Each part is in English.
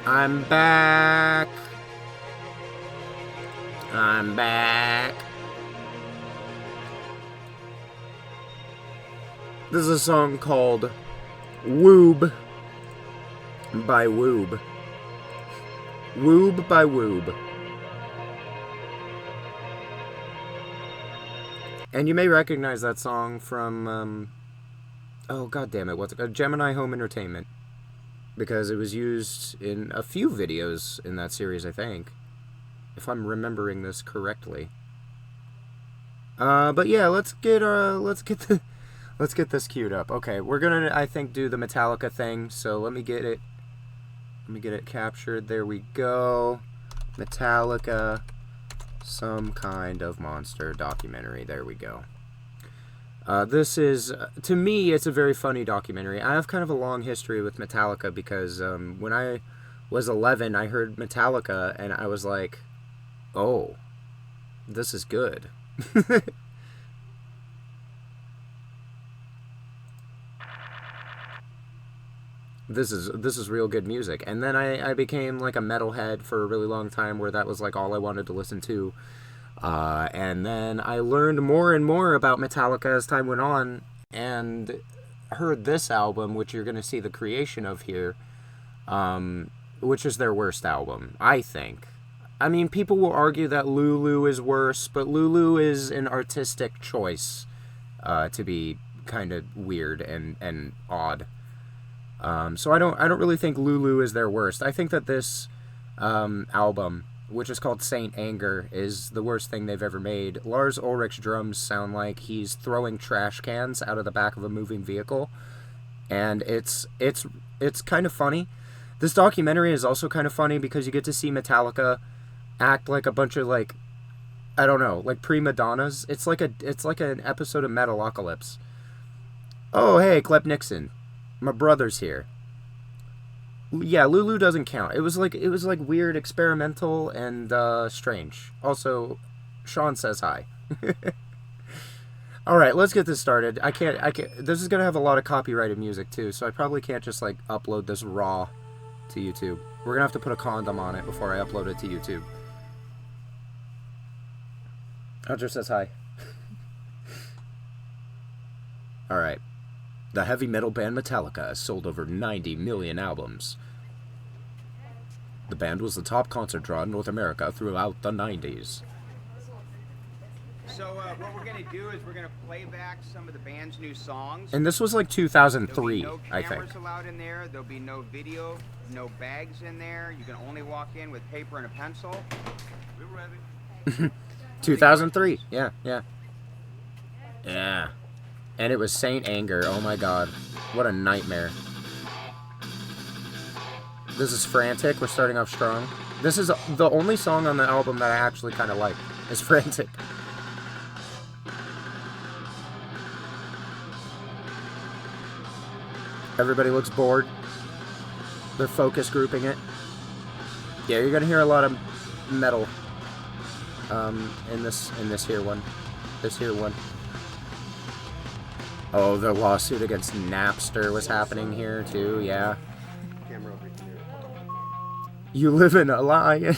I'm back. I'm back. This is a song called Woob by Woob. Woob by Woob. And you may recognize that song from, oh god damn it, what's it called? Gemini Home Entertainment. Because it was used in a few videos in that series, I think. If I'm remembering this correctly. But yeah, let's get this queued up. Okay, we're gonna, I think, do the Metallica thing. So let me get it captured. There we go. Metallica, some kind of monster documentary. There we go. This is, to me, it's a very funny documentary. I have kind of a long history with Metallica because when I was 11, I heard Metallica and I was like, oh, this is good. This is real good music. And then I became like a metalhead for a really long time where that was like all I wanted to listen to. And then I learned more and more about Metallica as time went on and heard this album, which you're going to see the creation of here, which is their worst album, I think. I mean, people will argue that Lulu is worse, but Lulu is an artistic choice to be kind of weird and odd. So I don't really think Lulu is their worst. I think that this album, which is called Saint Anger, is the worst thing they've ever made. Lars Ulrich's drums sound like he's throwing trash cans out of the back of a moving vehicle, and it's kind of funny. This documentary is also kind of funny because you get to see Metallica act like a bunch of like, I don't know, like prima donnas. It's like an episode of Metalocalypse. Oh hey, Clep Nixon, my brother's here. Yeah, Lulu doesn't count. It was like weird, experimental, and strange. Also, Sean says hi. All right, let's get this started. I can't. This is gonna have a lot of copyrighted music too, so I probably can't just like upload this raw to YouTube. We're gonna have to put a condom on it before I upload it to YouTube. Hunter says hi. All right. The heavy metal band Metallica has sold over 90 million albums. The band was the top concert draw in North America throughout the 90s. So what we're going to do is we're going to play back some of the band's new songs. And this was like 2003, I think. There'll be no cameras allowed in there. There'll be no video, no bags in there. You can only walk in with paper and a pencil. We're ready. 2003, yeah. And it was Saint Anger. Oh my god. What a nightmare. This is Frantic. We're starting off strong. This is the only song on the album that I actually kind of like. Is Frantic. Everybody looks bored. They're focus grouping it. Yeah, you're gonna hear a lot of metal in this here one. This here one. Oh, the lawsuit against Napster was happening here too, yeah. Camera over here. You live in a lie.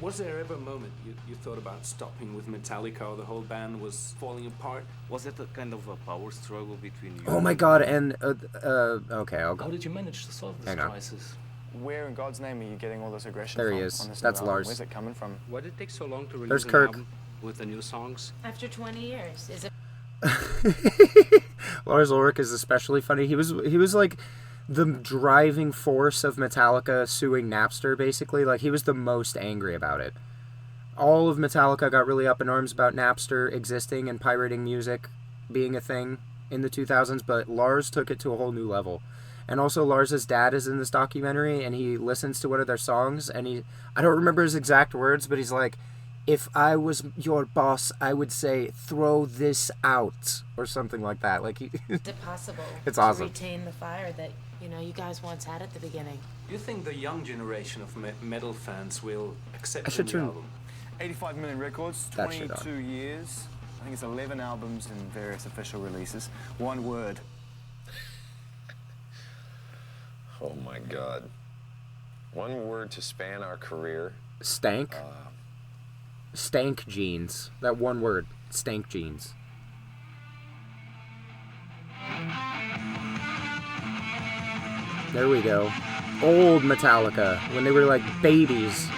Was there ever a moment you thought about stopping with Metallica, or the whole band was falling apart? Was it a kind of a power struggle between you? Oh my god, and okay, I'll go. How did you manage to solve this crisis? Where in God's name are you getting all this aggression There from? he is. On this That's new album? Lars. Where's it coming from? Why did it take so long to release There's an Kirk. album with the new songs? After 20 years, is it? Lars Ulrich is especially funny. He was like the driving force of Metallica suing Napster, basically. Like, he was the most angry about it. All of Metallica got really up in arms about Napster existing and pirating music being a thing in the 2000s, but Lars took it to a whole new level. And also, Lars's dad is in this documentary, and he listens to one of their songs, and I don't remember his exact words, but he's like, if I was your boss, I would say, throw this out, or something like that. Like, Is it possible It's to awesome. retain the fire that you guys once had at the beginning? Do you think the young generation of metal fans will accept I should the new turn- album? 85 million records, That shit 22 years. I think it's 11 albums and various official releases. One word. Oh my God. One word to span our career. Stank? Stank jeans. That one word. Stank jeans. There we go. Old Metallica, when they were like babies.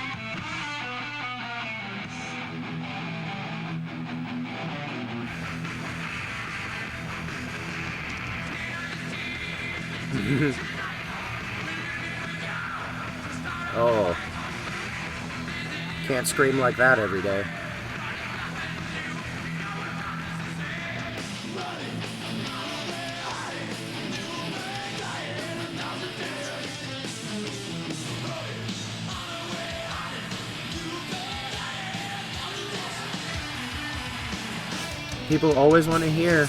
Oh. Can't scream like that every day. People always want to hear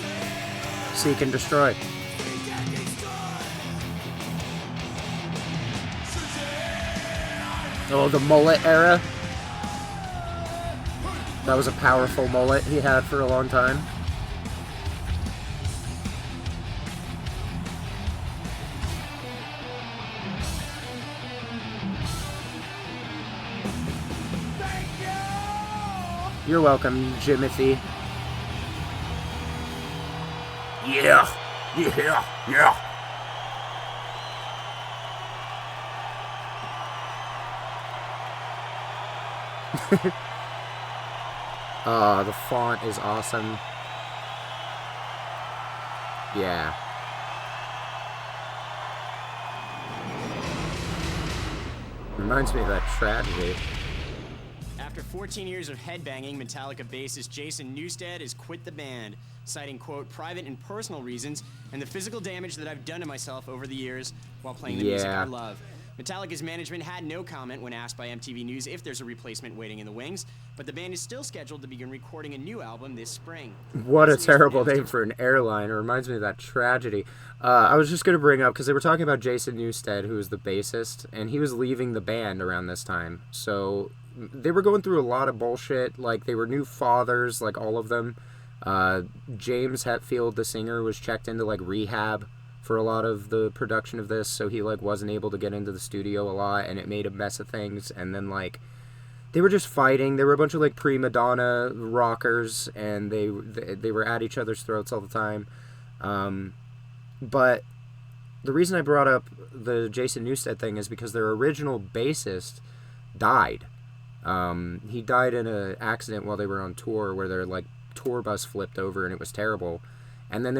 Seek and Destroy. Oh, the mullet era. That was a powerful mullet he had for a long time. You're welcome, Jimothy. Yeah, yeah, yeah. The font is awesome. Yeah. Reminds me of that tragedy. After 14 years of headbanging, Metallica bassist Jason Newsted has quit the band, citing, quote, private and personal reasons and the physical damage that I've done to myself over the years while playing the music I love. Metallica's management had no comment when asked by MTV News if there's a replacement waiting in the wings, but the band is still scheduled to begin recording a new album this spring. What a terrible name for an airline. It reminds me of that tragedy. I was just going to bring up, because they were talking about Jason Newsted, who was the bassist, and he was leaving the band around this time. So they were going through a lot of bullshit. Like, they were new fathers, like all of them. James Hetfield, the singer, was checked into, like, rehab for a lot of the production of this, so he, like, wasn't able to get into the studio a lot, and it made a mess of things. And then, like, they were just fighting. They were a bunch of, like, prima donna rockers, and they were at each other's throats all the time. But the reason I brought up the Jason Newsted thing is because their original bassist died. He died in an accident while they were on tour, where their, like, tour bus flipped over, and it was terrible. And then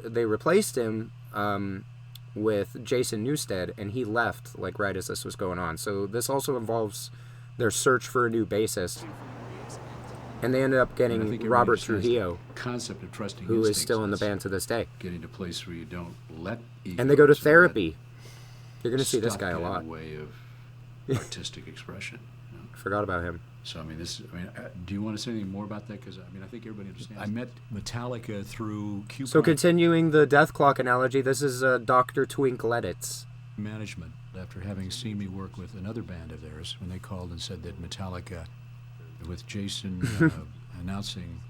they replaced him with Jason Newsted, and he left, like, right as this was going on. So this also involves their search for a new bassist. And they ended up getting Robert Trujillo, concept of trusting who is still in the band to this day. Getting to a place where you don't let and they go to therapy. You're going to see this guy a lot. Way of artistic expression. You know? Forgot about him. So, do you want to say anything more about that? Because, I think everybody understands. I met Metallica through Coupon. So, continuing the Death Clock analogy, this is Dr. Twinkleditz. Management, after having seen me work with another band of theirs, when they called and said that Metallica, with Jason announcing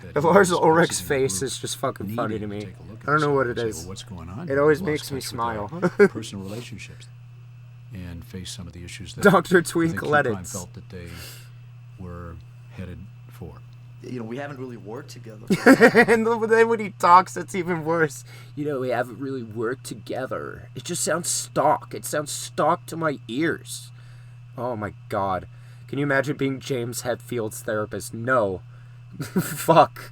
that... Lars Ulrich's face is just fucking funny to me. I don't know what it is. Well, what's going on? It always makes me smile. Personal relationships. And face some of the issues that Dr. Twinkleditz felt that they were headed for. You know, we haven't really worked together. And then when he talks, it's even worse. You know, we haven't really worked together. It just sounds stock. It sounds stock to my ears. Oh my God. Can you imagine being James Hetfield's therapist? No. Fuck.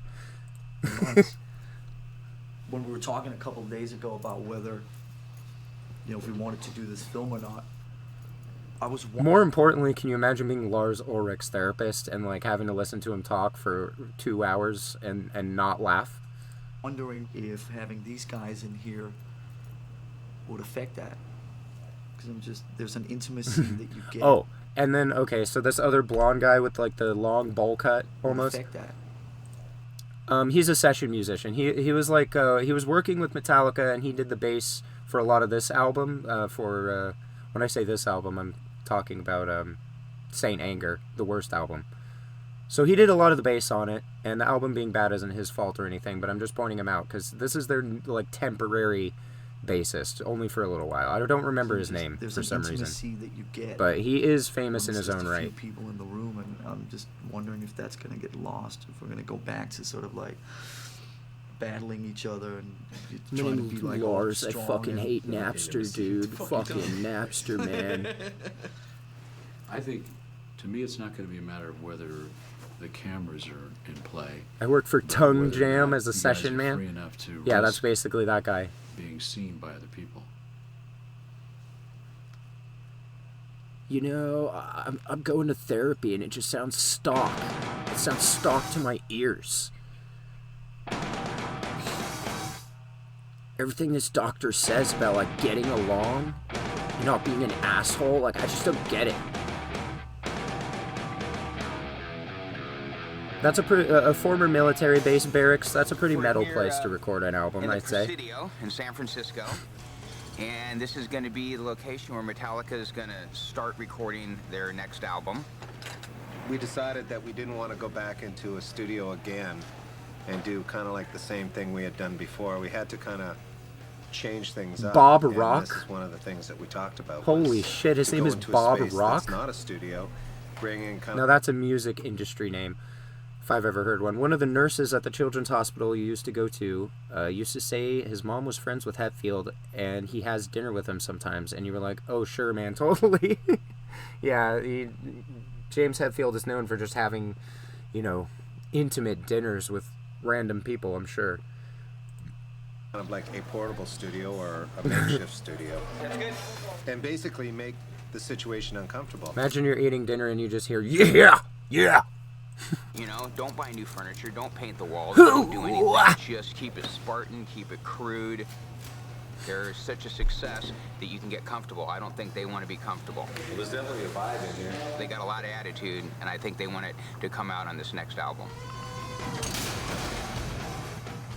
When we were talking a couple of days ago about whether, you know, if we wanted to do this film or not, I was more importantly, can you imagine being Lars Ulrich's therapist and, like, having to listen to him talk for 2 hours and not laugh? Wondering if having these guys in here would affect that. Because there's an intimacy that you get. Oh, and then, okay, so this other blonde guy with, like, the long bowl cut, almost. Would affect that. He's a session musician. He was, like, he was working with Metallica, and he did the bass for a lot of this album, when I say this album, I'm talking about Saint Anger, the worst album. So he did a lot of the bass on it, and the album being bad isn't his fault or anything, but I'm just pointing him out, because this is their, like, temporary bassist, only for a little while. I don't remember his name for some reason. There's an intimacy that you get. But he is famous in when his there's own just a right. few people in the room, and I'm just wondering if that's going to get lost, if we're going to go back to sort of like battling each other and trying to be like all Lars, I strong fucking and- hate Napster, dude. Fucking Napster, man. I think, to me, it's not going to be a matter of whether the cameras are in play. I work for but Tongue whether or Jam not as a you guys session are man. free enough to Yeah, that's risk basically that guy. being seen by other people. You know, I'm going to therapy and it just sounds stock. It sounds stock to my ears. Everything this doctor says about, like, getting along, not being an asshole, like, I just don't get it. That's a former military base, barracks. That's a pretty metal place to record an album, I'd say. Presidio in San Francisco. And this is going to be the location where Metallica is going to start recording their next album. We decided that we didn't want to go back into a studio again and do kind of like the same thing we had done before. We had to kind of change things up. Bob and Rock? This is one of the things that we talked about. Holy was shit, his to name go is into a Bob space Rock? That's not a studio. Bring in kind No, of... that's a music industry name, if I've ever heard one. One of the nurses at the children's hospital you used to go to used to say his mom was friends with Hetfield, and he has dinner with him sometimes. And you were like, oh, sure, man, totally. Yeah, James Hetfield is known for just having, you know, intimate dinners with random people, I'm sure. kind of like a portable studio or a makeshift studio. That's good. And basically make the situation uncomfortable. Imagine you're eating dinner and you just hear, yeah, yeah. You know, don't buy new furniture, don't paint the walls, don't do anything. Just keep it Spartan, keep it crude. They're such a success that you can get comfortable. I don't think they want to be comfortable. Well, there's definitely a vibe in here. They got a lot of attitude, and I think they want it to come out on this next album.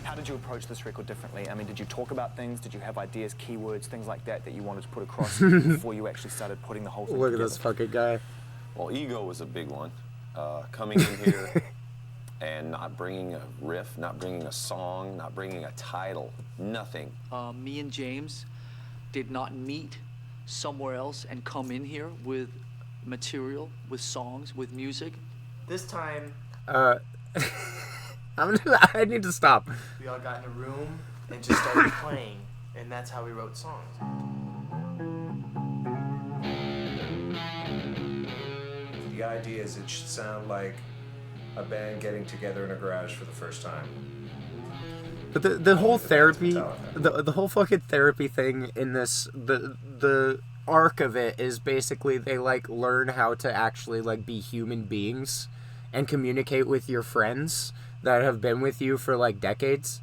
How did you approach this record differently? I mean, did you talk about things? Did you have ideas, keywords, things like that that you wanted to put across before you actually started putting the whole thing Look together? at this fucking guy. Well, ego was a big one. Coming in here and not bringing a riff, not bringing a song, not bringing a title, nothing. Me and James did not meet somewhere else and come in here with material, with songs, with music. This time, I need to stop. we all got in a room and just started playing, and that's how we wrote songs. The idea is it should sound like a band getting together in a garage for the first time. But the whole therapy, the whole fucking therapy thing in this, the arc of it is basically they like learn how to actually like be human beings and communicate with your friends that have been with you for like decades.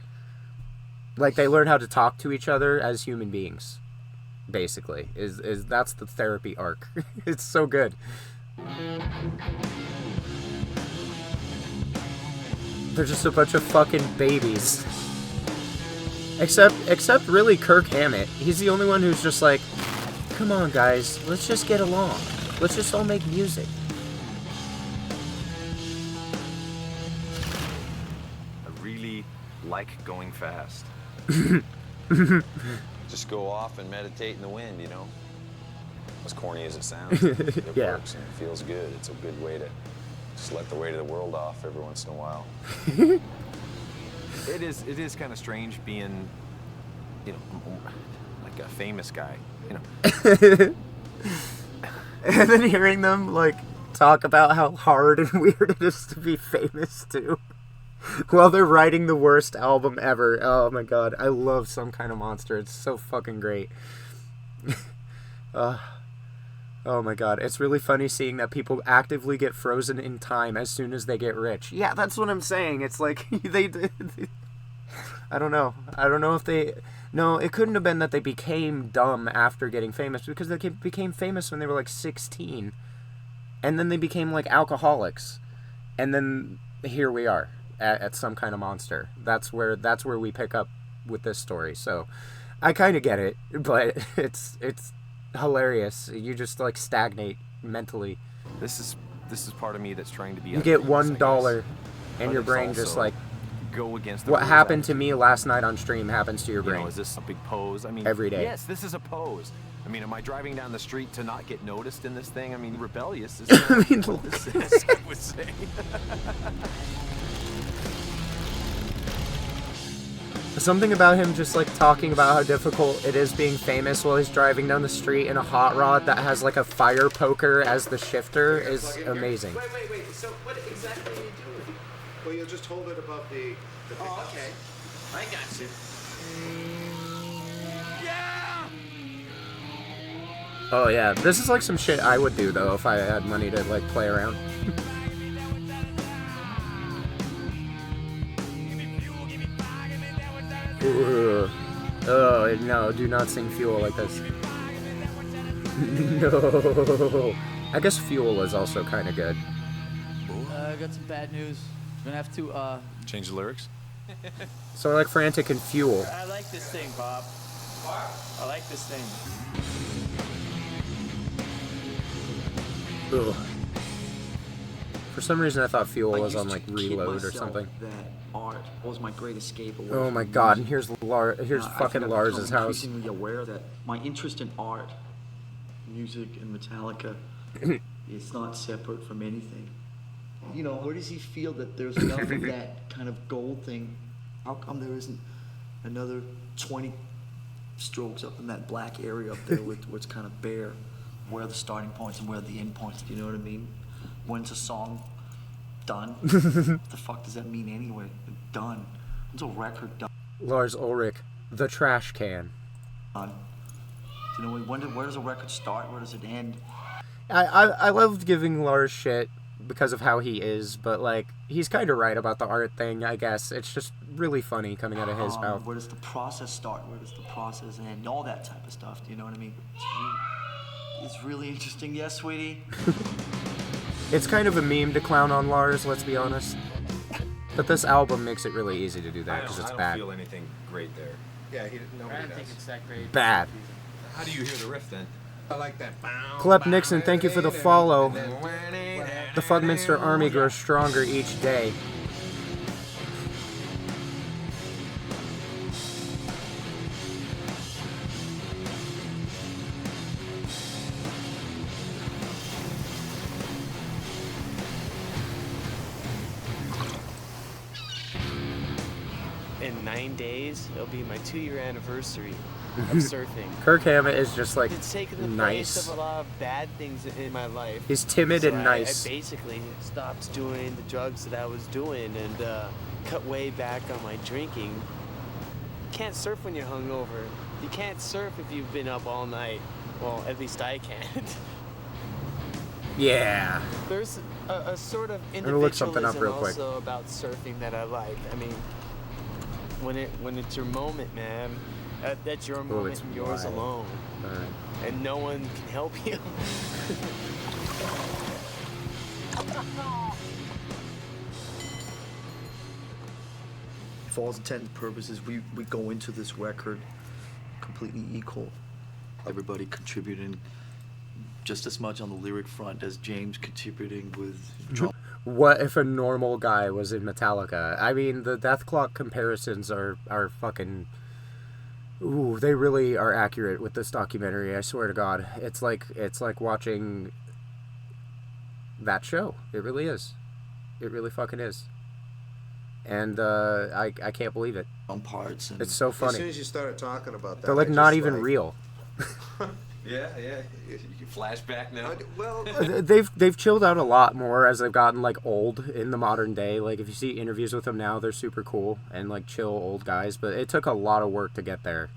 Like they learn how to talk to each other as human beings. Basically, is that's the therapy arc. It's so good. They're just a bunch of fucking babies. Except really Kirk Hammett. He's the only one who's just like, come on guys, let's just get along. Let's just all make music. I really like going fast. Just go off and meditate in the wind, you know? As corny as it sounds, it Yeah. works and it feels good. It's a good way to just let the weight of the world off every once in a while. It is kind of strange being, you know, like a famous guy, you know. And then hearing them like talk about how hard and weird it is to be famous too. While they're writing the worst album ever. Oh my god, I love Some Kind of Monster. It's so fucking great. Oh my god, it's really funny seeing that people actively get frozen in time as soon as they get rich. Yeah, that's what I'm saying. It's like they I don't know. I don't know if they... No, it couldn't have been that they became dumb after getting famous, because they became famous when they were like 16. And then they became like alcoholics. And then here we are at Some Kind of Monster. That's where we pick up with this story. So I kind of get it, but it's hilarious. You just like stagnate mentally. This is part of me that's trying to be. You get $1 and your brain just like go against the What rules happened to attitude. me last night on stream happens to your You brain. know, is this a big pose? I mean, every day. Yes, this is a pose. I mean, am I driving down the street to not get noticed in this thing? I mean, rebellious is what this is, I would say. Something about him just like talking about how difficult it is being famous while he's driving down the street in a hot rod that has like a fire poker as the shifter is amazing. Wait. So what exactly are you doing? Well, you'll just hold it above the pickups. Oh, okay. I got you. Oh yeah, this is like some shit I would do though if I had money to like play around. Ooh. Oh no, do not sing Fuel like this. No. I guess Fuel is also kind of good. I got some bad news. We're gonna have to change the lyrics. So I like Frantic and Fuel. I like this thing, Bob. I like this thing. Ugh. For some reason I thought Fuel I was used on to like kid Reload or myself something. That art was my great escape away Oh from my music. god, and here's here's I fucking think I've Lars's become house. increasingly aware that my interest in art, music, and Metallica, it's not separate from anything. You know, where does he feel that there's enough of that kind of gold thing? How come there isn't another 20 strokes up in that black area up there with what's kind of bare? Where are the starting points and where are the end points? Do you know what I mean? When's a song done? What the fuck does that mean anyway? Done. When's a record done? Lars Ulrich, the trash can. Do you know, where does a record start? Where does it end? I loved giving Lars shit because of how he is, but like he's kind of right about the art thing. I guess it's just really funny coming out of his mouth. Where does the process start? Where does the process end? All that type of stuff. Do you know what I mean? It's really interesting. Yes, sweetie. It's kind of a meme to clown on Lars, let's be honest. But this album makes it really easy to do that because it's I bad. don't feel anything great there. Yeah, nobody I don't does. think it's that great. Bad. How do you hear the riff then? I like that. Clep Nixon, thank you for the follow. The Fugminster army grows stronger each day. In 9 days, it'll be my 2-year anniversary of surfing. Kirk Hammett is just like It's taken the nice. place of a lot of bad things in my life. He's timid So and I nice. basically stopped doing the drugs that I was doing and cut way back on my drinking. You can't surf when you're hungover. You can't surf if you've been up all night. Well, at least I can't. Yeah. There's a sort of I'm gonna look something individualism up real quick. also about surfing that I like. I mean, when it's your moment, man, that's your moment it's and yours wild. alone, Alright. and no one can help you. For all intents and purposes, we go into this record completely equal. Everybody contributing just as much on the lyric front as James contributing with drum. What if a normal guy was in Metallica? I mean, the Death Clock comparisons are fucking... Ooh, they really are accurate with this documentary, I swear to God. It's like watching that show. It really is. It really fucking is. And I can't believe it. On parts. And it's so As funny. soon as you started talking about that, They're like I not just, even like, real. Yeah. You can flashback now. Well, They've chilled out a lot more as they've gotten like old in the modern day. Like if you see interviews with them now, they're super cool and like chill old guys. But it took a lot of work to get there,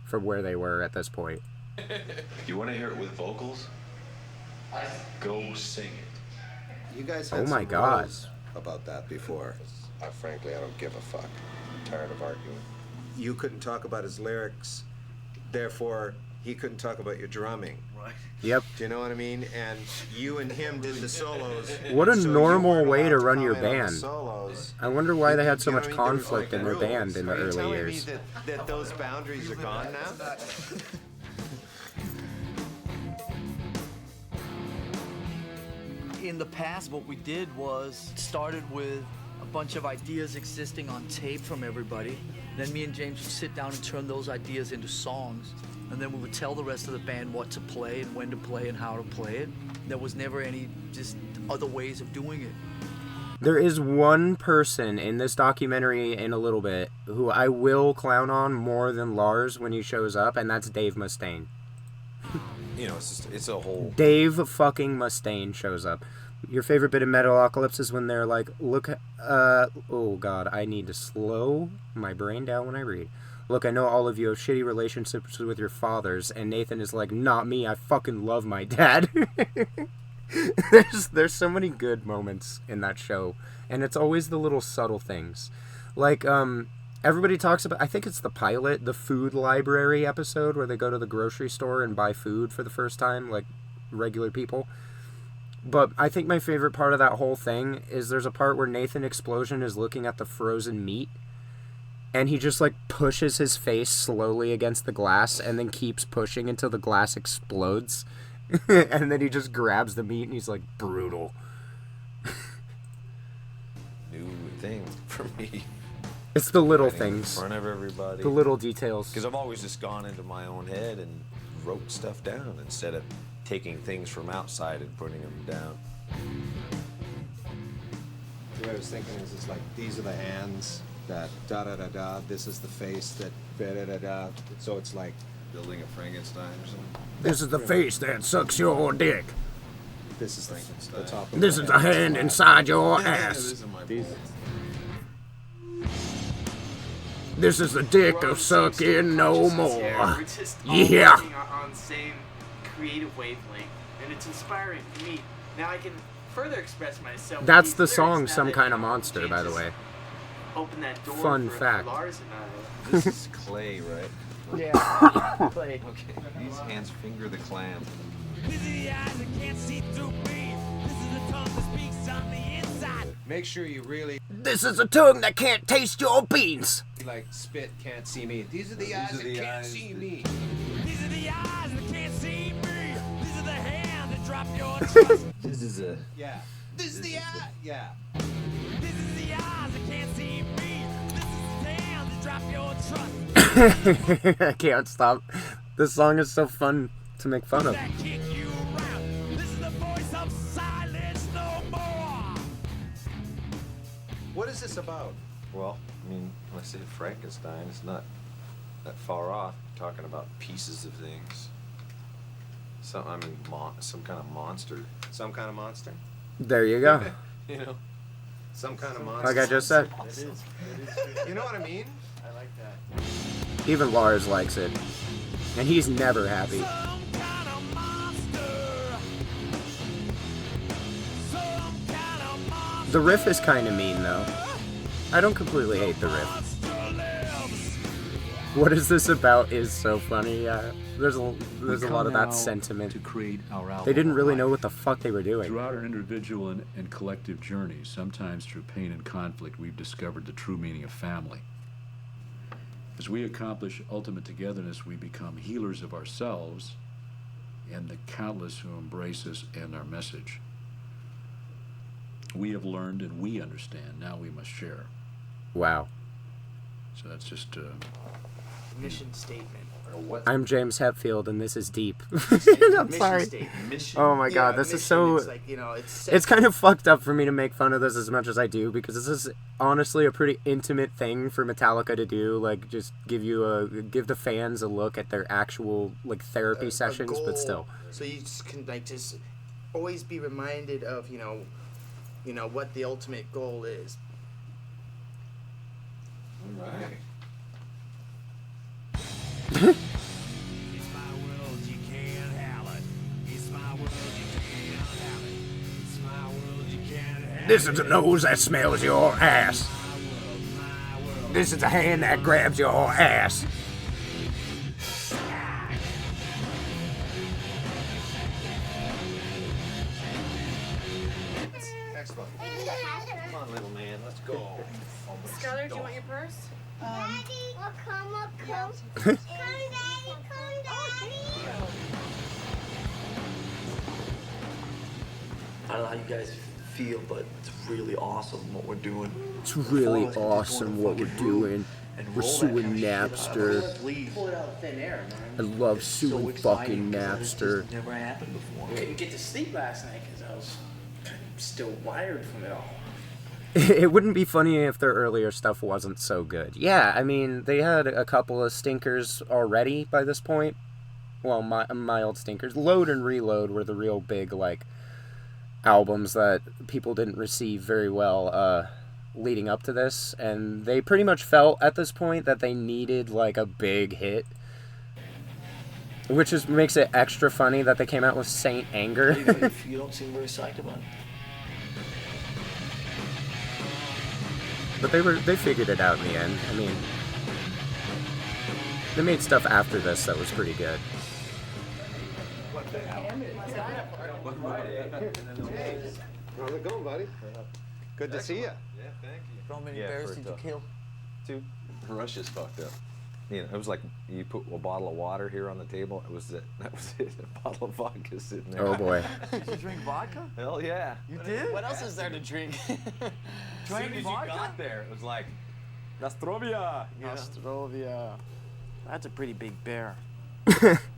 from where they were at this point. You want to hear it with vocals? Go sing it. you guys had Oh my some God. rules about that before. Frankly, I don't give a fuck. I'm tired of arguing. You couldn't talk about his lyrics, therefore he couldn't talk about your drumming. Right. Yep. Do you know what I mean? And you and him did the solos. What a so you normal weren't way allowed to run your comment on the band. solos. I wonder why they had so You know much what I mean? There was, conflict like, in their rules. band in the Are you early telling years. me that those boundaries are gone now? In the past, what we did was started with a bunch of ideas existing on tape from everybody. Then me and James would sit down and turn those ideas into songs. And then we would tell the rest of the band what to play and when to play and how to play it. There was never any just other ways of doing it. There is one person in this documentary in a little bit who I will clown on more than Lars when he shows up, and that's Dave Mustaine. You know, it's a whole... Dave fucking Mustaine shows up. Your favorite bit of Metalocalypse is when they're like, look, oh god, I need to slow my brain down when I read. Look, I know all of you have shitty relationships with your fathers, and Nathan is like, not me, I fucking love my dad. There's so many good moments in that show, and it's always the little subtle things. Like, everybody talks about, I think it's the pilot, the food library episode, where they go to the grocery store and buy food for the first time, like regular people. But I think my favorite part of that whole thing is there's a part where Nathan Explosion is looking at the frozen meat, and he just, like, pushes his face slowly against the glass and then keeps pushing until the glass explodes. And then he just grabs the meat and he's like, brutal. New thing for me. It's the little Writing things. In front of everybody. The little details. Because I've always just gone into my own head and wrote stuff down instead of taking things from outside and putting them down. The way I was thinking is, it's like, these are the hands that da-da-da-da, this is the face that da-da-da-da. So it's like building a Frankenstein or something. This is the face that sucks your dick. This is the top of This the is the hand inside your Yeah, ass. these are my balls. This is the dick of sucking no more. We're just all Yeah. working on the same creative wavelength, and it's inspiring for me. Now I can further express myself. That's with the these song lyrics now Some that, Kind of you know, Monster, James by the has way. opened that door Fun for fact. Lars and I. This is clay, right? Yeah, clay. Okay, these hands finger the clam. Make sure you really, This is a tongue that can't taste your beans. like, spit, can't see me. These are the eyes that can't see me. These are the eyes that can't see me. These are the hands that drop your trust. This is a... Yeah. This is the eye. Yeah. This is the eyes that can't see me. This is the hands that drop your trust. I can't stop. This song is so fun to make fun of. That kick you around. This is the voice of silence no more. What is this about? Well, I mean, when I say Frankenstein, it's not that far off. We're talking about pieces of things. Some kind of monster. Some kind of monster? There you go. You know? Some kind of monster. Like I just said. It is. You know what I mean? I like that. Even Lars likes it. And he's never happy. The riff is kind of mean, though. I don't completely hate the riff. What is this about is so funny. There's a lot of that sentiment. To create our album They didn't really know what the fuck they were doing. Throughout our individual and collective journeys, sometimes through pain and conflict, we've discovered the true meaning of family. As we accomplish ultimate togetherness, we become healers of ourselves and the countless who embrace us and our message. We have learned and we understand. Now we must share. Wow. So that's just Mission statement. I'm James Hetfield, and this is deep. Mission I'm sorry. statement. Mission. Oh my god, this is so... It's like, you know, It's kind of fucked up for me to make fun of this as much as I do, because this is honestly a pretty intimate thing for Metallica to do. Like, just give the fans a look at their actual, like, therapy sessions, but still. So you just can, like, just always be reminded of, you know what the ultimate goal is. All right. This is the nose that smells your ass. This is the hand that grabs your ass. Excellent. Come on, little man, let's go. Skylar, do you want your purse? Daddy, come. Come, Daddy, I don't know how you guys feel, but it's really awesome what we're doing. It's really awesome what we're doing. We're suing Napster. Pull it out of thin air, man. I love suing fucking Napster. Never happened before. I couldn't get to sleep last night because I was still wired from it all. It wouldn't be funny if their earlier stuff wasn't so good. Yeah, I mean, they had a couple of stinkers already by this point. Well, mild stinkers. Load and Reload were the real big, like, albums that people didn't receive very well leading up to this. And they pretty much felt at this point that they needed, like, a big hit. Which makes it extra funny that they came out with Saint Anger. You don't seem very psyched about it. But they figured it out in the end. I mean, they made stuff after this that was pretty good. How's it going, buddy? Good to see you. Yeah, thank you. How many bears did you kill? 2. Russia's fucked up. You know, it was like you put a bottle of water here on the table. It was it. That was it. A bottle of vodka sitting there. Oh boy. Did you drink vodka? Hell yeah. You did? What else is there to drink? Drank vodka? You got there, it was like Nostrovia. You know? Nostrovia. That's a pretty big bear.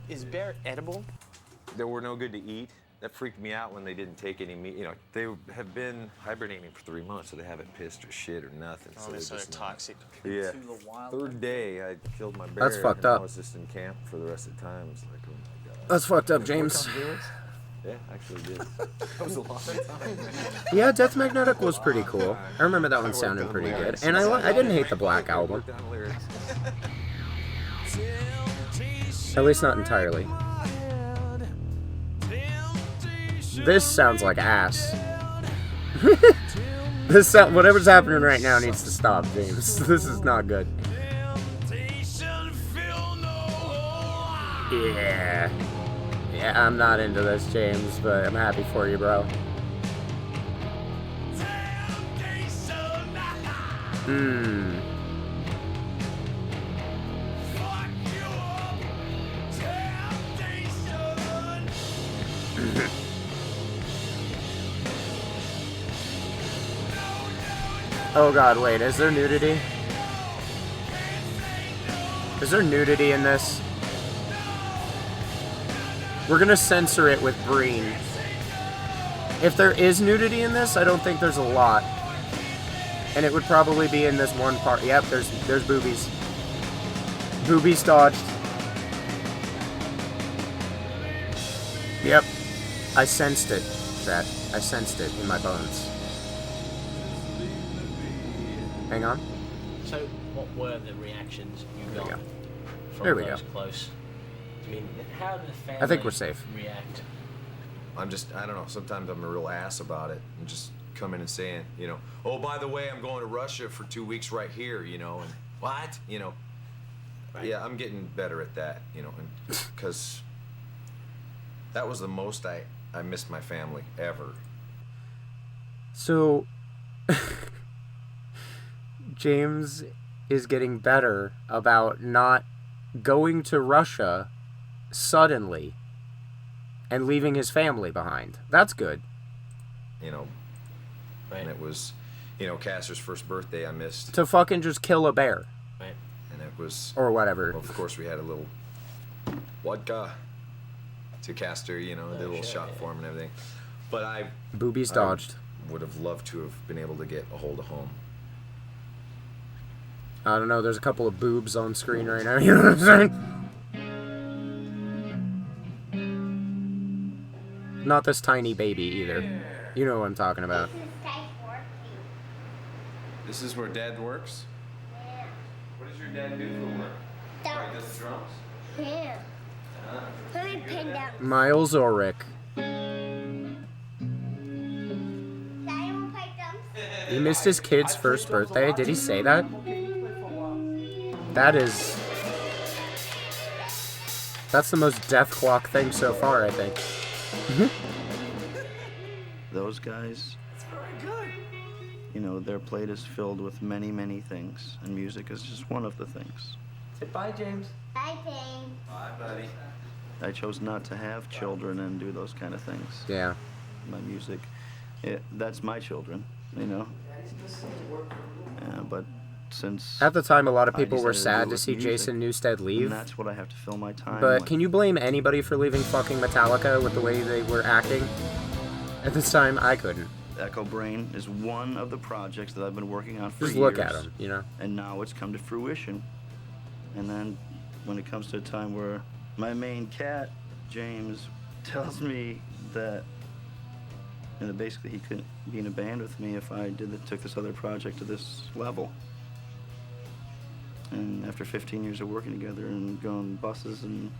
Is bear edible? They were no good to eat. That freaked me out when they didn't take any meat. You know, they have been hibernating for 3 months, so they haven't pissed or shit or nothing. Oh, So they're toxic. Yeah. Third day, I killed my bear. That's fucked and up. I was just in camp for the rest of the time. It's like, oh my god. That's fucked up, James. Yeah, actually did. That was a long time. Yeah, Death Magnetic was pretty cool. I remember that one sounded pretty good. And I didn't hate the Black Album. At least not entirely. This sounds like ass. Whatever's happening right now needs to stop, James. This is not good. Yeah. Yeah, I'm not into this, James, but I'm happy for you, bro. Oh god, wait, is there nudity? Is there nudity in this? We're gonna censor it with Breen. If there is nudity in this, I don't think there's a lot. And it would probably be in this one part. Yep, there's boobies. Boobies dodged. Yep. I sensed it, chat. I sensed it in my bones. Hang on. So, what were the reactions you got from There we those go. close? I mean, how did the family I think we're safe. react? I don't know, sometimes I'm a real ass about it and just come in and saying, you know, oh, by the way, I'm going to Russia for 2 weeks right here, you know, and what? You know, yeah, I'm getting better at that, you know, because that was the most I missed my family ever. So, James is getting better about not going to Russia suddenly and leaving his family behind. That's good. You know, and it was, you know, Castor's first birthday I missed. To fucking just kill a bear. Right. And it was... Or whatever. Well, of course, we had a little vodka to Castor, you know, did a little shot for him and everything. But Boobies dodged. Would have loved to have been able to get a hold of home. I don't know, there's a couple of boobs on screen right now, you know what I'm saying? Not this tiny baby either. You know what I'm talking about. This is where Dad works? Yeah. What does your dad do for work? Dumps. He does the drums? Yeah. Let me pin down. Miles Ulrich. He missed his kid's first birthday. Did he say that? That's the most death clock thing so far, I think. Those guys, you know, their plate is filled with many, many things, and music is just one of the things. Say bye, James. Bye, James. Bye, buddy. I chose not to have children and do those kind of things. Yeah. My music, that's my children, you know. But since At the time, a lot of I people were decided sad do it to with see music, Jason Newsted leave. and that's what I have to fill my time But with. can you blame anybody for leaving fucking Metallica with the way they were acting? At this time, I couldn't. Echo Brain is one of the projects that I've been working on for Just years. look at 'em, you know? And now it's come to fruition. And then when it comes to a time where my main cat, James, tells me that basically he couldn't be in a band with me if I took this other project to this level. And after 15 years of working together and going buses and,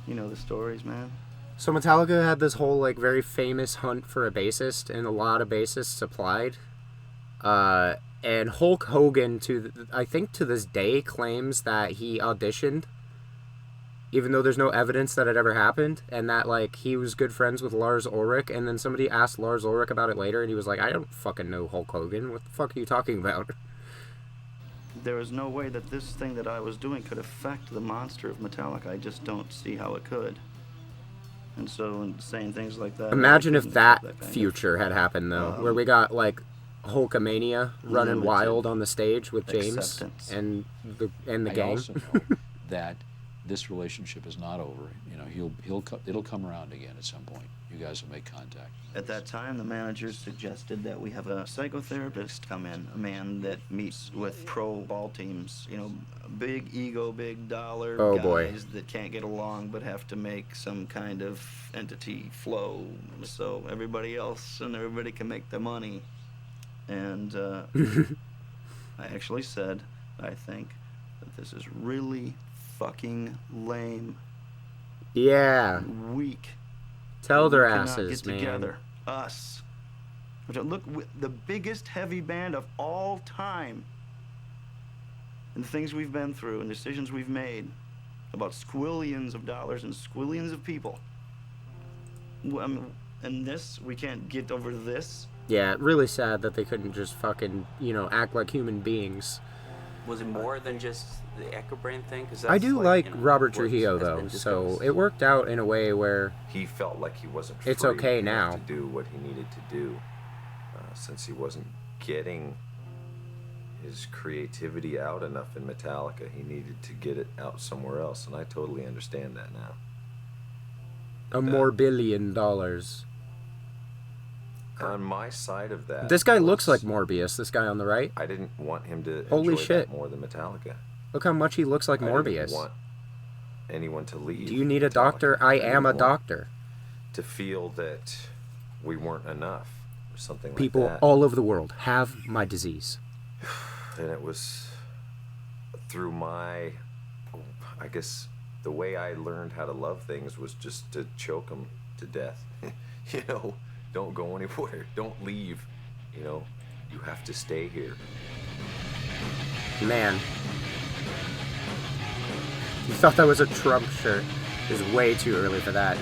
you know, the stories, man. So Metallica had this whole, like, very famous hunt for a bassist, and a lot of bassists applied. And Hulk Hogan, I think to this day, claims that he auditioned, even though there's no evidence that it ever happened, and that, like, he was good friends with Lars Ulrich, and then somebody asked Lars Ulrich about it later, and he was like, I don't fucking know Hulk Hogan. What the fuck are you talking about? There was no way that this thing that I was doing could affect the monster of Metallica. I just don't see how it could. And so, in saying things like that... Imagine if that future had happened, though, where we got, like, Hulkamania running wild on the stage with James and the I gang. also know that this relationship is not over. You know, it'll come around again at some point. You guys will make contact. At that time, the managers suggested that we have a psychotherapist come in, a man that meets with pro ball teams, you know, big ego, big dollar guys that can't get along but have to make some kind of entity flow so everybody else and everybody can make their money. And I actually said, I think, that this is really fucking lame. Yeah. Weak. Tell their We cannot asses, get man. together. Us. Look, the biggest heavy band of all time. And the things we've been through and decisions we've made about squillions of dollars and squillions of people. And this, we can't get over this. Yeah, really sad that they couldn't just fucking, you know, act like human beings. Was it more than just the Echo Brain thing? 'Cause I do like you know, Robert what Trujillo, has been though, discussed. so it worked out in a way where He felt like he wasn't it's free okay enough now. to do what he needed to do, since he wasn't getting his creativity out enough in Metallica. He needed to get it out somewhere else, and I totally understand that now. $1 billion. On my side of that, This guy looks like Morbius, this guy on the right. I didn't want him to Holy enjoy shit. that more than Metallica. Look how much he looks like I Morbius. didn't want anyone to leave. Do you need a doctor? I am a doctor. To feel that we weren't enough or something People like that. all over the world have my disease. And it was through my, I guess, the way I learned how to love things was just to choke them to death. You know, don't go anywhere. Don't leave. You know, you have to stay here. Man. You thought that was a Trump shirt. It was way too early for that.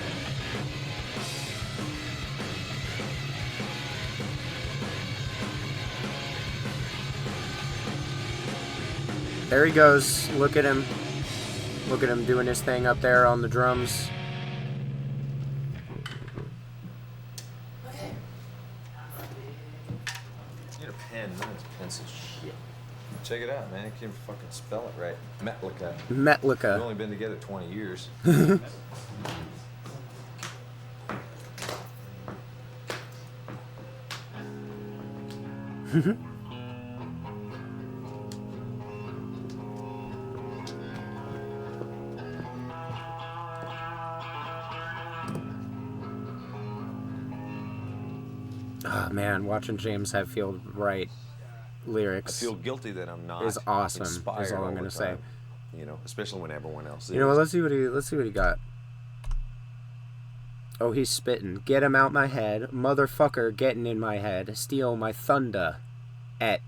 There he goes. Look at him. Look at him doing his thing up there on the drums. Need a pen. No one's pencil shit. Check it out, man. You can't even fucking spell it right. Metallica. Metallica. We've only been together 20 years. Oh man, watching James Hetfield write lyrics. I feel guilty that I'm not is awesome. inspired Is all I'm all gonna the say. time, you know, especially when everyone else is. You know what? Let's see what he got. Oh, he's spitting. Get him out my head, motherfucker, getting in my head. Steal my thunder, at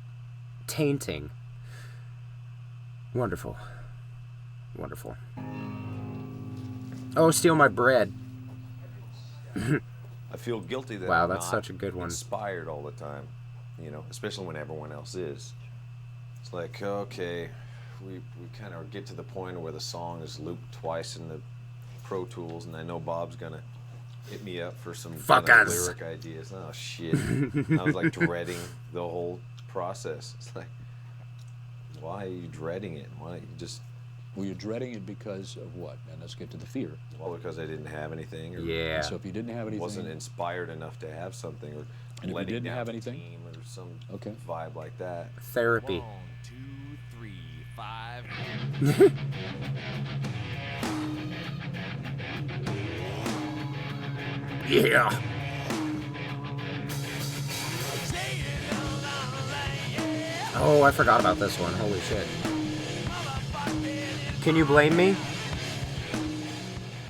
tainting. Wonderful, wonderful. Oh, steal my bread. I feel guilty that Wow, I'm that's not such a good one. inspired all the time, you know, especially when everyone else is. It's like, okay, we kind of get to the point where the song is looped twice in the Pro Tools, and I know Bob's gonna hit me up for some Fuck kind of us. lyric ideas. Oh shit! I was like dreading the whole process. It's like Why are you dreading it? Why don't you just... Well, you're dreading it because of what? And let's get to the fear. Well, because I didn't have anything. Or Yeah. So if you didn't have anything... wasn't inspired enough to have something, or and if you letting didn't down have the anything? team or some vibe like that. Therapy. 1, 2, 3, 5. Yeah. Oh, I forgot about this one. Holy shit. Can you blame me?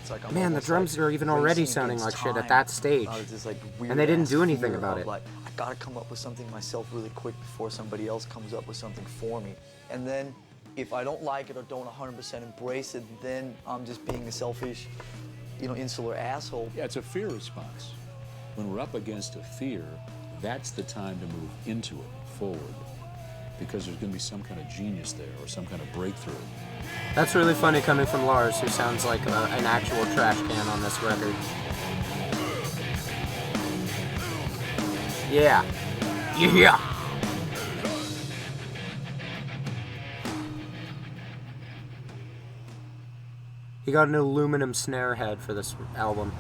It's like I'm Man, the almost, drums like, are even already racing sounding against like shit at time. that stage. This, like, And they didn't weird-ass do anything fear about of, it. Like, I gotta come up with something myself really quick before somebody else comes up with something for me. And then, if I don't like it or don't 100% embrace it, then I'm just being a selfish, insular asshole. Yeah, it's a fear response. When we're up against a fear, that's the time to move into it, forward. Because there's going to be some kind of genius there or some kind of breakthrough. That's really funny coming from Lars, who sounds like an actual trash can on this record. Yeah. Yeah. He got an aluminum snare head for this album.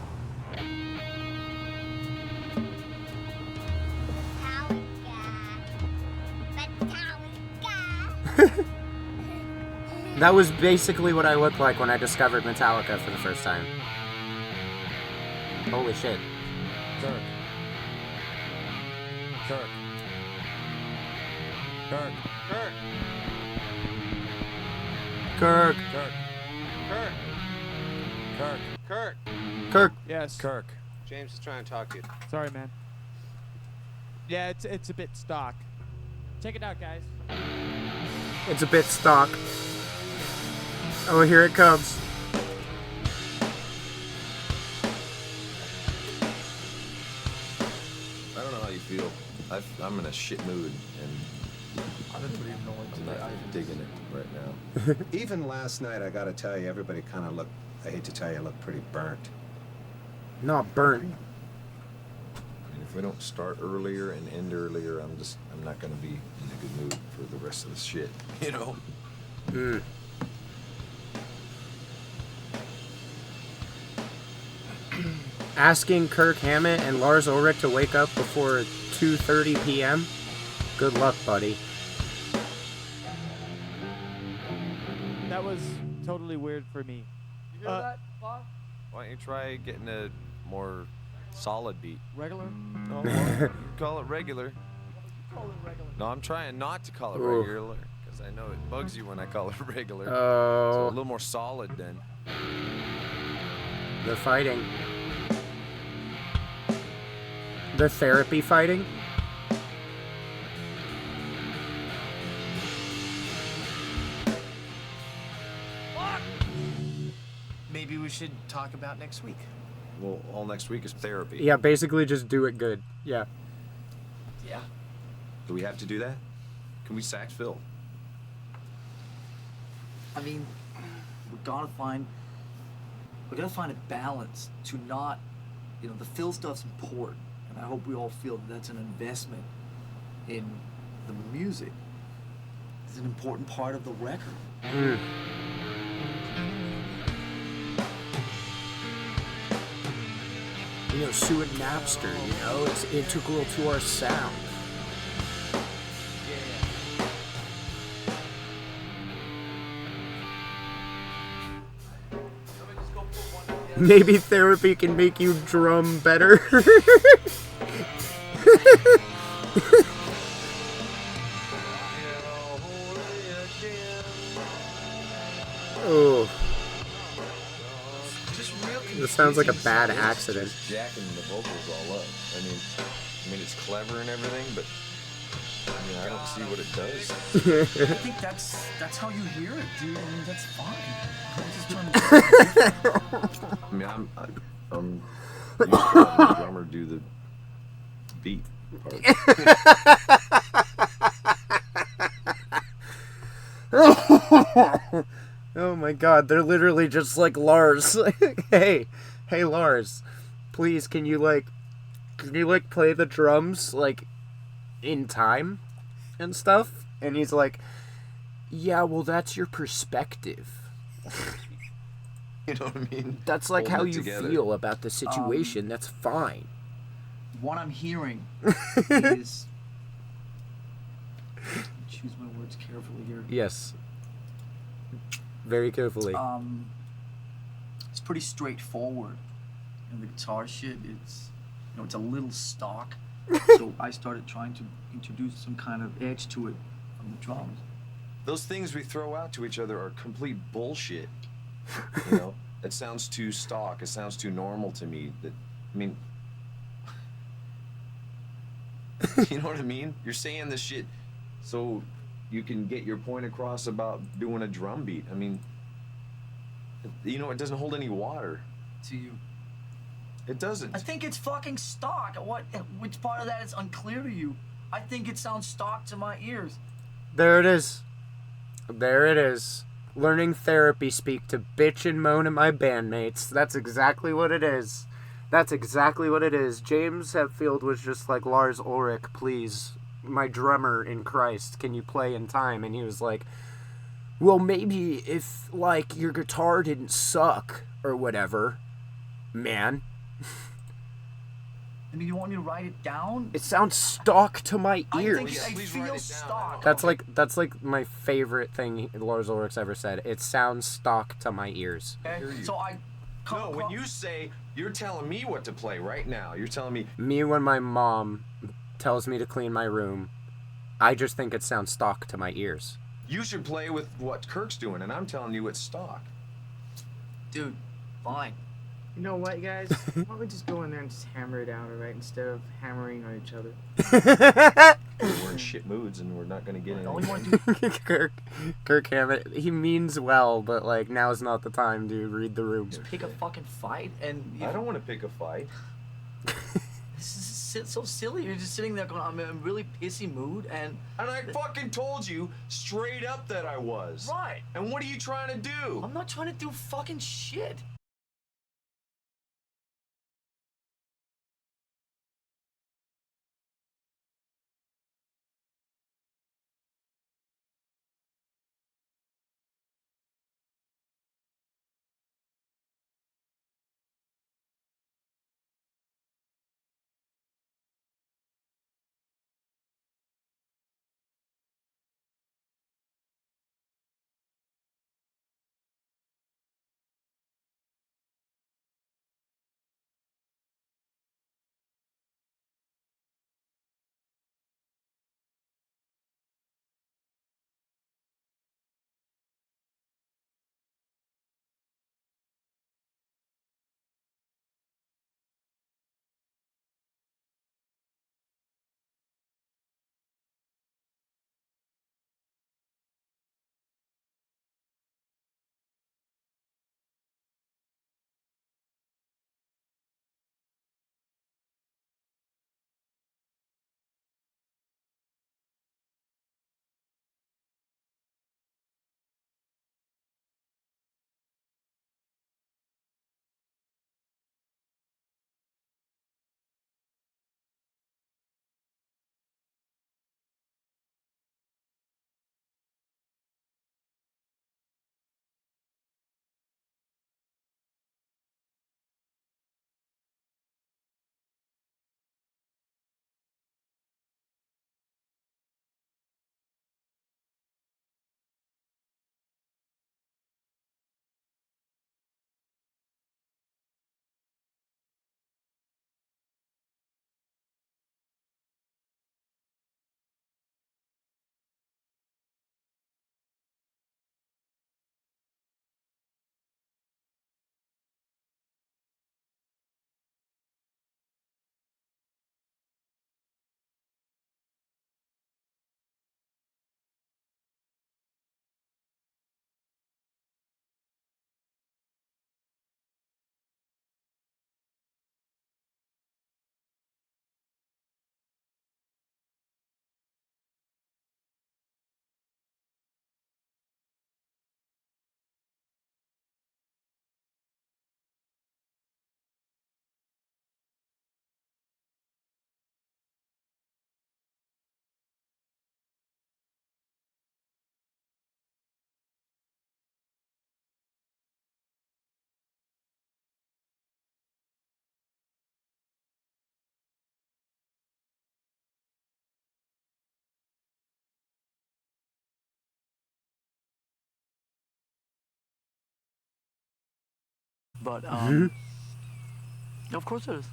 That was basically what I looked like when I discovered Metallica for the first time. Holy shit. Kirk. Kirk. Kirk. Kirk. Kirk. Kirk. Kirk. Kirk. Kirk. Kirk. Yes. Kirk. James is trying to talk to you. Sorry, man. Yeah, it's a bit stock. Check it out, guys. It's a bit stock. Oh, here it comes. I don't know how you feel. I'm in a shit mood, and I don't even know what I'm not digging it right now. Even last night, I got to tell you, everybody kind of looked, I hate to tell you, looked pretty burnt. Not burnt. And if we don't start earlier and end earlier, I'm not going to be in a good mood for the rest of this shit, you know? Asking Kirk Hammett and Lars Ulrich to wake up before 2:30 p.m.? Good luck, buddy. That was totally weird for me. You hear that, Bob? Why don't you try getting a more solid beat? Regular? No, well, you call it regular. Call it regular. No, I'm trying not to call it Ooh. regular, because I know it bugs you when I call it regular. Oh. So a little more solid then. They're fighting. The therapy fighting? Maybe we should talk about next week. Well, all next week is therapy. Yeah, basically just do it good. Yeah. Yeah. Do we have to do that? Can we sax Phil? I mean, we gotta find a balance to not, the Phil stuff's important, and I hope we all feel that that's an investment in the music. It's an important part of the record. Sue and Napster, it's integral to our sound. Maybe therapy can make you drum better. Oh. This sounds like a bad accident. Just jacking the vocals all up. I mean, it's clever and everything, but I don't see what it does. I think that's how you hear it, dude. I mean, that's fine. I'm just trying to. I mean, I'm used to having the drummer do the beat part. Oh my god, they're literally just like Lars. hey Lars, please can you play the drums in time and stuff? And he's like, Yeah, well, that's your perspective. You know what I mean? That's like Holding how it you together. feel about the situation. That's fine. What I'm hearing is, choose my words carefully here. Yes. Very carefully. It's pretty straightforward. And the guitar shit, it's, you know, it's a little stock. So I started trying to introduce some kind of edge to it from the drums. Those things we throw out to each other are complete bullshit. You know, it sounds too stock. It sounds too normal to me. That, I mean, you know what I mean? You're saying this shit so you can get your point across about doing a drum beat. I mean, you know, it doesn't hold any water. To you. It doesn't. I think it's fucking stock. Which part of that is unclear to you? I think it sounds stock to my ears. There it is. There it is. Learning therapy speak to bitch and moan at my bandmates. That's exactly what it is. That's exactly what it is. James Hetfield was just like, Lars Ulrich, please, my drummer in Christ, can you play in time? And he was like, well, maybe if, like, your guitar didn't suck or whatever, man. I mean, you want me to write it down? It sounds stock to my ears. I feel stock. That's like my favorite thing Lars Ulrich's ever said. It sounds stock to my ears. So No, when you say, you're telling me what to play right now. You're telling me. Me when my mom tells me to clean my room, I just think it sounds stock to my ears. You should play with what Kirk's doing, and I'm telling you it's stock. Dude, fine. You know what, guys? Why don't we just go in there and just hammer it out, alright? Instead of hammering on each other. We're in shit moods, and we're not gonna get Kirk Hammett, he means well, but like now's not the time, dude. Read the room. Just pick a fucking fight and. I don't want to pick a fight. This is so silly. You're just sitting there going, I'm in a really pissy mood, and I fucking told you straight up that I was. Right. And what are you trying to do? I'm not trying to do fucking shit. But of course it is.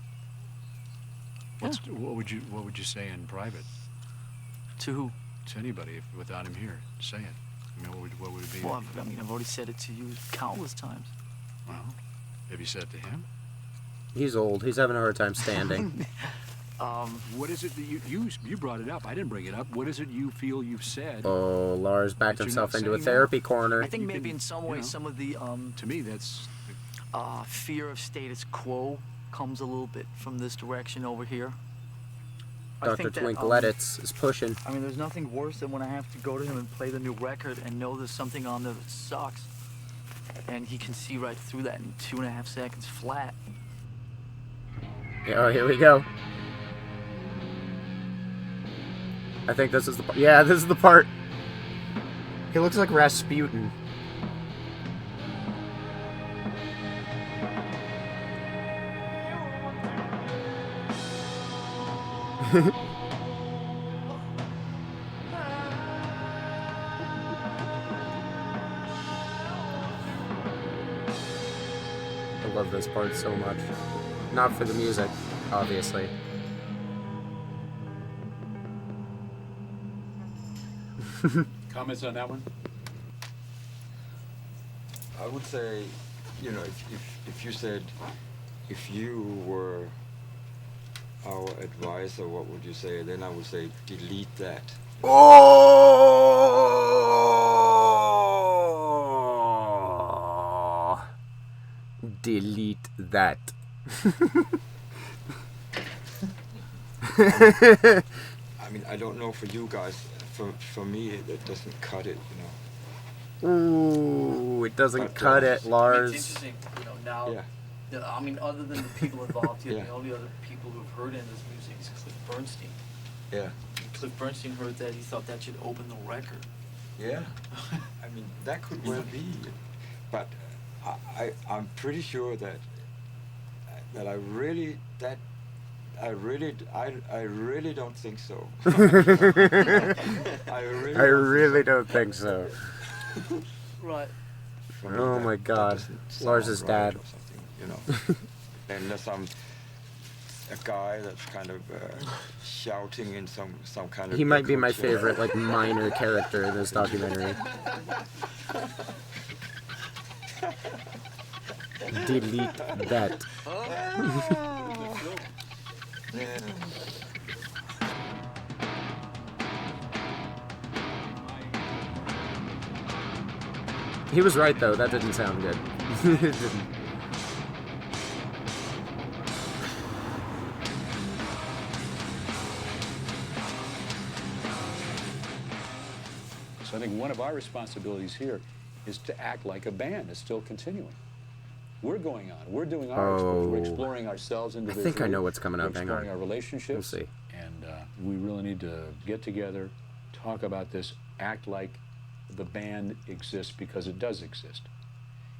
What would you say in private? To who? To anybody, without him here. Say it. I mean, what would it be? Well, I've already said it to you countless times. Well, have you said it to him? He's old. He's having a hard time standing. What is it that you brought it up? I didn't bring it up. What is it you feel you've said? Oh, Lars backed But you're himself not into a saying therapy that. corner. I think maybe in some ways some of the to me that's fear of status quo comes a little bit from this direction over here. I Dr. think that, Twinkletits is pushing. I mean, there's nothing worse than when I have to go to him and play the new record and know there's something on there that sucks. And he can see right through that in 2.5 seconds flat. Oh, here we go. I think this is the part. Yeah, this is the part. He looks like Rasputin. I love this part so much. Not for the music, obviously. Comments on that one? I would say, you know, if you said, if you were our advisor, what would you say? Then I would say, delete that. Oh! Delete that. I mean, I don't know for you guys. For me, that doesn't cut it, you know. Ooh, it doesn't cut it, Lars. It's interesting, you know, now, Yeah. I mean, other than the people involved here, Yeah. the only other people who've heard in this music is Cliff Bernstein. Yeah. When Cliff Bernstein heard that, he thought that should open the record. Yeah. I mean, that could well be. But I'm pretty sure that I really don't think so. I really don't think so. Right. For me, Oh that- my that God. doesn't Lars' sound right dad. or something, you know. Unless I'm a guy that's kind of shouting in some kind of. He might be echo my chamber. favorite, like, minor character in this documentary. Delete that. He was right, though. That didn't sound good. It didn't. So I think one of our responsibilities here is to act like a band. It's still continuing. We're going on. We're doing our exposure. We're exploring ourselves individually. I think I know what's coming up. We're Hang on. exploring our relationships. We'll see. And we really need to get together, talk about this, act like the band exists because it does exist.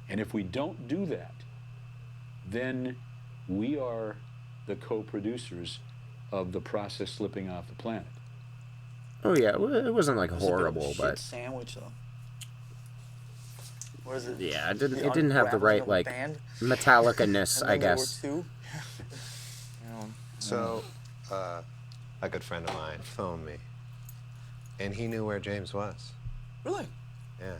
And if we don't do that, then we are the co-producers of the process slipping off the planet. Oh, yeah. It wasn't, like, It was a bit of a horrible, shit but... sandwich, though. What is it? Yeah, it didn't The have the right, unraveling of a like, band? Metallica-ness, And I then there were guess. two. So, a good friend of mine phoned me, and he knew where James was. Really? Yeah.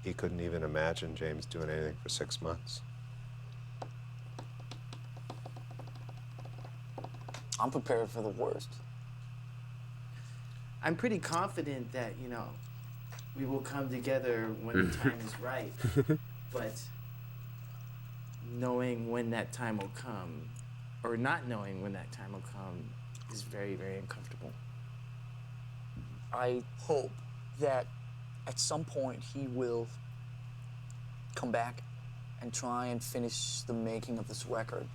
He couldn't even imagine James doing anything for 6 months. I'm prepared for the worst. I'm pretty confident that, you know, we will come together when the time is right. But knowing when that time will come, or not knowing when that time will come, is very, very uncomfortable. I hope that at some point he will come back and try and finish the making of this record.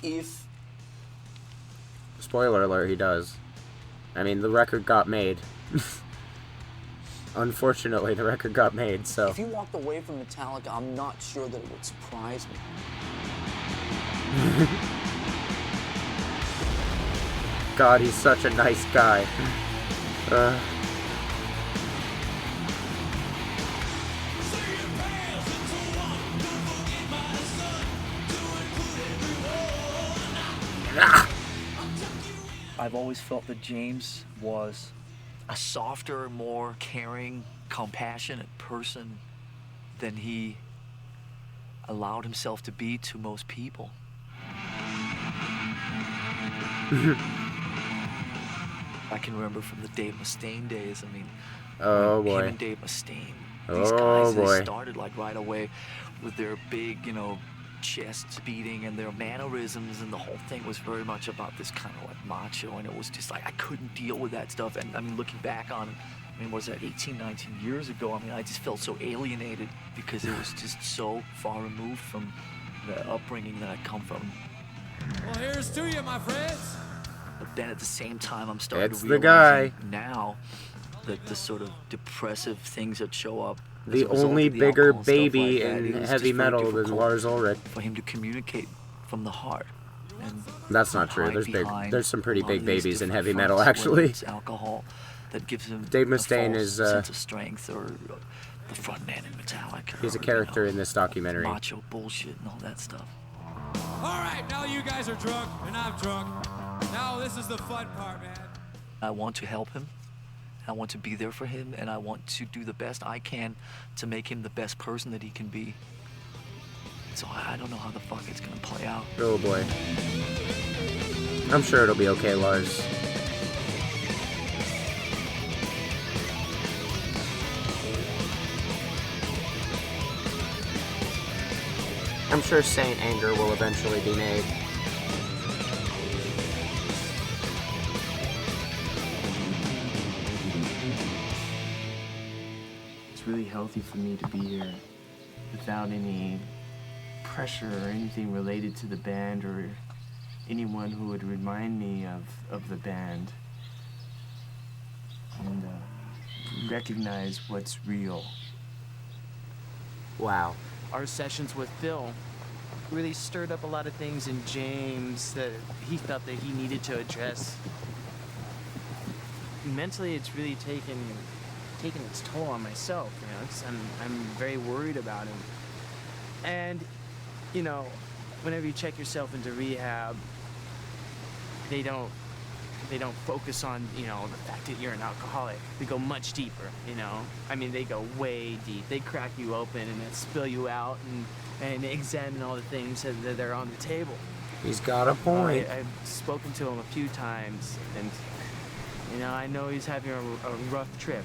If Spoiler alert, he does. I mean, the record got made. Unfortunately, the record got made, so... If you walked away from Metallica, I'm not sure that it would surprise me. God, he's such a nice guy. I've always felt that James was a softer, more caring, compassionate person than he allowed himself to be to most people. I can remember from the Dave Mustaine days, I mean, Oh when him boy. and Dave Mustaine, these Oh guys, they boy. started like right away with their big, you know, chests beating and their mannerisms, and the whole thing was very much about this kind of like macho, and it was just like I couldn't deal with that stuff. And I mean, looking back on it, I mean, was that 18, 19 years ago? I mean, I just felt so alienated because it was just so far removed from the upbringing that I come from. Well, here's to you, my friends. But then at the same time, I'm starting It's to the realize guy. now that the sort of depressive things that show up. as The a result only of the bigger alcohol and stuff baby like that, in it was heavy just very metal than difficult Lars Ulrich. for him to communicate from the heart. And That's not true. hide There's behind there's some pretty a lot big of these babies in different heavy metal, fronts, whether actually. it's alcohol that gives him Dave a Mustaine false is sense of strength, or the front man in Metallica. he's a or, character in this documentary. Macho bullshit and all that stuff. All right, now you guys are drunk and I'm drunk. Now this is the fun part, man. I want to help him. I want to be there for him, and I want to do the best I can to make him the best person that he can be. So I don't know how the fuck it's gonna play out. Oh boy. I'm sure it'll be okay, Lars. I'm sure Saint Anger will eventually be made. It's really healthy for me to be here without any pressure or anything related to the band or anyone who would remind me of the band, and recognize what's real. Wow. Our sessions with Phil really stirred up a lot of things in James that he felt that he needed to address. Mentally, it's really taken its toll on myself. You know, I'm very worried about him. And, you know, whenever you check yourself into rehab, they don't focus on, you know, the fact that you're an alcoholic. They go much deeper, you know. I mean, they go way deep. They crack you open and then spill you out and examine all the things that are on the table. He's got a point. I've spoken to him a few times, and, you know, I know he's having a rough trip.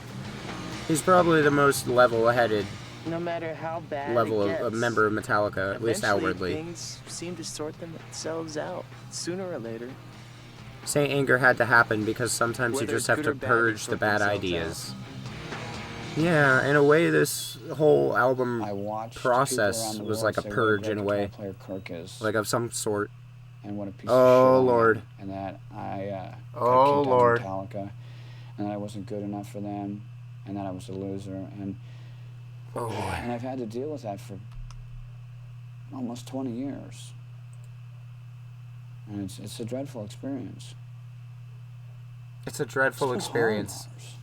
He's probably the most level-headed No matter how bad level it gets, of member of Metallica, at least eventually outwardly. things seem to sort themselves out, sooner or later. Saint Anger had to happen because sometimes you Whether just it's have good to or bad, they purge the sort bad themselves ideas. Yeah, in a way, this whole album process was like a purge in a way. Like of some sort. And what a piece Oh, of shit Lord. I am, and that I Oh, got kicked Lord. out of Metallica, and that I wasn't good enough for them, and that I was a loser, and oh, boy. and I've had to deal with that for almost 20 years, and it's a dreadful experience. It's a dreadful It's been experience. hard, Lars.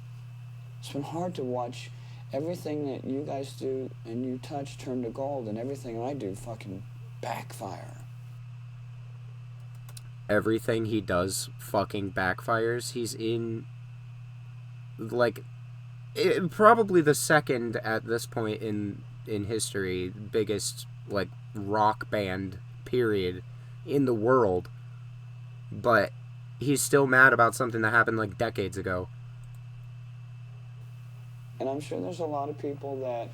It's been hard to watch everything that you guys do and you touch turn to gold, and everything I do fucking backfire. Everything he does fucking backfires. He's in, like, probably the second at this point in history biggest, like, rock band, period, in the world. But he's still mad about something that happened, like, decades ago. And I'm sure there's a lot of people that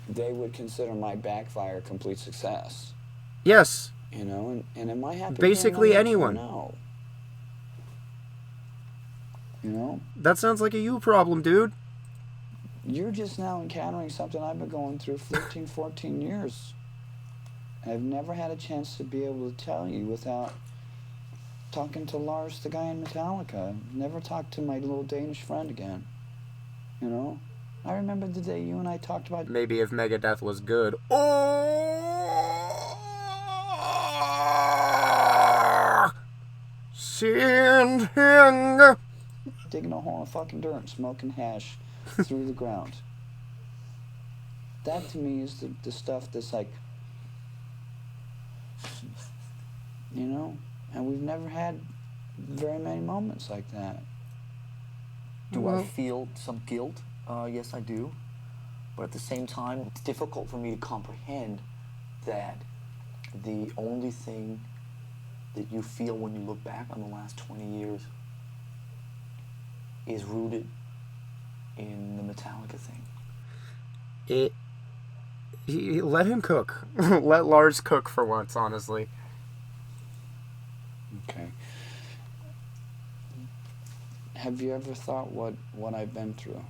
they would consider my backfire a complete success. Yes. You know, and it might have to Basically be another anyone. No. You know? That sounds like a you problem, dude. You're just now encountering something I've been going through 13, 14 years. And I've never had a chance to be able to tell you without talking to Lars, the guy in Metallica. Never talked to my little Danish friend again. You know? I remember the day you and I talked about... Maybe if Megadeth was good. Send him. Digging a hole in fucking dirt and smoking hash through the ground. That to me is the stuff that's like, you know, and we've never had very many moments like that. Do I feel some guilt? Yes, I do. But at the same time, it's difficult for me to comprehend that the only thing that you feel when you look back on the last 20 years is rooted in the Metallica thing. Let him cook. Let Lars cook for once, honestly. Okay. Have you ever thought what I've been through?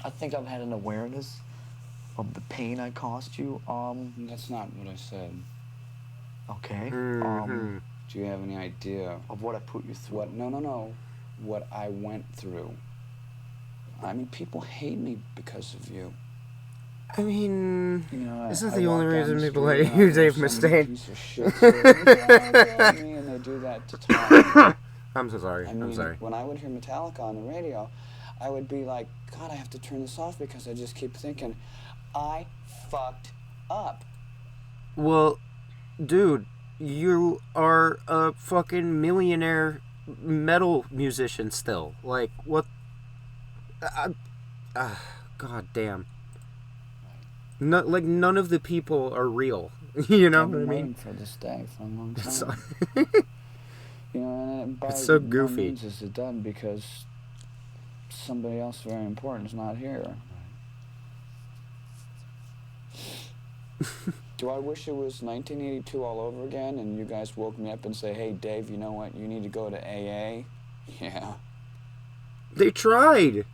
I think I've had an awareness of the pain I caused you. That's not what I said. Okay. Do you have any idea of what I put you through? No. What I went through. I mean, people hate me because of you. I mean, you know, isn't I the only walk down reason the people street hate and you, there's Dave some Mustaine? piece of shit saying, me, and they do that to Tom. I'm so sorry. I mean, I'm sorry. when I would hear Metallica on the radio, I would be like, God, I have to turn this off because I just keep thinking, I fucked up. Well, dude, you are a fucking millionaire metal musician still. Like, what? God damn. No, like, none of the people are real. You know I've what I been mean? waiting for this day for a long time. So- You know, and by It's so no goofy. means is it done because somebody else very important is not here. Do I wish it was 1982 all over again and you guys woke me up and say, hey, Dave, you know what? You need to go to AA? Yeah. They tried.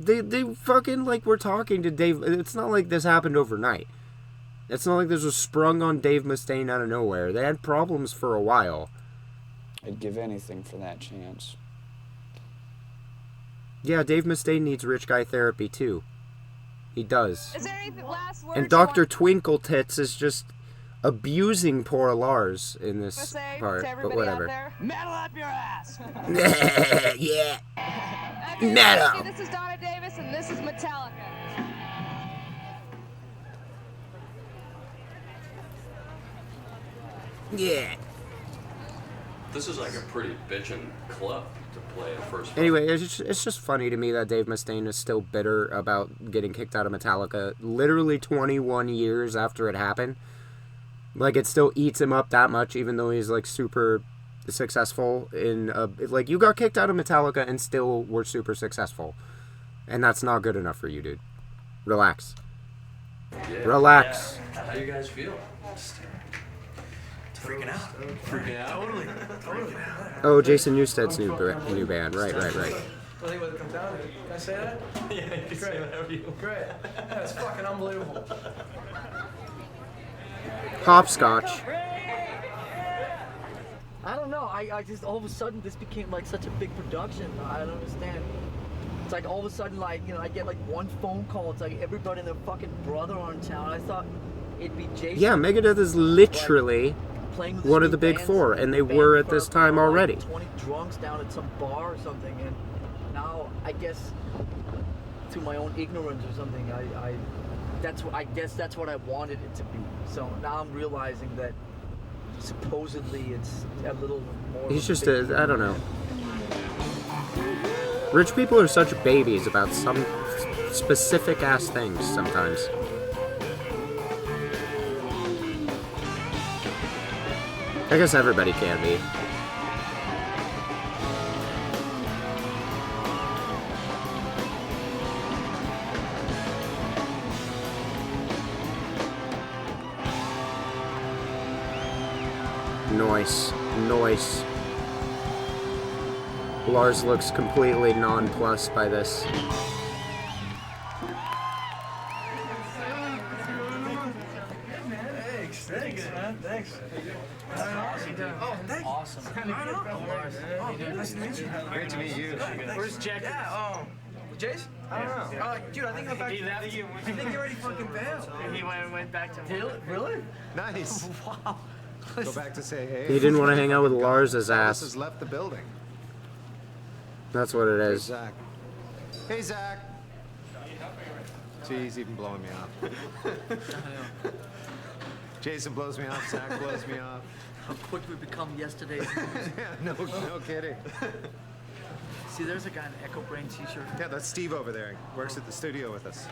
They fucking, like, were talking to Dave. It's not like this happened overnight. It's not like this was sprung on Dave Mustaine out of nowhere. They had problems for a while. I'd give anything for that chance. Yeah, Dave Mustaine needs rich guy therapy, too. He does. Is there any last words? And Dr. Twinkle Tits is just abusing poor Lars in this say part, to but everybody whatever. out there? Metal up your ass! Yeah. Everybody, Metal. This is Donna Davis, and this is Metallica. Yeah. This is like a pretty bitchin' club to play at first. Anyway, it's just funny to me that Dave Mustaine is still bitter about getting kicked out of Metallica literally 21 years after it happened. Like, it still eats him up that much, even though he's, like, super successful in... like, you got kicked out of Metallica and still were super successful. And that's not good enough for you, dude. Relax. Yeah. Relax. Yeah. How you guys feel? Freaking out. Freaking out? Totally. Oh, Jason Newsted's new band. Right. I think what it comes down to. Can I say that? Yeah, you can say whatever you want. Great. That's fucking unbelievable. Hopscotch. I don't know. I just all of a sudden this became like such a big production. I don't understand. It's like all of a sudden, like, you know, I get like one phone call. It's like everybody and their fucking brother are in town. I thought it'd be Jason. Yeah, Megadeth is literally one of the big four, and they were at this time already. 20 drunks down at some bar or something, and now I guess to my own ignorance or something, I guess that's what I wanted it to be. So now I'm realizing that supposedly it's a little more. He's just I don't know. Rich people are such babies about some specific ass things sometimes. I guess everybody can be. Noise. Lars looks completely nonplussed by this. Thanks, man. Thanks. Oh, thanks. Awesome. Nice to meet you. Great to meet you. Where's Jack? Yeah, Jace? I don't know. Dude, I think I'm back. I think he already fucking bailed. He went back to Really? Nice. Wow. Go back to say hey. He didn't want to hang out with Lars' This ass. has left the building. That's what it Hey, is. Zach. Hey, Zach. See, he's even blowing me off. Jason blows me off. Zach blows me off. how quick we become yesterday's news. no kidding. See, there's a guy in an Echo Brain t-shirt. Yeah, that's Steve over there. He works at the studio with us.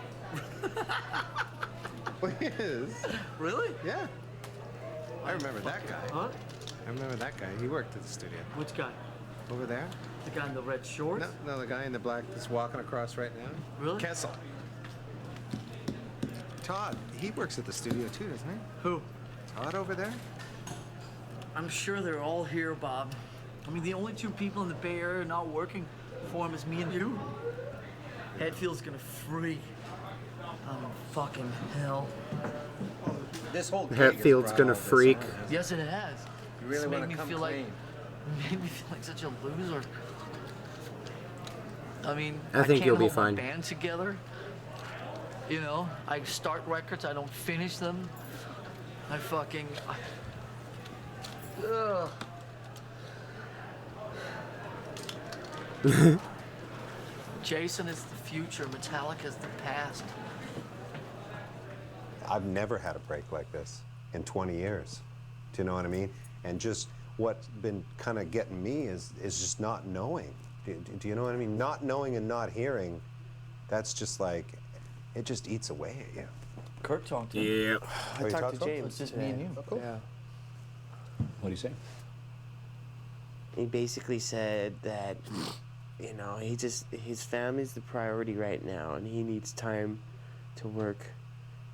Well, he is. Really? Yeah. I remember that guy. Huh? I remember that guy. He worked at the studio. Which guy? Over there? The guy in the red shorts? No, the guy in the black that's walking across right now. Really? Kessel. Todd, he works at the studio too, doesn't he? Who? Todd over there? I'm sure they're all here, Bob. I mean, the only two people in the Bay Area not working for him is me and you. Hetfield's gonna freak. Fucking hell. This whole Hetfield's gonna freak. Yes, it has. You really It's want made to me come feel clean. made me feel like such a loser. I mean, I think can't you'll be hold fine. my band together. You know, I start records, I don't finish them. I fucking. Ugh. Jason is the future, Metallica is the past. I've never had a break like this in 20 years. Do you know what I mean? And just what's been kind of getting me is just not knowing. Do you know what I mean? Not knowing and not hearing, that's just like, it just eats away at you. Kurt talked to him. Yeah. I talked to James. It's just me and you. Oh, cool. Yeah. What do you say? He basically said that, you know, his family's the priority right now, and he needs time to work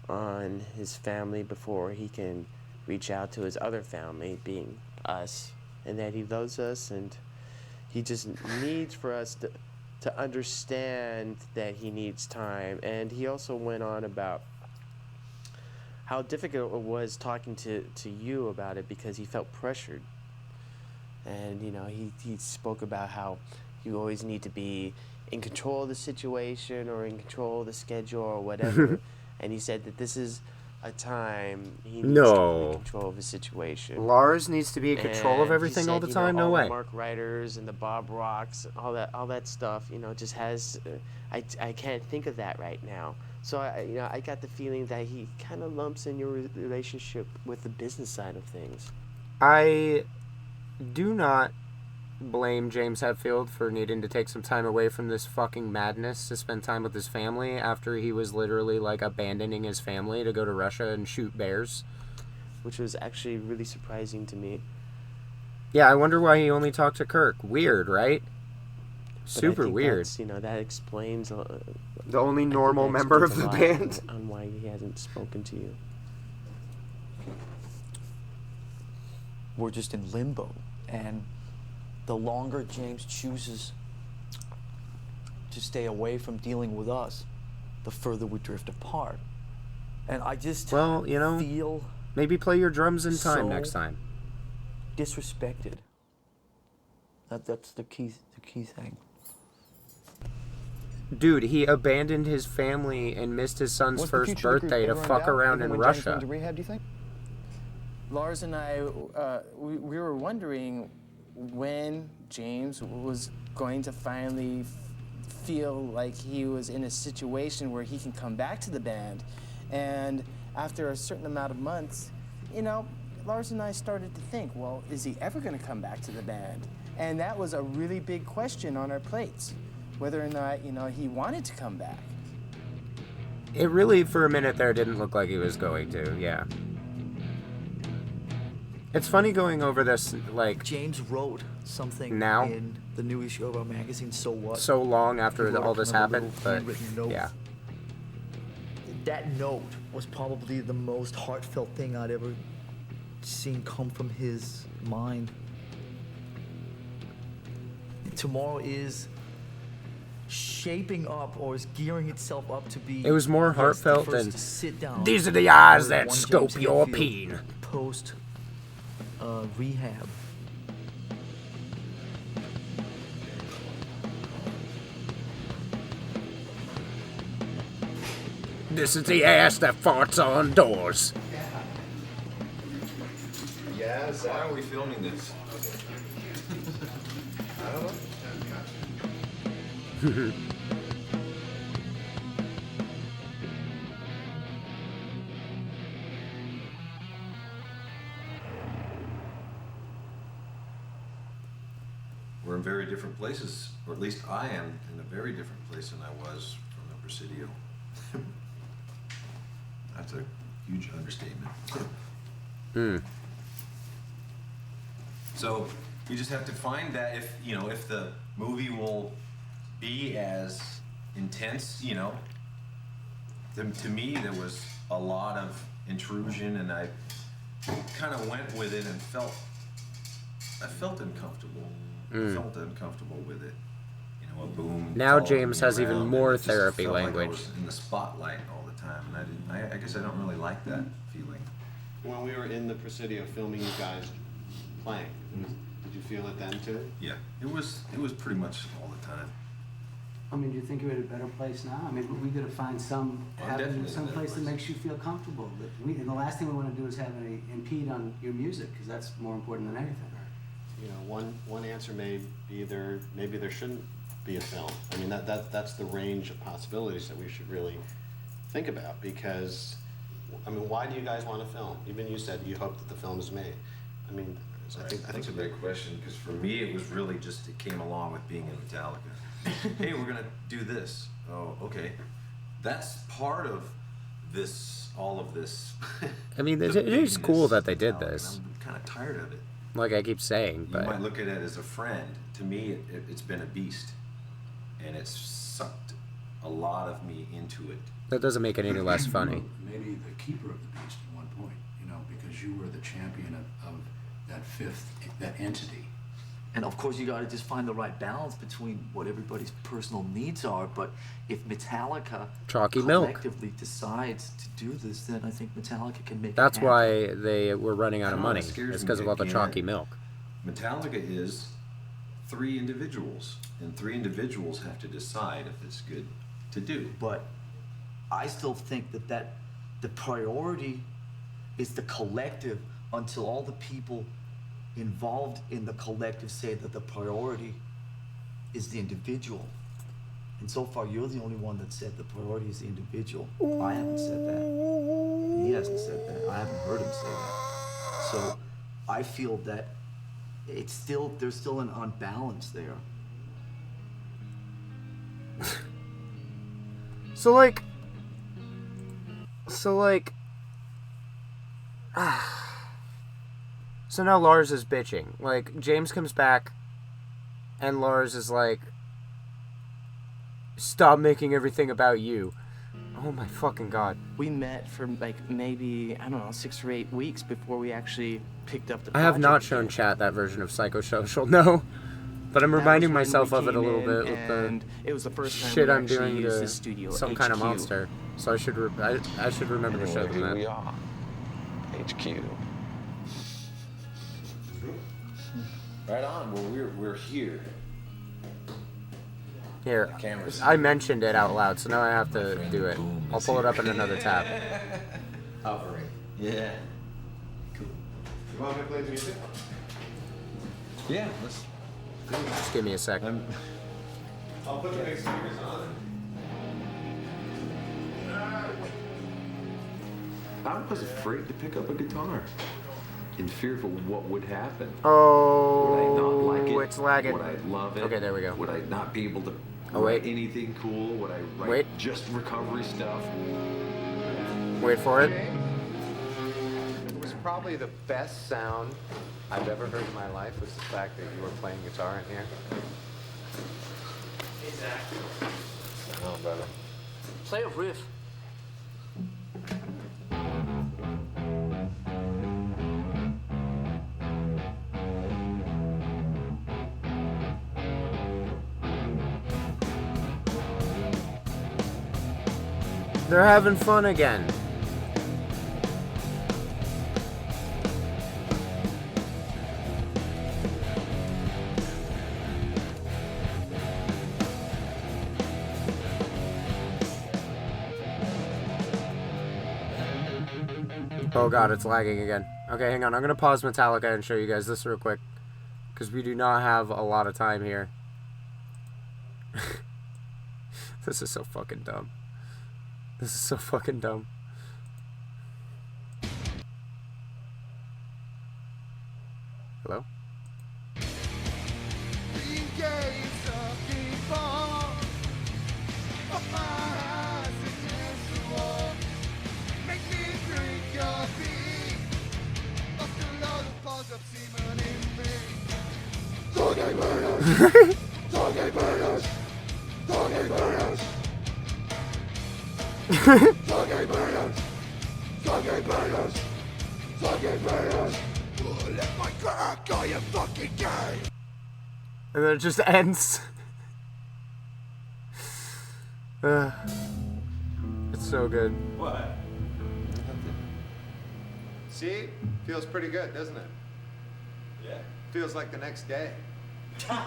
on his family before he can reach out to his other family, being us, and that he loves us, and he just needs for us to understand that he needs time. And he also went on about how difficult it was talking to you about it because he felt pressured. And, you know, he spoke about how you always need to be in control of the situation or in control of the schedule or whatever. And he said that this is a time he needs to be in control of his situation. Lars needs to be in control of And everything he said, all the you time? know, No all way. the Mark Writers and the Bob Rocks, all that stuff, you know, just has. I can't think of that right now. So I got the feeling that he kind of lumps in your relationship with the business side of things. I do not blame James Hetfield for needing to take some time away from this fucking madness to spend time with his family after he was literally like abandoning his family to go to Russia and shoot bears. Which was actually really surprising to me. Yeah, I wonder why he only talked to Kirk. Weird, right? But I Super think weird. that's, you know, that explains The only normal member of the band. on why he hasn't spoken to you. We're just in limbo, and the longer James chooses to stay away from dealing with us, the further we drift apart. And I just Well, you know, feel maybe play your drums in time so next time. disrespected. That's the key thing. Dude, he abandoned his family and missed his son's first birthday to fuck around in Russia. To rehab, do you think? Lars and I, we were wondering when James was going to finally feel like he was in a situation where he can come back to the band. And after a certain amount of months, you know, Lars and I started to think, well, is he ever going to come back to the band? And that was a really big question on our plates, whether or not, you know, he wanted to come back. It really, for a minute there, didn't look like he was going to, yeah. It's funny going over this, like... James wrote something now? in the new issue of our magazine, So What? So long after He wrote all this kind of a happened, little but handwritten note. yeah. That note was probably the most heartfelt thing I'd ever seen come from his mind. Tomorrow is shaping up, or is gearing itself up to be... It was more yes, the heartfelt first than, to sit down "These are the eyes with that one scope James your Hetfield peen." Post rehab. This is the ass that farts on doors. Yes. Why are we filming this? I don't know. from very different places, or at least I am in a very different place than I was from the Presidio. That's a huge understatement. So you just have to find that if, you know, if the movie will be as intense, you know. To me, there was a lot of intrusion, and I kind of went with it and I felt uncomfortable. I felt uncomfortable with it. You know, a boom. Now following James me has even around, more and it just therapy felt like I language. was in the spotlight all the time, and I guess I don't really like that feeling. When we were in the Presidio filming you guys playing, did you feel it then too? Yeah, it was pretty much all the time. I mean, do you think you're at a better place now? I mean, we got to find some definitely some in a better place that makes you feel comfortable. And the last thing we want to do is have any impede on your music, because that's more important than anything. You know, one answer may be maybe there shouldn't be a film. I mean, that's the range of possibilities that we should really think about, because, I mean, why do you guys want to film? Even you said you hope that the film is made. I mean, I think that's a big question, because for me it was really just, it came along with being in Metallica. Hey, we're gonna do this. Oh, okay. That's part of this, all of this. I mean, it is cool that they did this. I'm kind of tired of it. Like I keep saying, You but might look at it as a friend. To me, it's been a beast, and it's sucked a lot of me into it. that doesn't make it any less funny. Maybe the keeper of the beast at one point, you know, because you were the champion of that entity. And of course, you got to just find the right balance between what everybody's personal needs are. But if Metallica Chalky milk. collectively decides to do this, then I think Metallica can make That's it happen. why they were running out of I know, money. it scares It's because me of all the again. chalky milk. Metallica is 3 individuals, and 3 individuals have to decide if it's good to do. But I still think that the priority is the collective until all the people involved in the collective say that the priority is the individual. And so far, you're the only one that said the priority is the individual. I haven't said that. He hasn't said that. I haven't heard him say that. So I feel that there's still an unbalance there. So like, so now Lars is bitching. Like, James comes back, and Lars is like, stop making everything about you. Oh my fucking god. We met for like maybe, I don't know, 6 or 8 weeks before we actually picked up the I have project not shown chat that version of Psychosocial, no. But I'm reminding myself of it a little bit with and it was the first time shit we I'm actually doing used to the studio some kind of HQ. monster. So I should I should remember to show them that. we are. HQ. Right on. Well, we're here. Here, Cameras. I mentioned it out loud, so now I have to do it. I'll pull it up in another tab. Hovering. Yeah. Cool. You want me to play the music? Yeah, let's. Just give me a sec. I'll put the big speakers on. I was afraid to pick up a guitar, in fear of what would happen. Oh, Would I not like it? it's lagging. Would I love it? Okay, there we go. Would I not be able to Oh, write wait. anything cool? Would I write Wait. just recovery stuff? Wait for it. It was probably the best sound I've ever heard in my life was the fact that you were playing guitar in here. Exactly. I know, brother. Play a riff. They're having fun again. Oh god, it's lagging again. Okay, hang on. I'm gonna pause Metallica and show you guys this real quick, because we do not have a lot of time here. This is so fucking dumb. This is so fucking dumb. Hello? And then it just ends. It's so good. What? See? Feels pretty good, doesn't it? Yeah. Feels like the next day. Year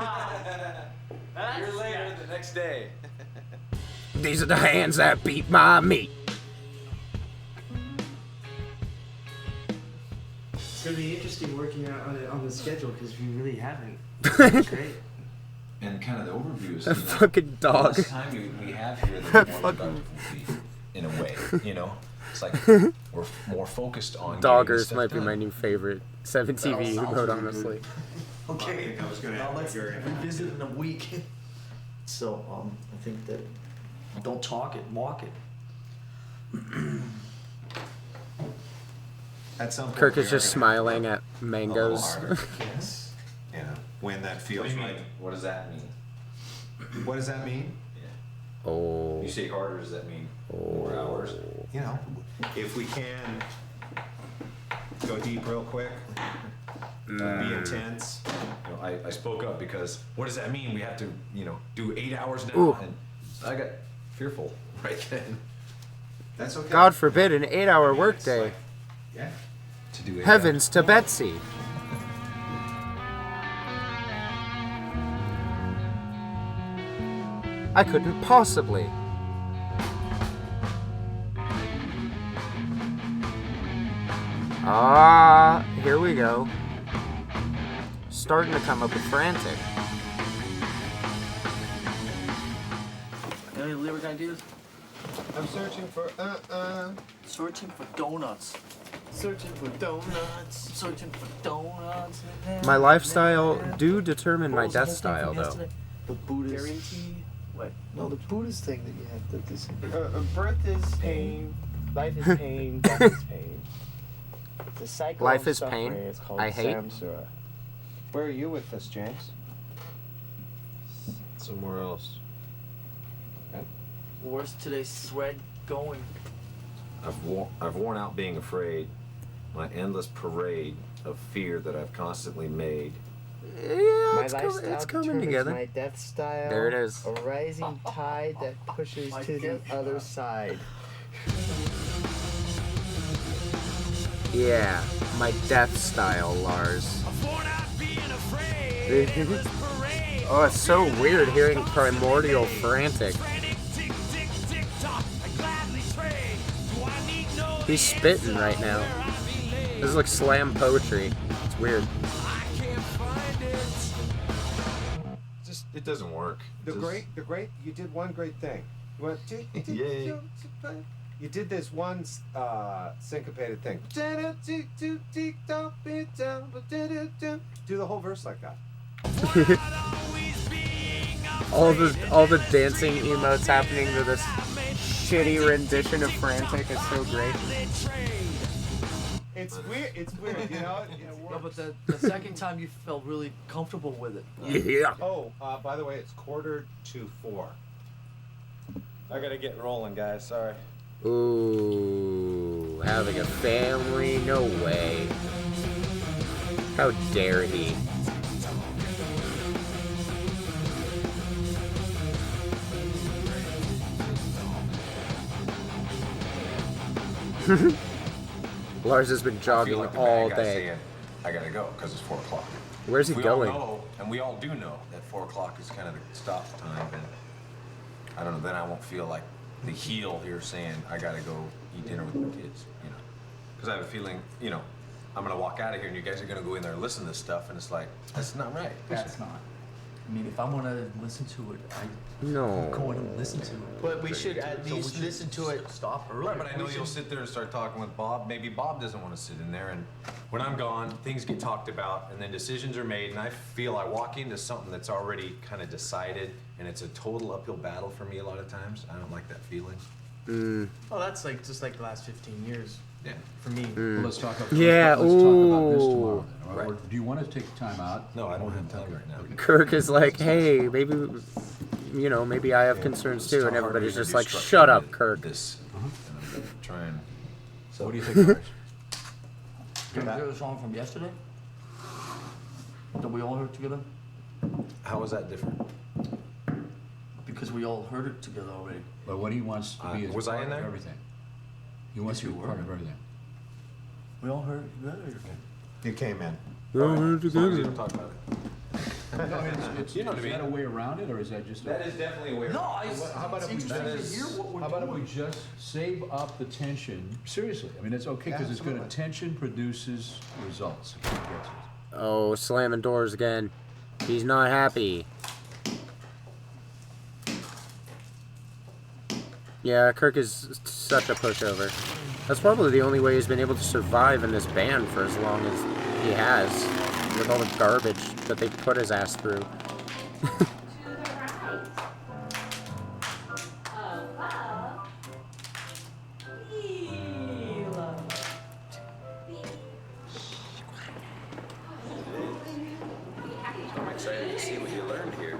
later, the next day. These are the hands that beat my meat. It's gonna be interesting working out on the schedule because we really haven't. It's great. And kind of the overview is That fucking the dog. less time we have here, the That more fucking- productive we, in a way, you know? It's like we're more focused on getting this Doggers stuff might be done. my new favorite 7TV emote, honestly. Okay, I was gonna now have let's your- revisit in a week. So I think that don't talk it, walk it. At some point, Kirk we is are just gonna have to smiling at a little mangoes. harder. Yes. You know, when that What feels do you mean? right. What does that mean? What does that mean? Oh. You say harder, does that mean more hours? You know, if we can go deep real quick, be intense. You know, I spoke up because what does that mean? We have to, you know, do 8 hours now? Ooh. And I got fearful right then. That's okay. God forbid an 8-hour workday. Yeah. To do 8 Heavens to Betsy. I couldn't possibly. Ah, here we go. Starting to come up with frantic. Any lyric ideas? I'm searching for Searching for donuts. Searching for donuts. Searching for donuts. My lifestyle do determine my death style, though. The Buddhist. Guarantee. What? No, the Buddhist thing that you have. That this. Birth is pain. Life is pain. Death is pain. It's a cycle Life of is suffering. pain. It's called I hate. samsara. Where are you with this, James? Somewhere else. Where's today's thread going? I've worn out being afraid. My endless parade of fear that I've constantly made. Yeah, My it's lifestyle coming determines together. my death style. There it is. A rising tide that pushes to the other side. Yeah, my death style, Lars. Oh, it's so weird hearing Primordial Frantic. He's spitting right now. This is like slam poetry. It's weird. Just it doesn't work. the great. You did one great thing. You went. Yay. You did this one syncopated thing. Do the whole verse like that. all the dancing emotes happening to this shitty rendition of Frantic is so great. It's weird. It's weird. You know. No, but the second time you felt really comfortable with it. Yeah. Oh, by the way, it's 3:45. I gotta get rolling, guys. Sorry. Ooh, having a family? No way. How dare he? Lars has been I feel jogging like the all bad guy day. saying, I gotta go because it's 4 o'clock. Where's he we going? All know, and we all do know that 4 o'clock is kind of the stop time, and I don't know. Then I won't feel like the heel here saying I gotta go eat dinner with my kids, you know, because I have a feeling, you know, I'm gonna walk out of here and you guys are gonna go in there and listen to this stuff, and it's like that's not right. That's not. I mean, if I want to listen to it, I No. go in and listen to it. But we should at So we least should listen to it. Stop early. Right, but I know you'll sit there and start talking with Bob. Maybe Bob doesn't want to sit in there, and when I'm gone, things get talked about, and then decisions are made, and I feel I walk into something that's already kind of decided, and it's a total uphill battle for me a lot of times. I don't like that feeling. Oh, that's like just like the last 15 years. Yeah. For me. Well, let's talk about Yeah, let's talk about this ooh. tomorrow. Then. Or do you want to take time out? No, I don't have time right now. Okay. Kirk is like, hey, maybe, you know, maybe I have concerns too, and everybody's just like, shut up, Kirk. This. And I'm gonna try and. So what do you think, Lars? Can you hear the song from yesterday? That we all heard together? How was that different? Because we all heard it together already. But what he wants to be is was I part in of there? everything. He wants to be part of everything. We all heard it together. You came in. We all heard it As long as you together. don't talk about it. No, it's, You know what I is mean? that a way around it, or is that just? That is definitely a way. No, How about if we just save up the tension? Seriously, I mean, it's okay because it's good. Tension produces results. If he gets it. Oh, slamming doors again. He's not happy. Yeah, Kirk is such a pushover. That's probably the only way he's been able to survive in this band for as long as he has, with all the garbage that they put his ass through. I'm excited to see what you learned here.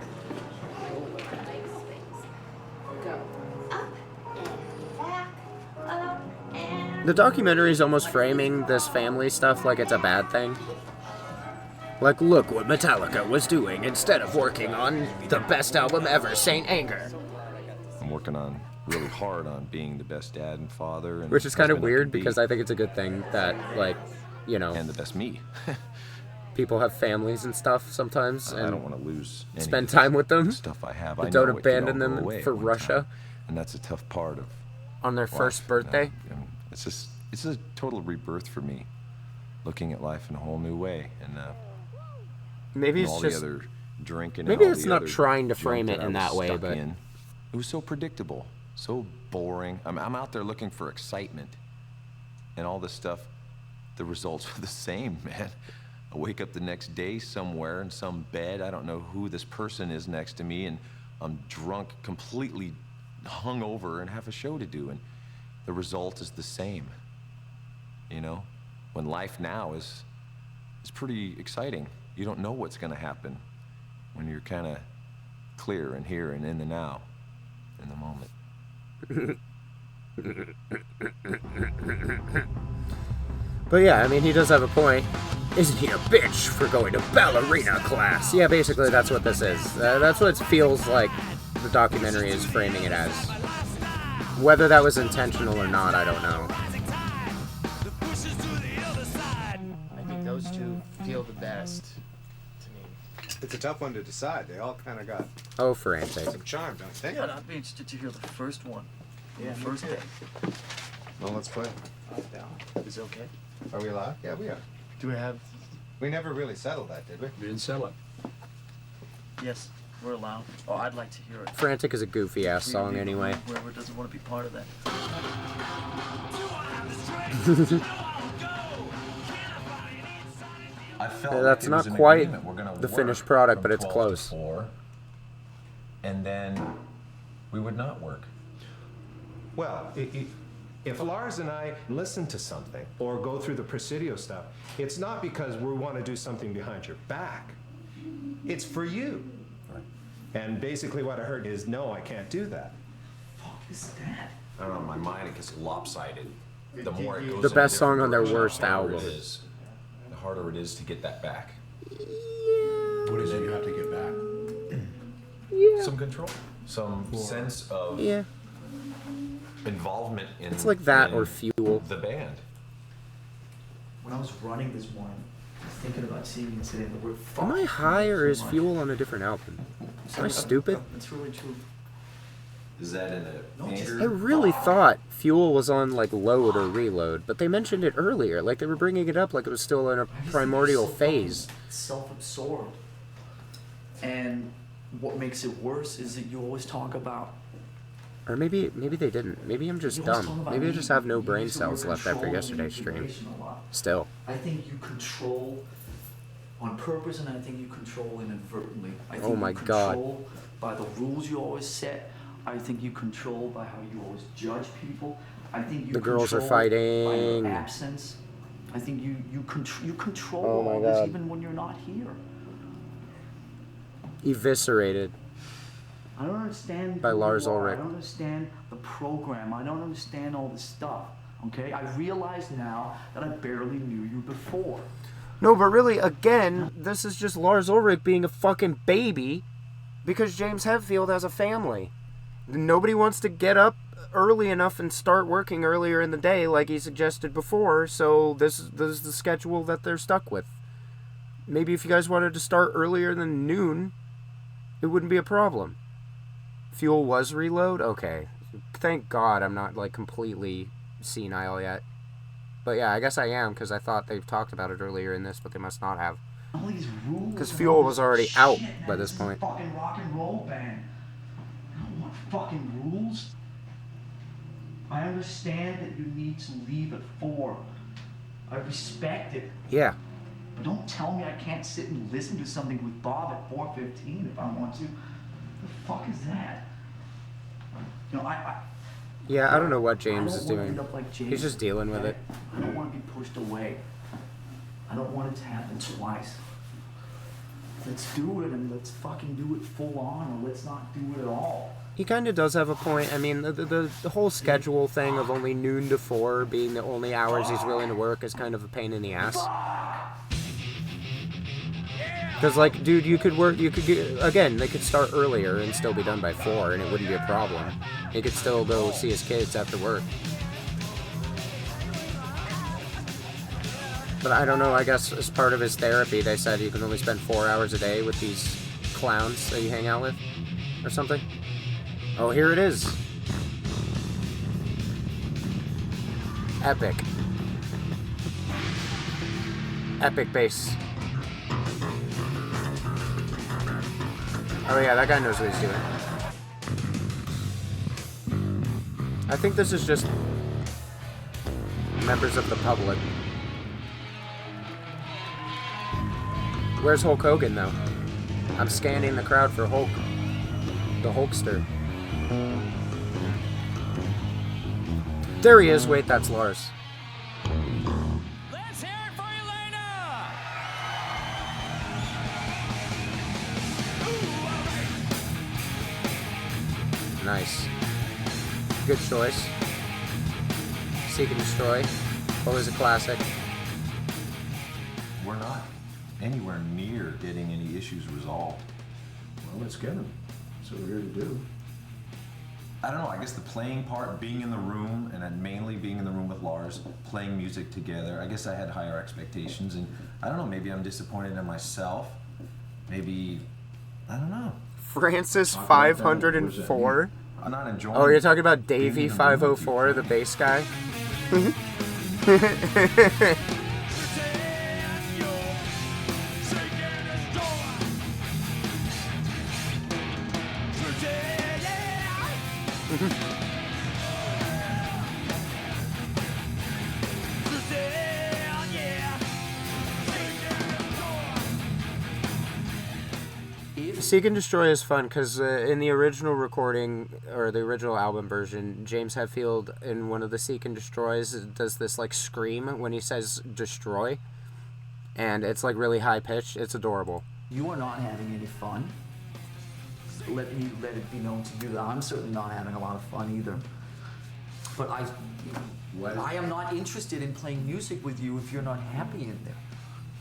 The documentary is almost framing this family stuff like it's a bad thing. Like, look what Metallica was doing instead of working on the best album ever, Saint Anger. I'm working on really hard on being the best dad and father. And Which is kind of husband I weird could be. because I think it's a good thing that, like, you know, And the best me. people have families and stuff sometimes, I and don't want to lose any spend of time with them. stuff I have. But I don't know it can abandon all go them away for at one Russia time, and that's a tough part of on their life, first birthday. you know? It's a total rebirth for me, looking at life in a whole new way, and Maybe and it's all just the other drinking. maybe and all it's the not other trying to junk frame it I in was that way, stuck but in. It was so predictable, so boring. I'm out there looking for excitement, and all this stuff. The results are the same, man. I wake up the next day somewhere in some bed. I don't know who this person is next to me, and I'm drunk, completely hungover, and have a show to do, and the result is the same. You know, when life now is pretty exciting. You don't know what's going to happen when you're kind of clear and here and in the now, in the moment. But yeah, I mean, he does have a point. Isn't he a bitch for going to ballerina class? Yeah, basically that's what this is. That's what it feels like the documentary is framing it as. Whether that was intentional or not, I don't know. I think those two feel the best to me. It's a tough one to decide. They all kind of got Oh, frantic. some charm, don't they? Yeah, I'd be interested to hear the first one. Yeah, The first day. Well, let's play. Is it okay? Are we allowed? Yeah, we are. Do we have? We never really settled that, did we? We didn't settle it. Yes, we're allowed. Oh, I'd like to hear it. Frantic is a goofy ass song anyway. Whoever doesn't want to be part of that. I felt Yeah, like that's it not was an quite agreement. We're gonna the work finished product, from but it's 12 close. to 4, and then we would not work. Well, if Lars and I listen to something or go through the Presidio stuff, it's not because we want to do something behind your back. It's for you. Right. And basically what I heard is, no, I can't do that. Fuck is that? I don't know, in my mind it gets lopsided. The more it goes The in a best song different on their direction, worst the harder album. it is. The harder it is to get that back. What is it you have to get back? Some control, some sense of Yeah. involvement in. It's like that in or Fuel. The band. When I was running this morning, I was thinking about seeing the incident, the word fuck. Am I high or is Fuel on a different album? Am I stupid? It's really true. Is that in a anger? I really thought Fuel was on like Load or Reload, but they mentioned it earlier. Like they were bringing it up like it was still in a primordial phase. Self-absorbed. And what makes it worse is that you always talk about. Or maybe they didn't. Maybe I'm just dumb. Maybe I just have no brain cells left after yesterday's stream. Still. I think you control on purpose, and I think you control inadvertently. I think Oh my you God. control by the rules you always set. I think you control by how you always judge people. I think you The girls are control by fighting. your absence. I think you control Oh my all this God. even when you're not here. Eviscerated. I don't understand By who Lars you are. Ulrich. I don't understand the program. I don't understand all this stuff. Okay? I realize now that I barely knew you before. No, but really, again, this is just Lars Ulrich being a fucking baby because James Hetfield has a family. Nobody wants to get up early enough and start working earlier in the day like he suggested before, so this is the schedule that they're stuck with. Maybe if you guys wanted to start earlier than noon, it wouldn't be a problem. Fuel was reload? Okay. Thank God I'm not, like, completely senile yet. But yeah, I guess I am, because I thought they've talked about it earlier in this, but they must not have. All these rules. Because and Fuel all was this already shit, out man. by this This point. is a fucking rock and roll band. I don't want fucking rules. I understand that you need to leave at 4. I respect it. Yeah. But don't tell me I can't sit and listen to something with Bob at 4:15 if I want to. The fuck is that? You know, Yeah, I don't know what James I is don't wanna doing. end up like James, He's just dealing with it. I don't want to be pushed away. I don't want it to happen twice. Let's do it and let's fucking do it full on, or let's not do it at all. He kind of does have a point. I mean, the whole schedule thing of only noon to 4 being the only hours he's willing to work is kind of a pain in the ass. Because, like, dude, you could get, again, they could start earlier and still be done by 4, and it wouldn't be a problem. He could still go see his kids after work. But I don't know, I guess as part of his therapy, they said you can only spend 4 hours a day with these clowns that you hang out with, or something. Oh, here it is. Epic. Epic bass. Oh yeah, that guy knows what he's doing. I think this is just members of the public. Where's Hulk Hogan, though? I'm scanning the crowd for Hulk. The Hulkster. There he is. Wait, that's Lars. Nice. Good choice. Seek and Destroy. Always a classic. We're not anywhere near getting any issues resolved. Well, let's get them. That's what we're here to do. I don't know, I guess the playing part, being in the room, and then mainly being in the room with Lars, playing music together, I guess I had higher expectations, and I don't know, maybe I'm disappointed in myself. Maybe, I don't know. Francis 504. I'm not enjoying. Oh, you're talking about Davey 504, the bass guy? Seek and Destroy is fun because in the original recording, or the original album version, James Hetfield in one of the Seek and Destroys does this like scream when he says destroy, and it's like really high pitched. It's adorable. You are not having any fun. Let it be known to you that I'm certainly not having a lot of fun either. But I am not interested in playing music with you if you're not happy in there.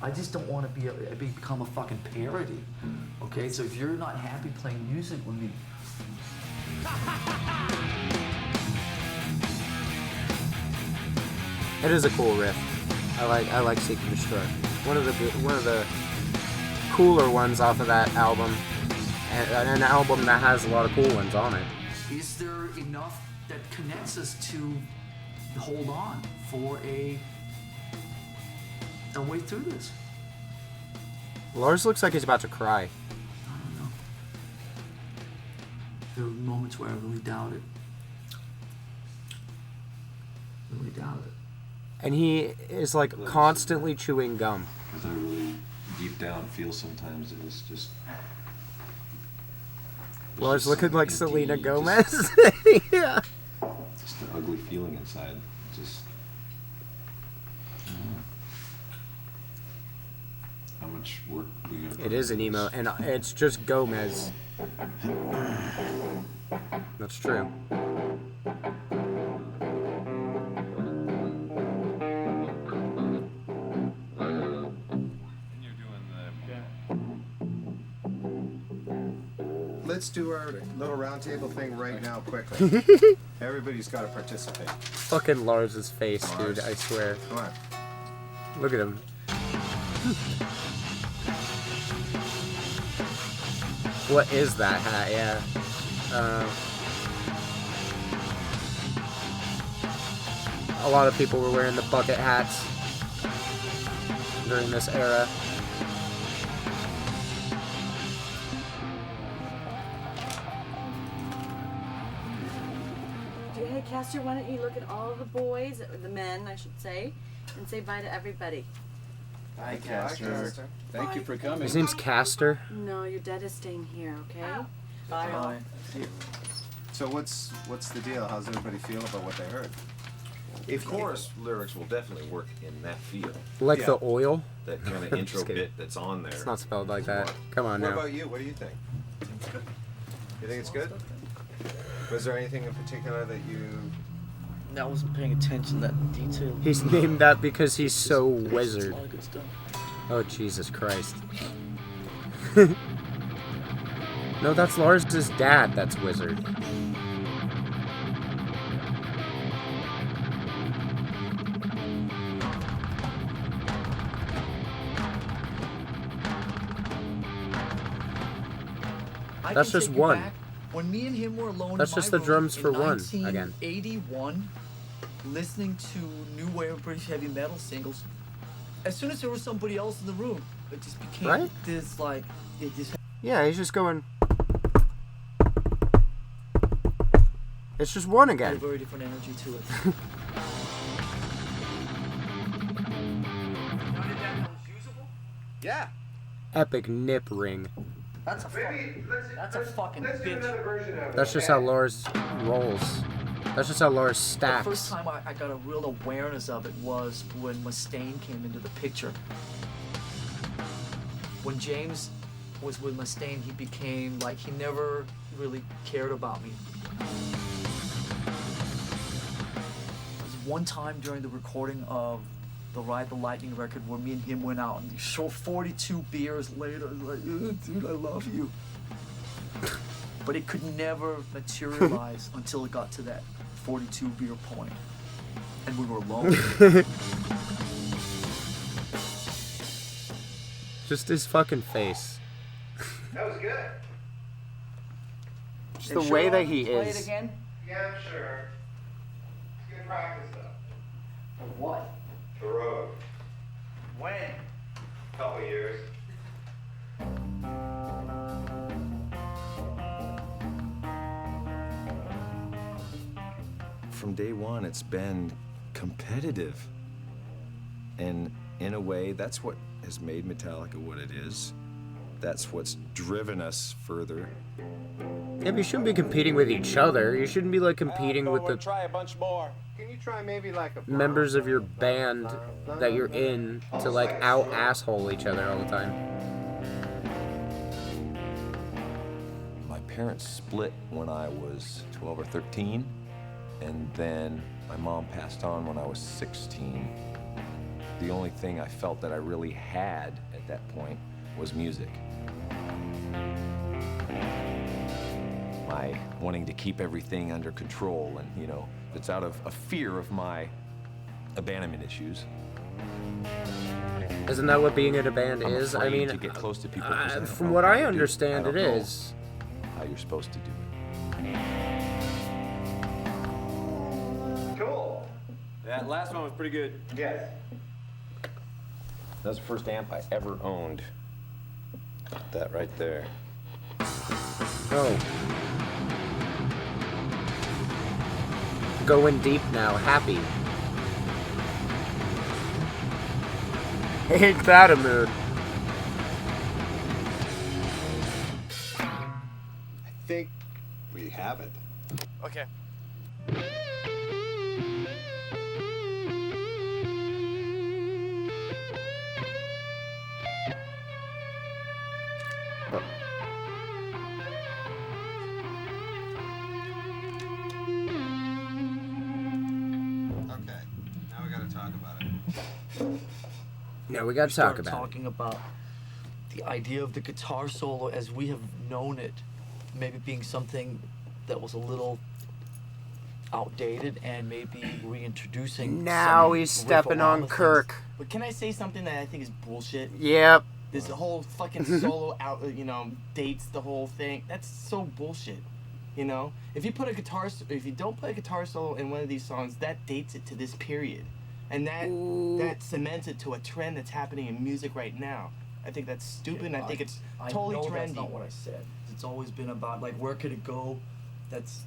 I just don't want to become a fucking parody. Okay, so if you're not happy playing music with me, It is a cool riff. I like Seek and Destroy. One of the cooler ones off of that album, and an album that has a lot of cool ones on it. is there enough that connects us to hold on for a way through this? Lars looks like he's about to cry. I don't know. There were moments where I really doubted. Really doubted. And he is like constantly chewing gum. Because I really, deep down, feel sometimes it was just Lars looking like Selena Gomez. Yeah. Just an ugly feeling inside. Just. How much work we got? It is an emo, and it's just Gomez. That's true. Let's do our little round table thing right now, quickly. Everybody's got to participate. Fucking Lars's face, dude, I swear. Come on. Look at him. What is that hat? Yeah. A lot of people were wearing the bucket hats during this era. Hey, Castor, why don't you look at all the boys, the men, I should say, and say bye to everybody. Bye, Castor. Thank you for coming. His name's Castor. No, your dad is staying here, okay? Bye, all. So what's the deal? How's everybody feel about what they heard? Of course, lyrics will definitely work in that feel. Like the oil? That kind of I'm intro just kidding. bit that's on there. It's not spelled like that. Come on now. What about you? What do you think? You think it's good? Was there anything in particular that you... I wasn't paying attention to that detail. He's named that because he's so There's a wizard. lot of good stuff. Oh, Jesus Christ. No, that's Lars' dad that's wizard. That's just one. When me and him were alone That's in just my the drums room for in one, again. 1981, listening to new wave and British heavy metal singles. As soon as there was somebody else in the room, it just became Right? this like it just. Yeah, he's just going. It's just one Had a again. very different energy to it. Yeah. Epic nip ring. That's a fucking bitch. That's just how Lars rolls. That's just how Lars stacks. The first time I got a real awareness of it was when Mustaine came into the picture. When James was with Mustaine, he became like, he never really cared about me. There was one time during the recording of the Ride the Lightning record where me and him went out and 42 beers later, like, dude, I love you. But it could never materialize until it got to that 42 beer point. And we were alone. Just his fucking face. That was good. Just the way that he Play it is. again? Yeah, I'm sure. It's good practice, though. For what? For road. When? Couple years. From day one, it's been competitive. And in a way, that's what has made Metallica what it is. That's what's driven us further. Yeah, but you shouldn't be competing with each other. You shouldn't be like competing with the Try a bunch more. Can you try maybe like a... members of your band that you're in to like out asshole each other all the time. My parents split when I was 12 or 13, and then my mom passed on when I was 16. The only thing I felt that I really had at that point was music. My wanting to keep everything under control, and you know, it's out of a fear of my abandonment issues. Isn't that what being in a band I'm is? I afraid mean, to get close to people 'cause I don't from know what how I to do it. understand, I it don't know is. how you're supposed to do it. Cool. That last one was pretty good. Yes. That was the first amp I ever owned. That right there. Oh. Going deep now, happy. Ain't that a mood? I think we have it. Okay. Okay, now we gotta talk about it. Now we got to talk Start about it. talking about the idea of the guitar solo as we have known it, maybe being something that was a little outdated and maybe reintroducing. Now some he's stepping on riff-a-mama Kirk. things. But can I say something that I think is bullshit? Yep. This whole fucking solo out, dates the whole thing. That's so bullshit. You know, if you don't play a guitar solo in one of these songs, that dates it to this period, and that cements it to a trend that's happening in music right now. I think that's stupid. And I think it's totally I know trendy. That's not what I said. It's always been about like where could it go? That's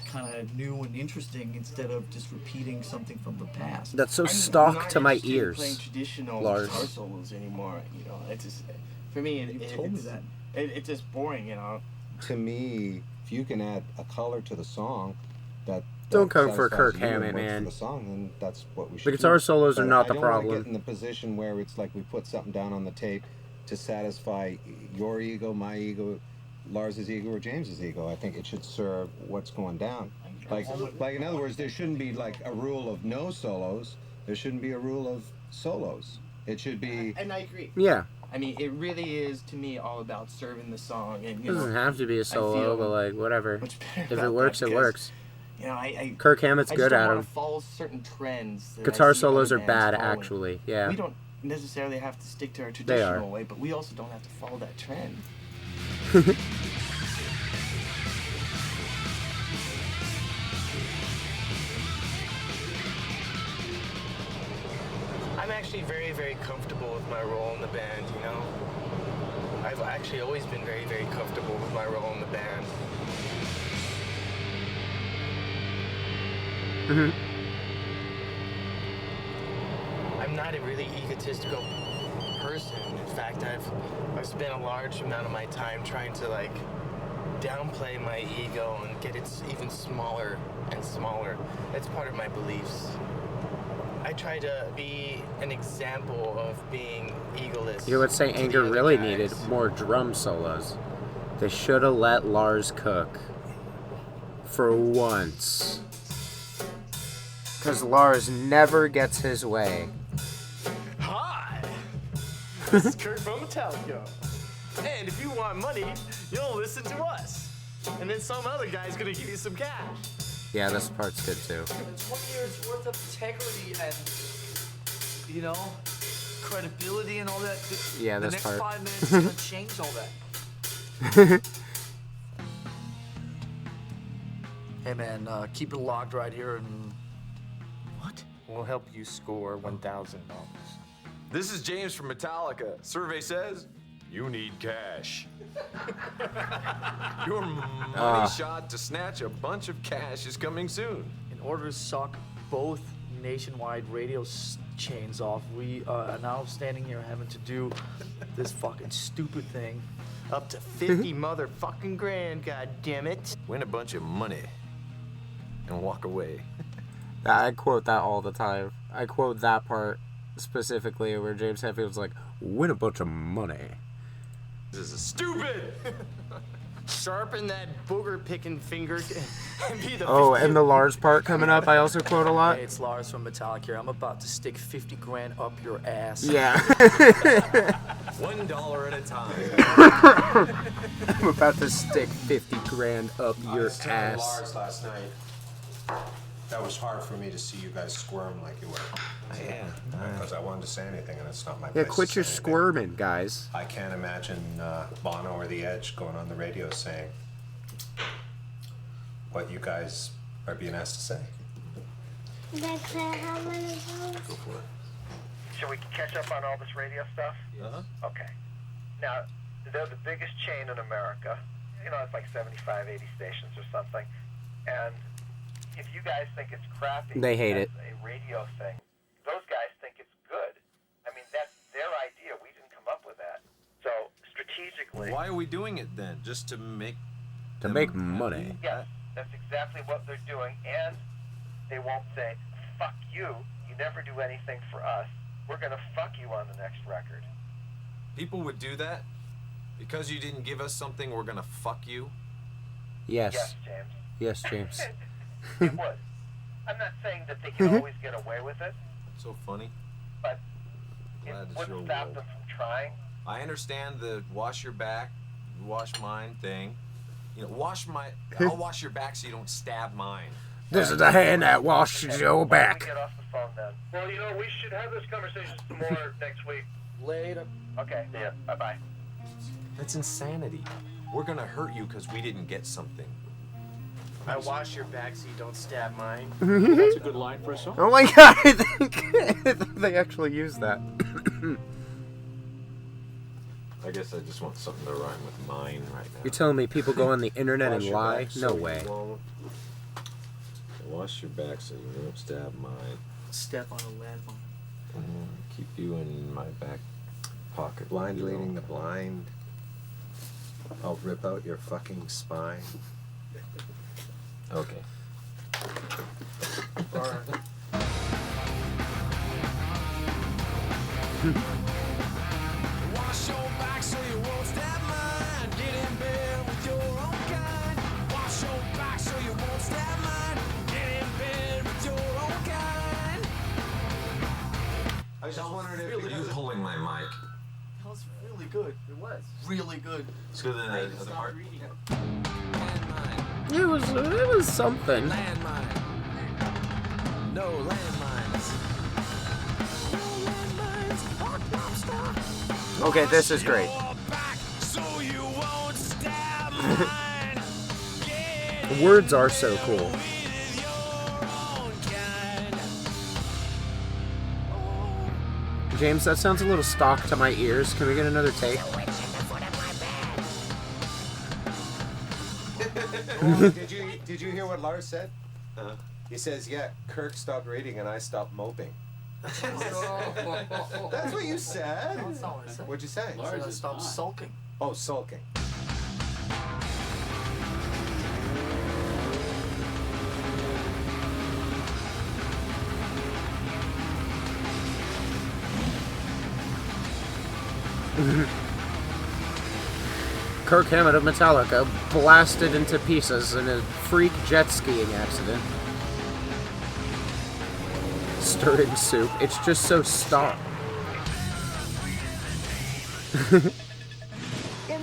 kind of new and interesting instead of just repeating something from the past. That's so I'm stock not to my interested in ears, playing traditional Lars. guitar solos anymore. It's just, for me, You told me that. It's just boring. To me, if you can add a color to the song, Don't come for satisfies Kirk you and Hammett, works man. For the song, then that's what we should. The guitar do. solos are But not the I don't wanna problem. get in the position where it's like we put something down on the tape to satisfy your ego, my ego, Lars's ego, or James's ego. I think it should serve what's going down. Like in other words, there shouldn't be like a rule of no solos. There shouldn't be a rule of solos. It should be. And I agree. Yeah. I mean, it really is to me all about serving the song, and It doesn't have to be a solo, but like whatever. If it works, it works. Kirk Hammett's good at I them. just don't want to follow certain trends. that I Guitar see solos other are bands bad, following. actually. Yeah. We don't necessarily have to stick to our They are. traditional way, but we also don't have to follow that trend. I'm actually very, very comfortable with my role in the band, you know? I've actually always been very, very comfortable with my role in the band. I'm not a really egotistical person. In fact, I've spent a large amount of my time trying to like downplay my ego and get it even smaller and smaller. It's part of my beliefs. I try to be an example of being egoless. You would say to the Anger other really guys. needed more drum solos. They should have let Lars cook. For once. Because Lars never gets his way. Hi! This is Kurt from Metallica. And if you want money, you'll listen to us. And then some other guy's gonna give you some cash. Yeah, this part's good too. 20 years worth of integrity and, credibility and all that. Yeah, the this next part. 5 minutes is gonna change all that. Hey man, keep it locked right here and... What? We'll help you score $1,000. This is James from Metallica. Survey says you need cash. Your money shot to snatch a bunch of cash is coming soon. In order to suck both nationwide radio chains off, we are now standing here having to do this fucking stupid thing. Up to 50 motherfucking grand, goddammit. Win a bunch of money and walk away. I quote that all the time. I quote that part specifically where James Hetfield's like, win a bunch of money. This is stupid! Sharpen that booger picking finger and be the Oh, 50th. and the Lars part coming up, I also quote a lot. Hey, it's Lars from Metallica here. I'm about to stick 50 grand up your ass. Yeah. $1 at a time. I'm about to stick 50 grand up your I was telling ass. Lars last night, that was hard for me to see you guys squirm like you were. Yeah. Because I wanted to say anything, and it's not my Yeah, place quit to your say anything. squirming, guys. I can't imagine Bono or The Edge going on the radio saying what you guys are being asked to say. Go for it. Should we catch up on all this radio stuff? Uh-huh. Okay. Now, they're the biggest chain in America. You know, it's like 75, 80 stations or something. And if you guys think it's crappy, They hate it. a radio thing, those guys think it's good. I mean, that's their idea. We didn't come up with that. So, strategically... Why are we doing it then? Just to make To make money. Yes, that's exactly what they're doing, and they won't say, fuck you, you never do anything for us. We're gonna fuck you on the next record. People would do that? Because you didn't give us something, we're gonna fuck you? Yes. Yes, James. Yes, James. It would. I'm not saying that they can always get away with it, So funny. but it Glad it's wouldn't your stop world. them from trying. I understand the wash your back, wash mine thing. You know, I'll wash your back so you don't stab mine. This is the hand that washes your back. Get off the phone then. Well, you know, we should have this conversation some more next week. Later. Okay, see ya. Bye-bye. That's insanity. We're gonna hurt you because we didn't get something. I wash your back so you don't stab mine. That's a good line for a song. Oh my god, I think they actually used that. I guess I just want something to rhyme with mine right now. You're telling me people go on the internet and Wash your lie? back No so you way. won't- Wash your back so you won't stab mine. Step on a landmine. Keep you in my back pocket. Blind leading the blind. I'll rip out your fucking spine. Okay. Wash your back so you won't stab mine. Get in bed with your own kind. Wash your back so you won't stab mine. Get in bed with your own kind. I was just wondering if you pulling my mic. That was really good. It was. Really good. Let's go to the other part. It was something. Landmine. No landmines. No landmines. Hot lobster. Okay, this is great. So you won't stab mine. The words are so cool. James, that sounds a little stock to my ears. Can we get another take? Did you hear what Lars said? He says, yeah, Kirk stopped reading and I stopped moping. That's what you said. No, that's not what I said. What'd you say? I said I stopped sulking. Oh, sulking. Kirk Hammett of Metallica blasted into pieces in a freak jet skiing accident. Stirring soup. It's just so stock. In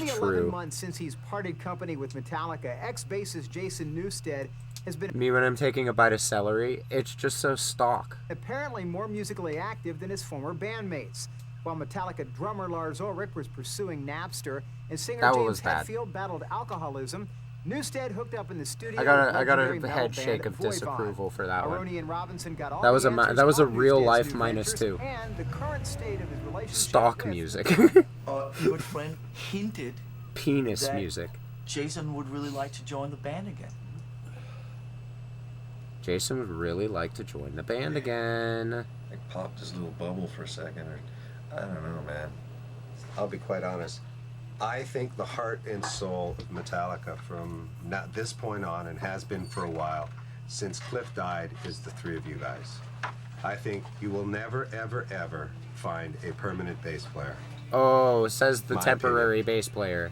the True. 11 months since he's parted company with Metallica, ex-bassist Jason Newsted has been Me when I'm taking a bite of celery, it's just so stock. apparently more musically active than his former bandmates. While Metallica drummer Lars Ulrich was pursuing Napster and singer That James was bad. Hetfield battled alcoholism, Newsted hooked up in the studio. I got with a legendary metal head band shake of Voivod. disapproval for that one. Aroni and Robinson got all That was the a answers that was a on real Newsted's life new minus ventures 2. and the current state of his relationship Stock with music. Good friend hinted Penis that music. Jason would really like to join the band again. Jason would really like to join the band again. Like popped his little bubble for a second, or I don't know, man. I'll be quite honest. I think the heart and soul of Metallica from this point on, and has been for a while, since Cliff died, is the three of you guys. I think you will never, ever, ever find a permanent bass player. Oh, says the My temporary bass player.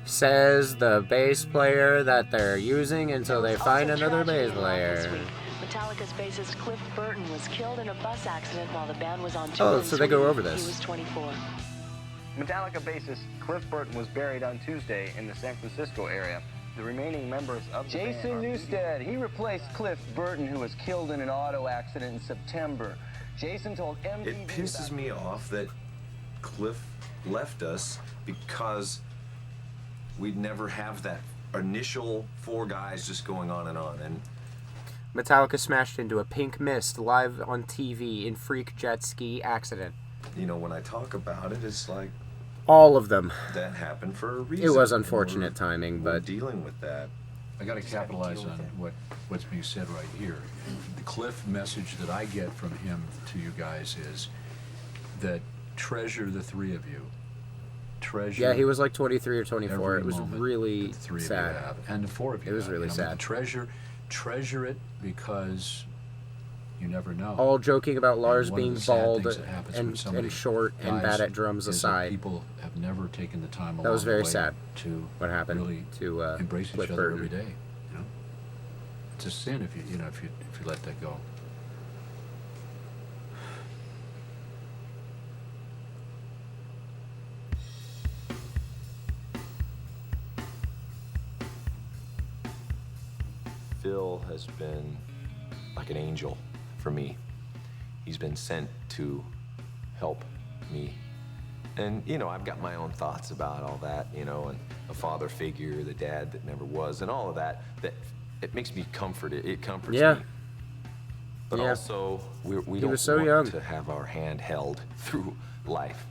Says the bass player that they're using until they find another bass player. Metallica's bassist Cliff Burton was killed in a bus accident while the band was on Oh, tour. in so they go Sweden. over this. He was 24. Metallica bassist Cliff Burton was buried on Tuesday in the San Francisco area. The remaining members of the Jason band are Newsted, he replaced Cliff Burton, who was killed in an auto accident in September. Jason told MTV It pisses me off that Cliff left us because we'd never have that initial 4 guys just going on. And Metallica smashed into a pink mist live on TV in freak jet ski accident. you know, when I talk about it, it's like All of them. that happened for a reason. It was and unfortunate timing, we're but dealing with that. I got to capitalize on what's being said right here. The Cliff message that I get from him to you guys is that treasure the three of you. treasure. Yeah, he was like 23 or 24. It was moment really the three sad. of you have, and the four of you. It was have, really you know, sad. Treasure it because you never know. All joking about Lars one of being the sad bald things that happens when somebody and short and dies bad at drums is that aside. people have never taken the time along That was very the way sad. to what happened really to embrace each Cliff other Burton. every day. You know, it's a sin if you let that go. Phil has been like an angel for me. He's been sent to help me. And, you know, I've got my own thoughts about all that, you know, and a father figure, the dad that never was, and all of that, that it makes me comforted. It comforts Yeah. me. But Yeah. also, we He don't was so want young. to have our hand held through life.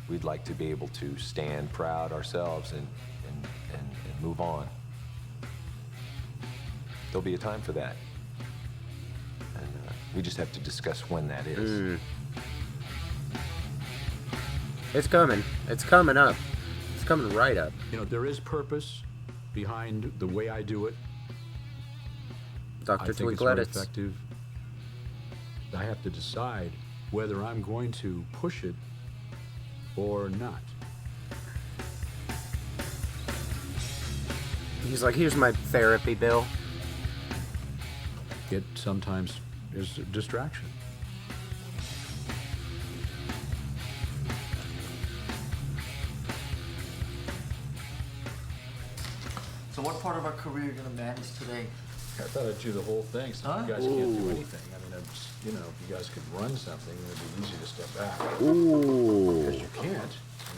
We'd like to be able to stand proud ourselves and move on. There'll be a time for that. And we just have to discuss when that is. It's coming. It's coming up. It's coming right up. You know, there is purpose behind the way I do it. Dr. I think it's Twinkle very Edits. effective. I have to decide whether I'm going to push it or not. He's like, here's my therapy bill. It sometimes is a distraction. So what part of our career are you going to manage today? I thought I'd do the whole thing. So Huh? you guys can't do anything. I mean, you know, if you guys could run something, it would be easy to step back. Ooh. Because you can't.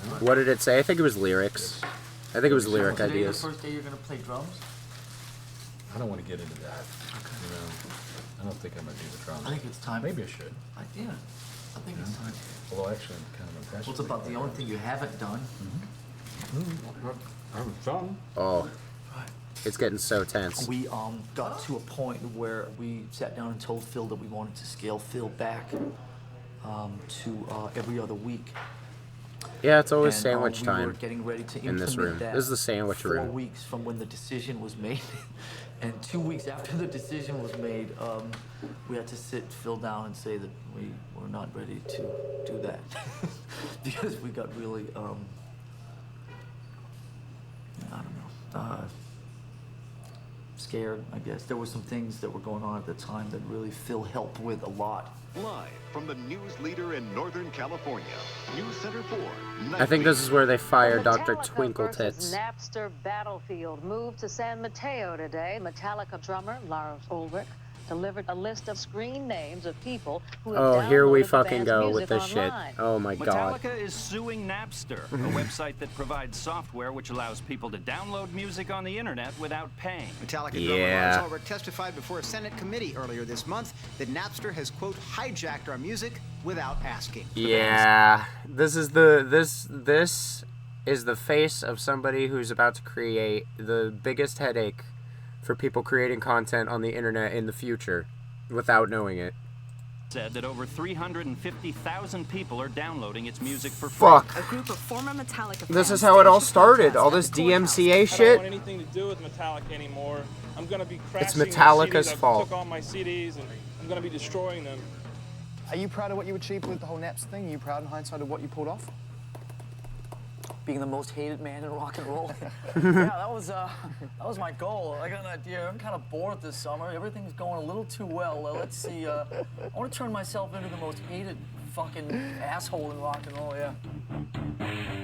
You know? What did it say? I think it was lyrics. I think it was lyric Today, ideas. the first day you're going to play drums? I don't want to get into that. You know, I don't think I'm going to do the drums. I think it's time. Maybe I should. Yeah, I think it's time. Although actually, I'm kind of impressed. Well, it's about the only thing you haven't done. I haven't done. Oh. It's getting so tense. We got to a point where we sat down and told Phil that we wanted to scale Phil back to every other week. Yeah, it's always And, sandwich we time were getting ready to in this room. implement that This is the sandwich 4 room. weeks from when the decision was made. And 2 weeks after the decision was made, we had to sit Phil down and say that we were not ready to do that. Because we got really, I don't know, scared, I guess. There were some things that were going on at the time that really Phil helped with a lot. Live from the news leader in Northern California, News Center 4. I think this is where they fired Dr. Metallica Twinkle versus Tits. Napster Battlefield moved to San Mateo today. Metallica drummer Lars Ulrich delivered a list of screen names of people who have Oh, here we downloaded the fucking band's go music with this online. shit. Oh my god. Metallica is suing Napster, a website that provides software which allows people to download music on the internet without paying. Metallica Yeah. drummer Lars Ulrich testified before a Senate committee earlier this month that Napster has, quote, hijacked our music without asking. Yeah. This is the face of somebody who's about to create the biggest headache for people creating content on the internet in the future without knowing it. Said that over 350,000 people are downloading its music for free. Fuck. A group of former Metallica This fans is how it all staged a started. protest All at this the courthouse. DMCA I don't shit. want anything to do with Metallica anymore. I'm gonna be It's crashing Metallica's my CDs. fault. I took all my CDs and I'm gonna be destroying them. Are you proud of what you achieved with the whole Naps thing? Are you proud in hindsight of what you pulled off? Being the most hated man in rock and roll. Yeah, that was my goal. I got an idea. I'm kind of bored this summer. Everything's going a little too well. Let's see. I want to turn myself into the most hated fucking asshole in rock and roll. Yeah.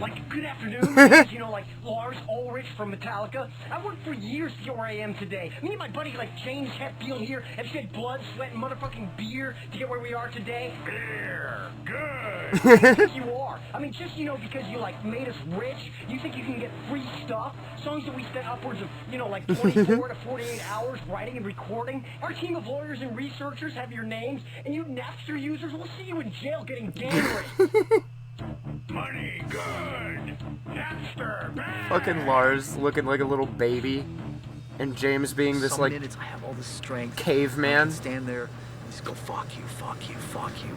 Like, good afternoon, you know, like Lars Ulrich from Metallica. I worked for years to get where I am today. Me and my buddy, like James Hetfield here, have shed blood, sweat, and motherfucking beer to get where we are today. Beer, good. Yes, you are. I mean, just, you know, because you, like, made us rich, you think you can get free stuff? Songs that we spent upwards of, you know, like 24 to 48 hours writing and recording. Our team of lawyers and researchers have your names, and you Napster users will see you in jail getting gang raped. Money, good. Napster, bad. Fucking Lars looking like a little baby. And James being this Some like minutes I have all the strength. I caveman. can stand there and just go, fuck you, fuck you, fuck you.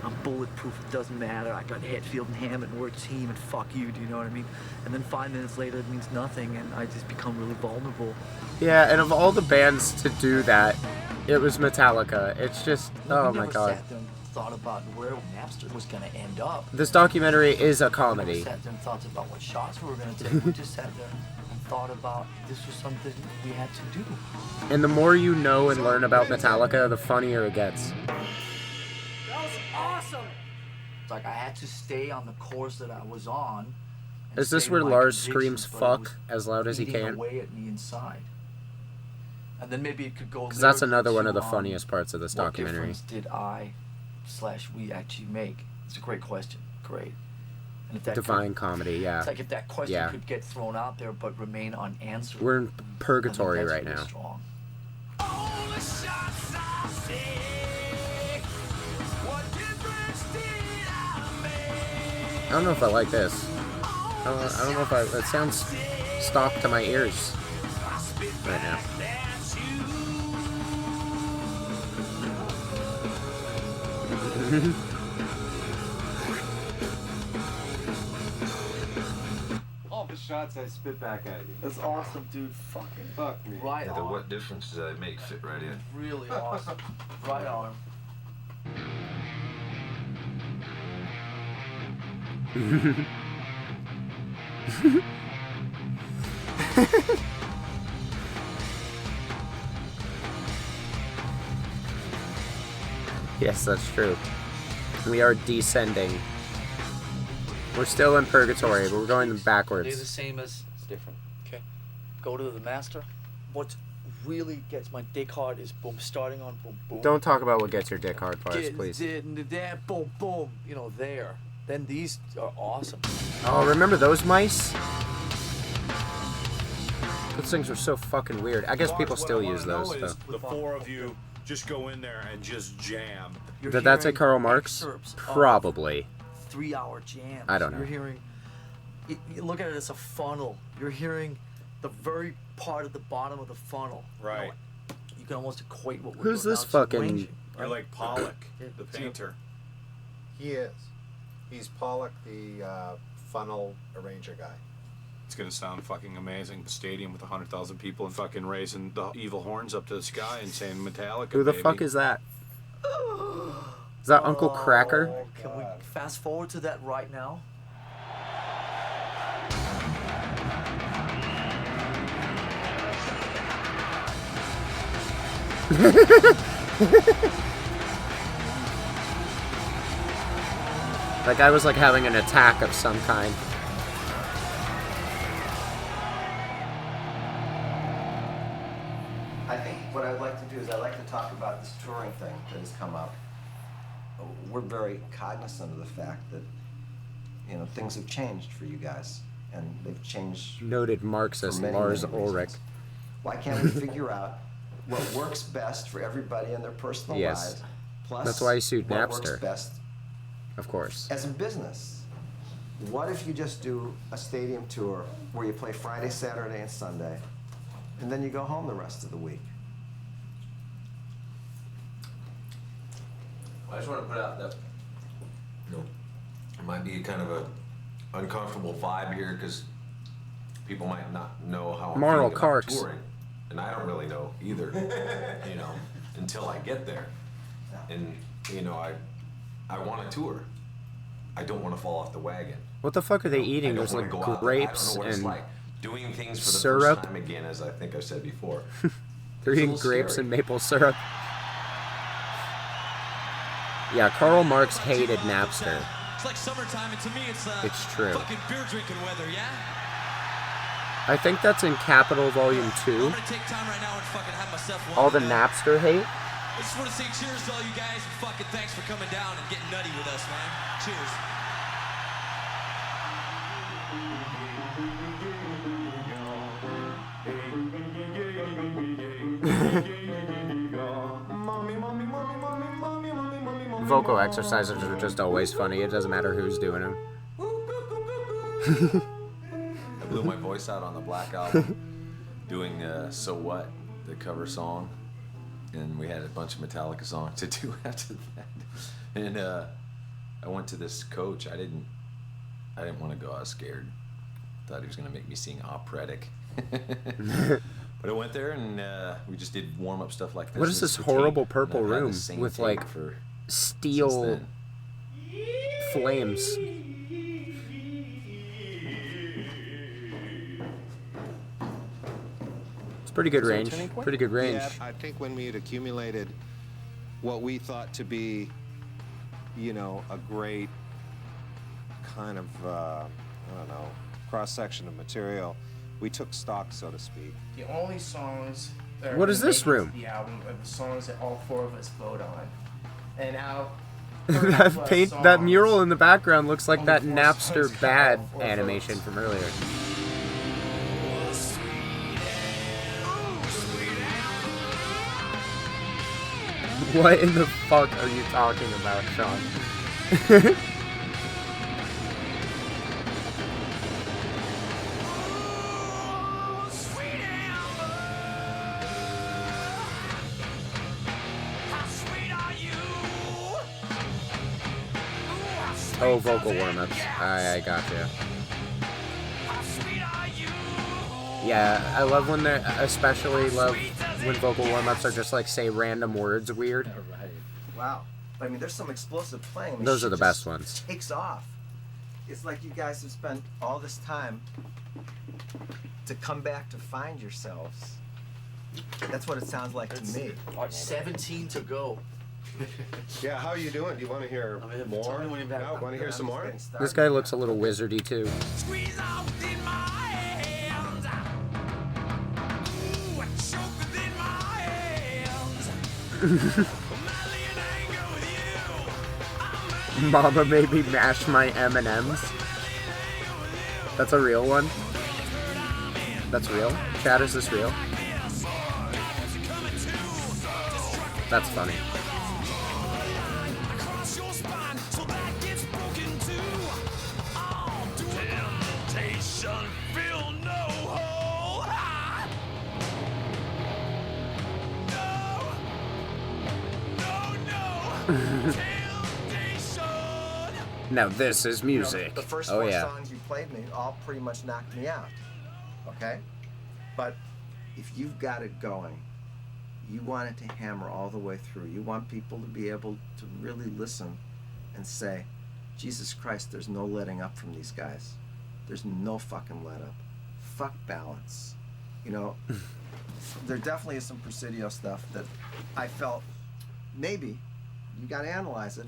I'm bulletproof, it doesn't matter. I got Hetfield and Hammond, we're a team, and fuck you, do you know what I mean? And then 5 minutes later, it means nothing, and I just become really vulnerable. Yeah, and of all the bands to do that, it was Metallica. It's just, oh my god. Sat there and thought about where Napster was going to end up. This documentary is a We comedy. never sat there and thought about what shots we were going to take. We just sat there and thought about this was something we had to do. And the more you know and learn about Metallica, the funnier it gets. That was awesome! It's like I had to stay on the course that I was on. and Is this stay where with my Lars convictions, screams but it was fuck as loud as he eating can? away at me inside. And then maybe it could go. Because that's another one of the lyrically to, funniest parts of this documentary. What difference did I/we actually make? It's a great question. Great. And if that Divine comedy, yeah. It's like if that question Yeah. could get thrown out there but remain unanswered. We're in purgatory I think right that's now. really strong. I don't know if I like this. I don't know if it sounds stock to my ears right now. All the shots I spit back at you. That's awesome, dude. Fucking fuck me. Right on. What difference does that make? Fit right in. Really awesome. Right on. Yes, that's true. We are descending. We're still in purgatory, but we're going They're the backwards. same as. It's different. Okay. Go to the master. What really gets my dick hard is boom, starting on boom, boom. Don't talk about what gets your dick hard parts, Get please. there, boom, boom. You know, there. Then these are awesome. Oh, remember those mice? Those things are so fucking weird. I guess people still use those, though. The four of you just go in there and just jam. Did that say Karl Marx? Probably. 3-hour jams. I don't know. You're hearing. You look at it as a funnel. You're hearing the very part at the bottom of the funnel. Right. You can almost equate what we're Who's doing this now. It's fucking- arranging, You're right? like Pollock, Yeah, the it's- painter. He is. He's Pollock, the funnel arranger guy. It's gonna sound fucking amazing. The stadium with 100,000 people and fucking raising the evil horns up to the sky and saying Metallica. Who the baby. fuck is that? Is that Uncle Cracker? Oh, can we fast forward to that right now? That guy was like having an attack of some kind. I think what I'd like to do is I'd like to talk about this touring thing that has come up. We're very cognizant of the fact that, you know, things have changed for you guys, and they've changed. Noted Marxist for many, Lars many Ulrich. reasons. Why can't we figure out what works best for everybody in their personal Yes. lives? Plus, That's why he sued what Napster. works best Of course. as a business. What if you just do a stadium tour where you play Friday, Saturday, and Sunday, and then you go home the rest of the week? I just want to put out that, you know, it might be kind of a uncomfortable vibe here because people might not know how I'm Moral feeling about Karks. touring, and I don't really know either, you know, until I get there. And you know, I want to tour. I don't want to fall off the wagon. What the fuck are they I eating? don't There's wanna like go out there. grapes I don't know what it's and like. Doing things for the syrup. first time again, as I think I said before. They're It's a eating little grapes scary. and maple syrup. Yeah, Karl Marx hated Napster. It's like summertime, and to me, it's It's true. fucking beer drinking weather, yeah? I think that's in Capital Volume 2. I'm gonna take time right now and fucking have myself one. All the Napster hate. I just want to say cheers to all you guys, and fucking thanks for coming down and getting nutty with us, man. Cheers. Vocal exercises are just always funny. It doesn't matter who's doing them. I blew my voice out on the Black Album doing So What, the cover song. and we had a bunch of Metallica songs to do after that. And I went to this coach. I didn't want to go. I was scared. Thought he was going to make me sing operatic. But I went there and we just did warm-up stuff like this. What is this horrible purple room with like steel flames? It's pretty good range. Pretty good range. Yeah, I think when we had accumulated what we thought to be, you know, a great kind of, I don't know, cross-section of material, we took stock, so to speak. The only songs that are What is gonna this make it to room? the album are the songs that all four of us vote on. And now That paint, that mural in the background looks like that Only four Napster songs bad got 4 animation from earlier. What in the fuck are you talking about, Sean? Oh, vocal warm-ups. I gotcha. Yeah, I love when they're, especially love when vocal warm-ups are just like say random words weird. Right. Wow. I mean, there's some explosive playing. I mean, Those are the shit best just ones. Takes off. It's like you guys have spent all this time to come back to find yourselves. That's what it sounds like to me. 17 to go. Yeah, how are you doing? Do you want to hear more? No, want to hear some more? This guy looks a little wizardy too. Mama made me mash my M&Ms. That's a real one? That's real? Chad, is this real? That's funny. Now this is music. You know, the first oh four yeah. songs you played me all pretty much knocked me out. Okay? But if you've got it going, you want it to hammer all the way through. You want people to be able to really listen and say, Jesus Christ, there's no letting up from these guys. There's no fucking let up. Fuck balance. You know, there definitely is some Presidio stuff that I felt maybe, you gotta analyze it,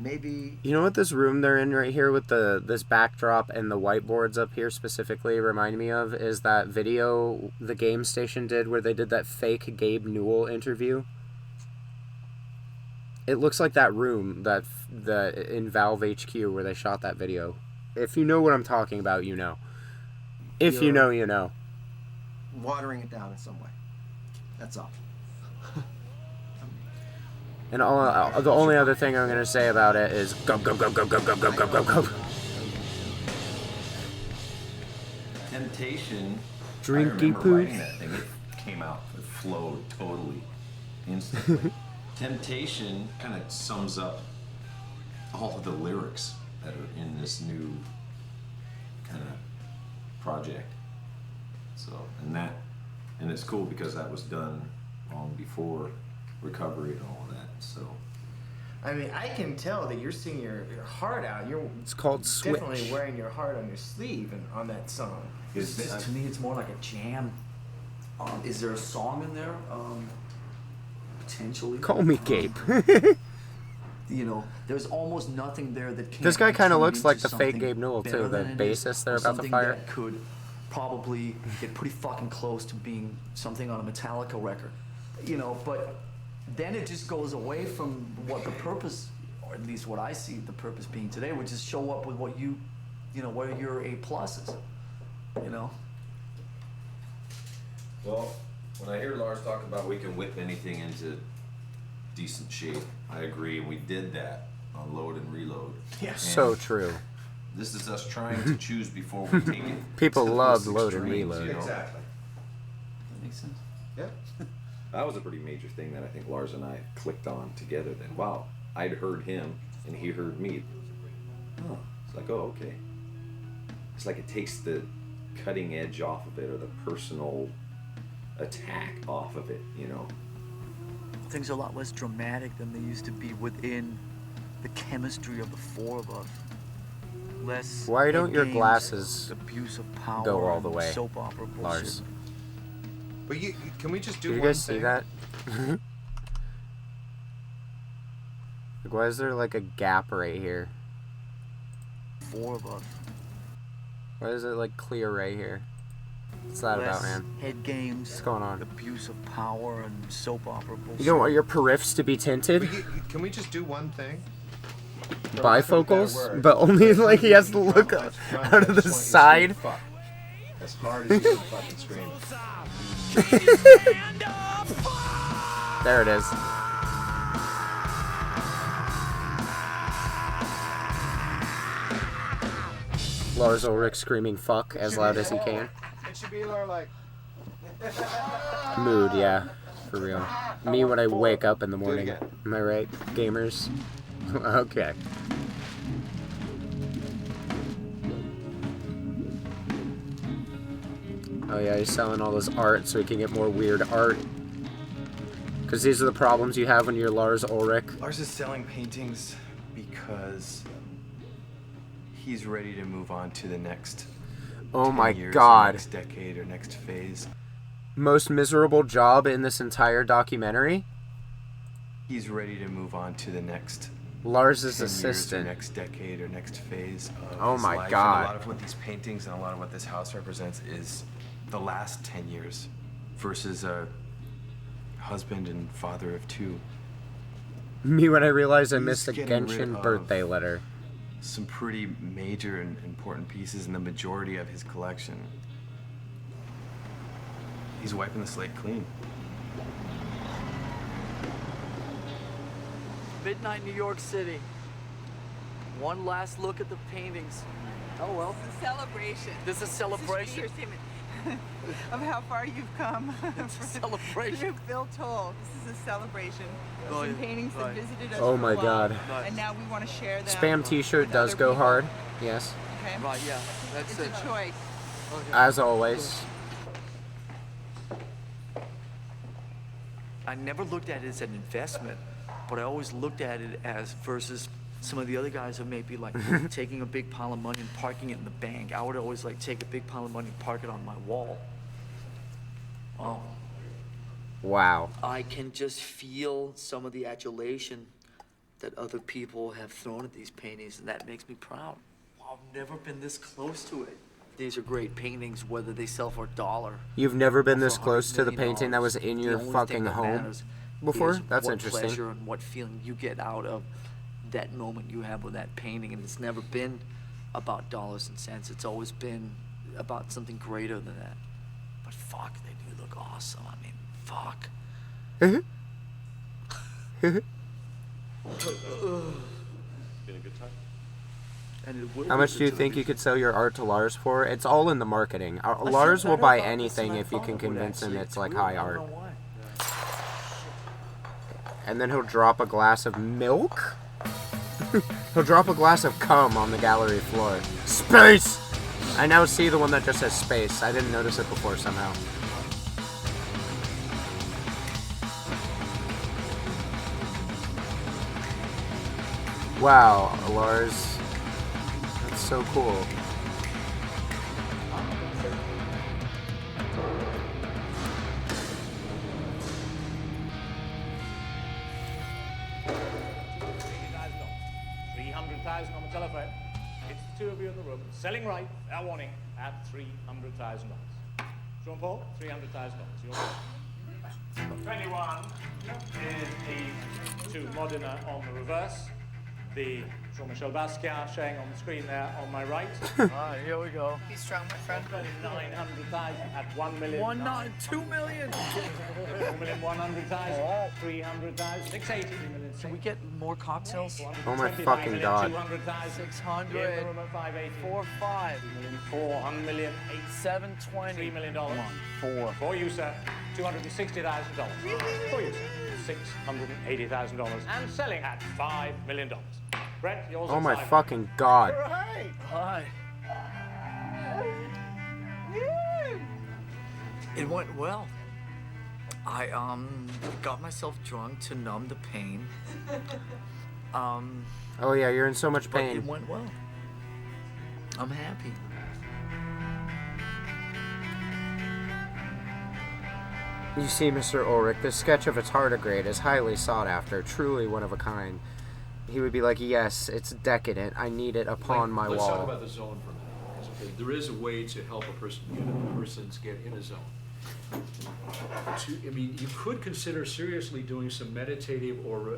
maybe. You know what this room they're in right here with this backdrop and the whiteboards up here specifically remind me of is that video the Game Station did where they did that fake Gabe Newell interview. It looks like that room that in Valve HQ where they shot that video. If you know what I'm talking about, you know. If you know, you know. Watering it down in some way. That's all. And the only other thing I'm gonna say about it is go go go go go go go go go go. Temptation. Drinky I remember poo. writing that thing. It came out. It flowed totally, instantly. Temptation kind of sums up all of the lyrics that are in this new kind of project. So, and it's cool because that was done long before recovery and all of that. So, I mean, I can tell that you're singing your heart out. It's called Switch. Definitely wearing your heart on your sleeve and on that song. To me, it's more like a jam. Is there a song in there? Potentially. Call me Gabe. You know, there's almost nothing there that can. This guy kind of looks into like the fake something Gabe Newell better too, the than it is, bassist they're or about to something fire. that could probably get pretty fucking close to being something on a Metallica record. You know, but then it just goes away from what the purpose, or at least what I see the purpose being today, which is show up with what you know, what are your A pluses, you know? well, when I hear Lars talk about we can whip anything into decent shape, I agree. We did that on Load and Reload. Yeah. So true. This is us trying to choose before we take it. People to loved those Load and extremes, Reload. you know? Exactly. That makes sense. Yeah. That was a pretty major thing that I think Lars and I clicked on together. Then, wow, I'd heard him and he heard me. Oh, it's like, oh, okay. It's like it takes the cutting edge off of it, or the personal attack off of it, you know. Things are a lot less dramatic than they used to be within the chemistry of the four of us. Less. Why don't your games, glasses abuse of power, go all the and way, soap opera bullshit. Lars? But can we just do you one guys see thing? that? Like, why is there like a gap right here? Four of us. Why is it like clear right here? What's that Less about, man? Head games. What's going on? Abuse of power and soap opera bullshit. You don't want your periffs to be tinted? Can we just do one thing? Bifocals? But only like he has to look out of the side? As hard as you can fucking scream. There it is. Lars Ulrich screaming fuck as loud as he can. It should be like... Mood, yeah. For real. Me when I wake up in the morning. Am I right, gamers? Okay. Oh yeah, he's selling all this art so he can get more weird art. Because these are the problems you have when you're Lars Ulrich. Lars is selling paintings because he's ready to move on to the next Oh 10 my years, god. or next decade or next phase. Most miserable job in this entire documentary? He's ready to move on to the next Lars's 10 years assistant. or next decade or next phase of Oh his my life. god. And a lot of what these paintings and a lot of what this house represents is the last 10 years versus a husband and father of two. Me when I realized I He's missed a getting rid Genshin of birthday letter. Some pretty major and important pieces in the majority of his collection. He's wiping the slate clean. Midnight New York City. One last look at the paintings. Oh well. It's a celebration. This is a celebration. This should be your statement of how far you've come. It's a celebration. You've built Toll. This is a celebration of Oh, some yeah. paintings that Right. visited us Oh for my a while, god. and now we want to share them. Spam t-shirt with does other go people. hard. Yes. Okay. Right, yeah. That's It's it. a choice. As always. I never looked at it as an investment, but I always looked at it as versus some of the other guys who may be like taking a big pile of money and parking it in the bank. I would always like take a big pile of money and park it on my wall. Oh. Wow. I can just feel some of the adulation that other people have thrown at these paintings, and that makes me proud. I've never been this close to it. These are great paintings, whether they sell for $1. You've never been or this for close to the $100 painting that was million. in The your only fucking thing that home matters before? is That's what interesting. pleasure and what feeling you get out of that moment you have with that painting, and it's never been about dollars and cents. It's always been about something greater than that. But fuck, they do look awesome. I mean, fuck. Been a good time? And it will How be much good do you to think the you could sell your art to Lars for? It's all in the marketing. feel Lars will better buy about this anything than I if you thought can it would, convince him actually. it's It's like weird. high I don't art. know why. And then he'll drop a glass of milk? He'll drop a glass of cum on the gallery floor. Space! I now see the one that just says space. I didn't notice it before somehow. Wow, Lars. That's so cool. $300,000 on the telephone. It's the two of you in the room, selling right, fair warning, at $300,000. Jean Paul, $300,000. Your 21 is the two Modena on the reverse. the Jean-Michel Basquiat showing on the screen there on my right. Alright, here we go. Be strong, my friend. 900,000 at 1 million. 2 million. 4,100,000. 300,000. 680. Can we get more cocktails? Oh my fucking god. 200,000. 600. In the room at 580. 4, 5. 400 million. 720. $3 million. 4. For you, sir. $260,000. For you, sir. $680,000. And selling at $5 million. Brett, yours Oh at my 5. fucking god. Hi. It went well. I got myself drunk to numb the pain. Oh yeah, you're in so much But pain. it went well. I'm happy. You see, Mr. Ulrich, this sketch of a tardigrade is highly sought after, truly one of a kind. He would be like, yes, it's decadent. I need it upon my Let's wall. talk about the zone for a minute. 'Cause, okay, there is a way to help a person get in a zone. I mean, you could consider seriously doing some meditative or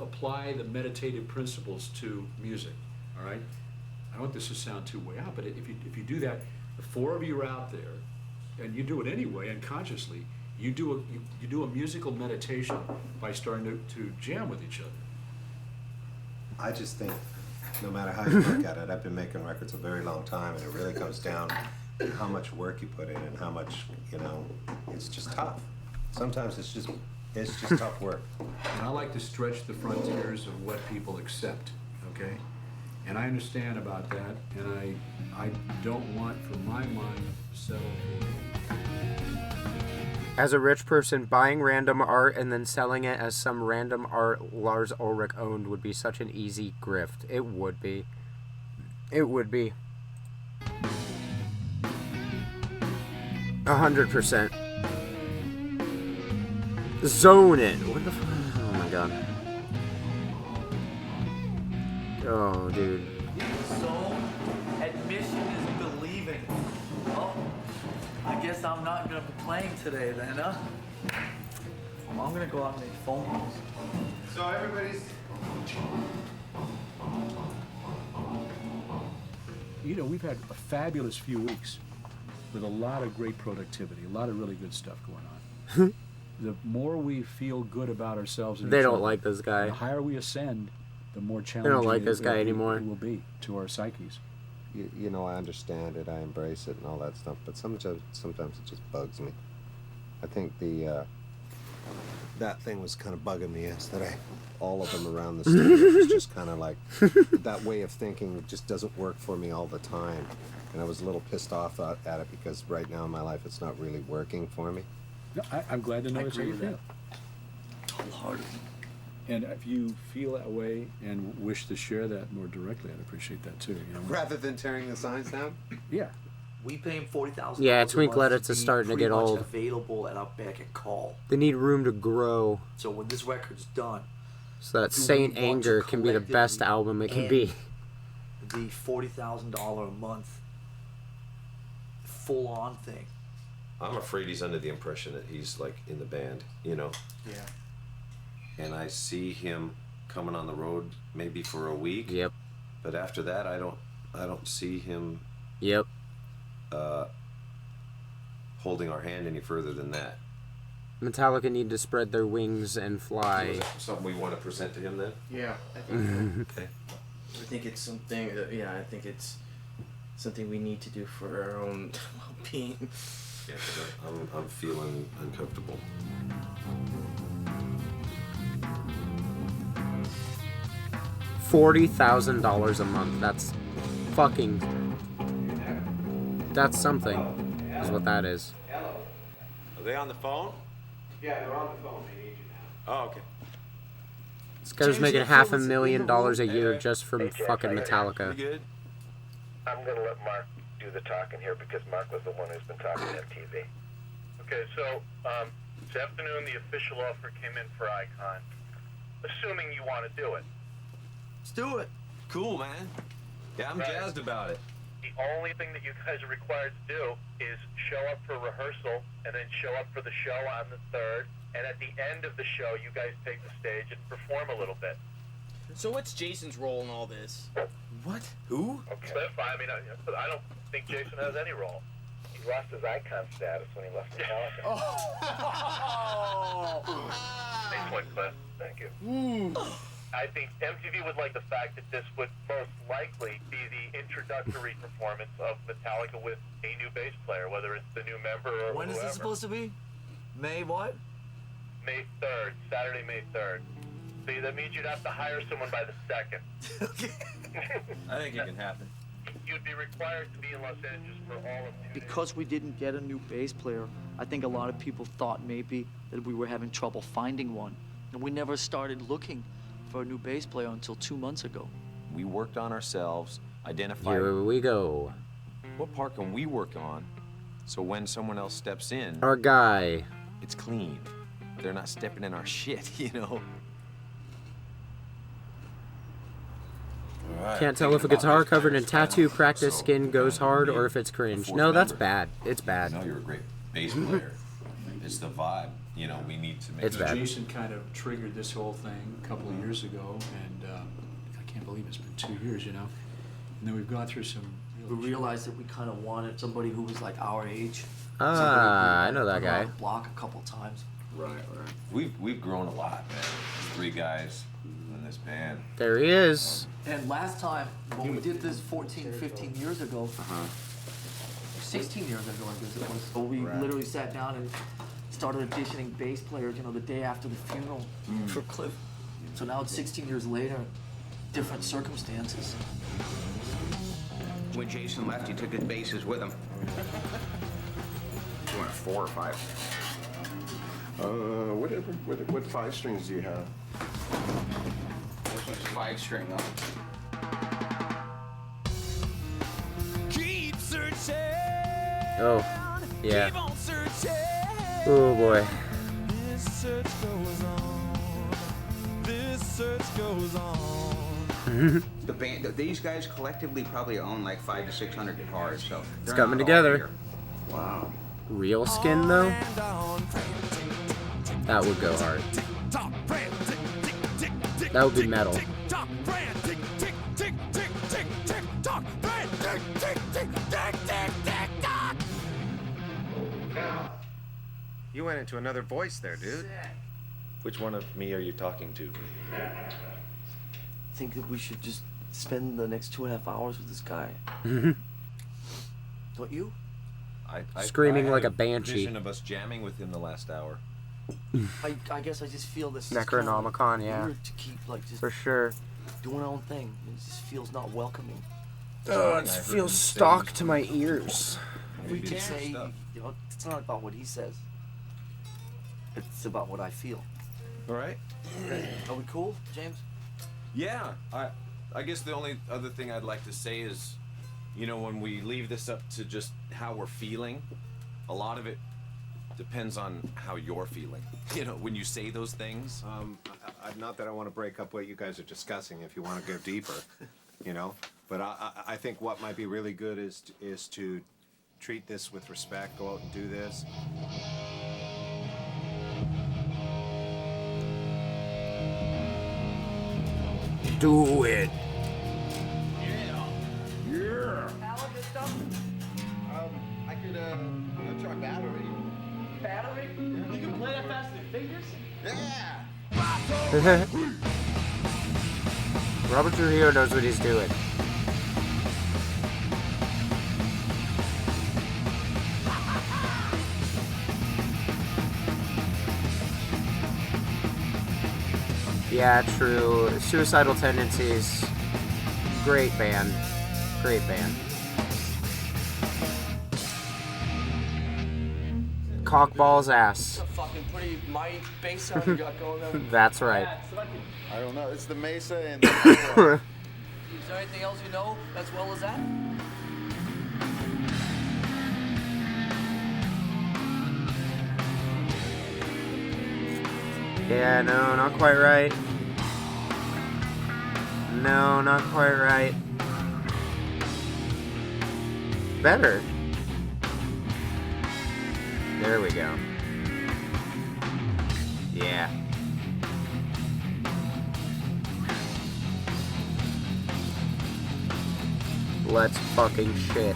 apply the meditative principles to music. All right. I don't want this to sound too way out, but if you do that, the four of you are out there, and you do it anyway, unconsciously. You do a musical meditation by starting to jam with each other. I just think, no matter how you look at it, I've been making records a very long time, and it really comes down to how much work you put in and how much, it's just tough. Sometimes it's just tough work. And I like to stretch the frontiers of what people accept, okay? And I understand about that, and I don't want, from my mind, to settle for... As a rich person, buying random art and then selling it as some random art Lars Ulrich owned would be such an easy grift. It would be. It would be. 100%. Zone in. What the fuck? Oh my god. Oh, dude. So, admission is believing. Oh, I guess I'm not gonna be playing today then, huh? Well, I'm gonna go out and make phone calls. So everybody's... You know, we've had a fabulous few weeks with a lot of great productivity, a lot of really good stuff going on. The more we feel good about ourselves and They each don't other, like this guy. the higher we ascend, the more They challenging don't like this guy it anymore. will be to our psyches. I understand it, I embrace it and all that stuff, but sometimes it just bugs me. I think that thing was kind of bugging me yesterday. All of them around the studio. It's just kind of like, that way of thinking just doesn't work for me all the time. And I was a little pissed off at it because right now in my life it's not really working for me. No, I'm glad to know that's how you feel. Wholeheartedly. And if you feel that way and wish to share that more directly, I'd appreciate that too. Rather than tearing the signs down? Yeah. We pay him $40,000. Yeah, Twink a month Letters is be starting to pretty get much old. Available at our beck and call. They need room to grow. So when this record's done, So that do we Saint want Anger to can be the best collectively album it can end be. the $40,000 a month full-on thing. I'm afraid he's under the impression that he's like in the band, Yeah. And I see him coming on the road maybe for a week. Yep. But after that, I don't see him. Yep. Holding our hand any further than that. Metallica need to spread their wings and fly. Something we want to present to him then? Yeah, I think Okay. I think it's something that, I think it's something we need to do for our own well-being. Yeah, 'cause I'm feeling uncomfortable. $40,000 a month. That's fucking. That's something. Is what that is. Are they on the phone? Yeah, they're on the phone. They need you now. Oh, okay. This guy's James, making you feel $500,000 a Hey, year Ray. just from Hey, Jeff, fucking how you Metallica. doing? Good. I'm going to let Mark do the talking here because Mark was the one who's been talking to MTV. Okay, so this afternoon the official offer came in for Icon. Assuming you want to do it. Let's do it. Cool, man. Yeah, I'm jazzed about it. The only thing that you guys are required to do is show up for rehearsal and then show up for the show on the 3rd. And at the end of the show, you guys take the stage and perform a little bit. So what's Jason's role in all this? What? Who? Okay. I mean, I don't think Jason has any role. He lost his icon status when he left Metallica. Nice one, Cliff. Thank you. I think MTV would like the fact that this would most likely be the introductory performance of Metallica with a new bass player, whether it's the new member or When is whoever. this supposed to be? May what? May 3rd, Saturday, May 3rd. See, that means you'd have to hire someone by the 2nd. I think it can happen. You'd be required to be in Los Angeles for all of 2 days. Because we didn't get a new bass player, I think a lot of people thought maybe that we were having trouble finding one. And we never started looking for a new bass player until 2 months ago. We worked on ourselves, identified Here we go. what part can we work on, so when someone else steps in, Our guy. it's clean. They're not stepping in our shit, you know? Can't tell if a guitar covered in tattoo practice skin goes hard or if it's cringe. No, that's bad. It's bad. No, you're a great bass player. It's the vibe. You know, we need to make It's bad. Jason kind of triggered this whole thing a couple of years ago, and I can't believe it's been 2 years, you know. And then we've gone through some. We realized that we kind of wanted somebody who was like our age. Ah, I know that guy. Block a couple times. Right. We've grown a lot, man. 3 guys in this band. There he is. And last time, when we did this 14, 15 years ago, 16 years ago, I guess it was, so we literally sat down and started auditioning bass players, you know, the day after the funeral for Cliff. So now it's 16 years later, different circumstances. When Jason left, he took his basses with him. You want 4 or 5? What 5 strings do you have? This was 5-string up. Keep searching. Oh, yeah. Keep on searching. Oh boy. This search goes on. This search goes on. The band, these guys collectively probably own like 500 to 600 guitars, so It's they're coming not all together. here. Wow. Real skin though? That would go hard. That would be metal. You went into another voice there, dude. Which one of me are you talking to? I think that we should just spend the next 2.5 hours with this guy. Don't you? Screaming I like had a banshee. Vision of us jamming with him the last hour. I guess I just feel this. Necronomicon, yeah. Weird to keep like just For sure. doing our own thing. It just feels not welcoming. Oh, it feels stock to my ears. We could say, you know, it's not about what he says. It's about what I feel. All right. Are we cool, James? Yeah. I guess the only other thing I'd like to say is, you know, when we leave this up to just how we're feeling, a lot of it depends on how you're feeling. You know, when you say those things. Not that I want to break up what you guys are discussing if you want to go deeper, you know. But I think what might be really good is to treat this with respect, go out and do this. Do it. Yeah. I could try battery. Battery? You can play that fast with your fingers? Yeah. Robert Trujillo knows what he's doing. Yeah, true. Suicidal Tendencies. Great band. Great band. Cockball's ass. That's a fucking pretty mighty bass sound you got going there. That's right. I don't know. It's the Mesa and Is there anything else you know as well as that? Yeah, no, not quite right. No, not quite right. Better. There we go. Yeah. Let's fucking shit.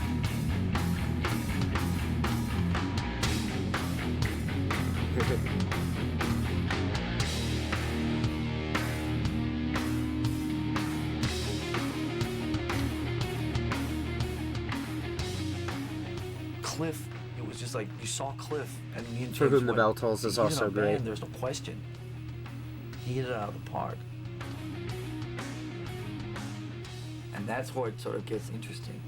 Cliff, it was just like you saw Cliff and me and James For Whom the went, Bell Tolls is "He's in also our great. band, there's no question. He hit it out of the park. And that's where it sort of gets interesting.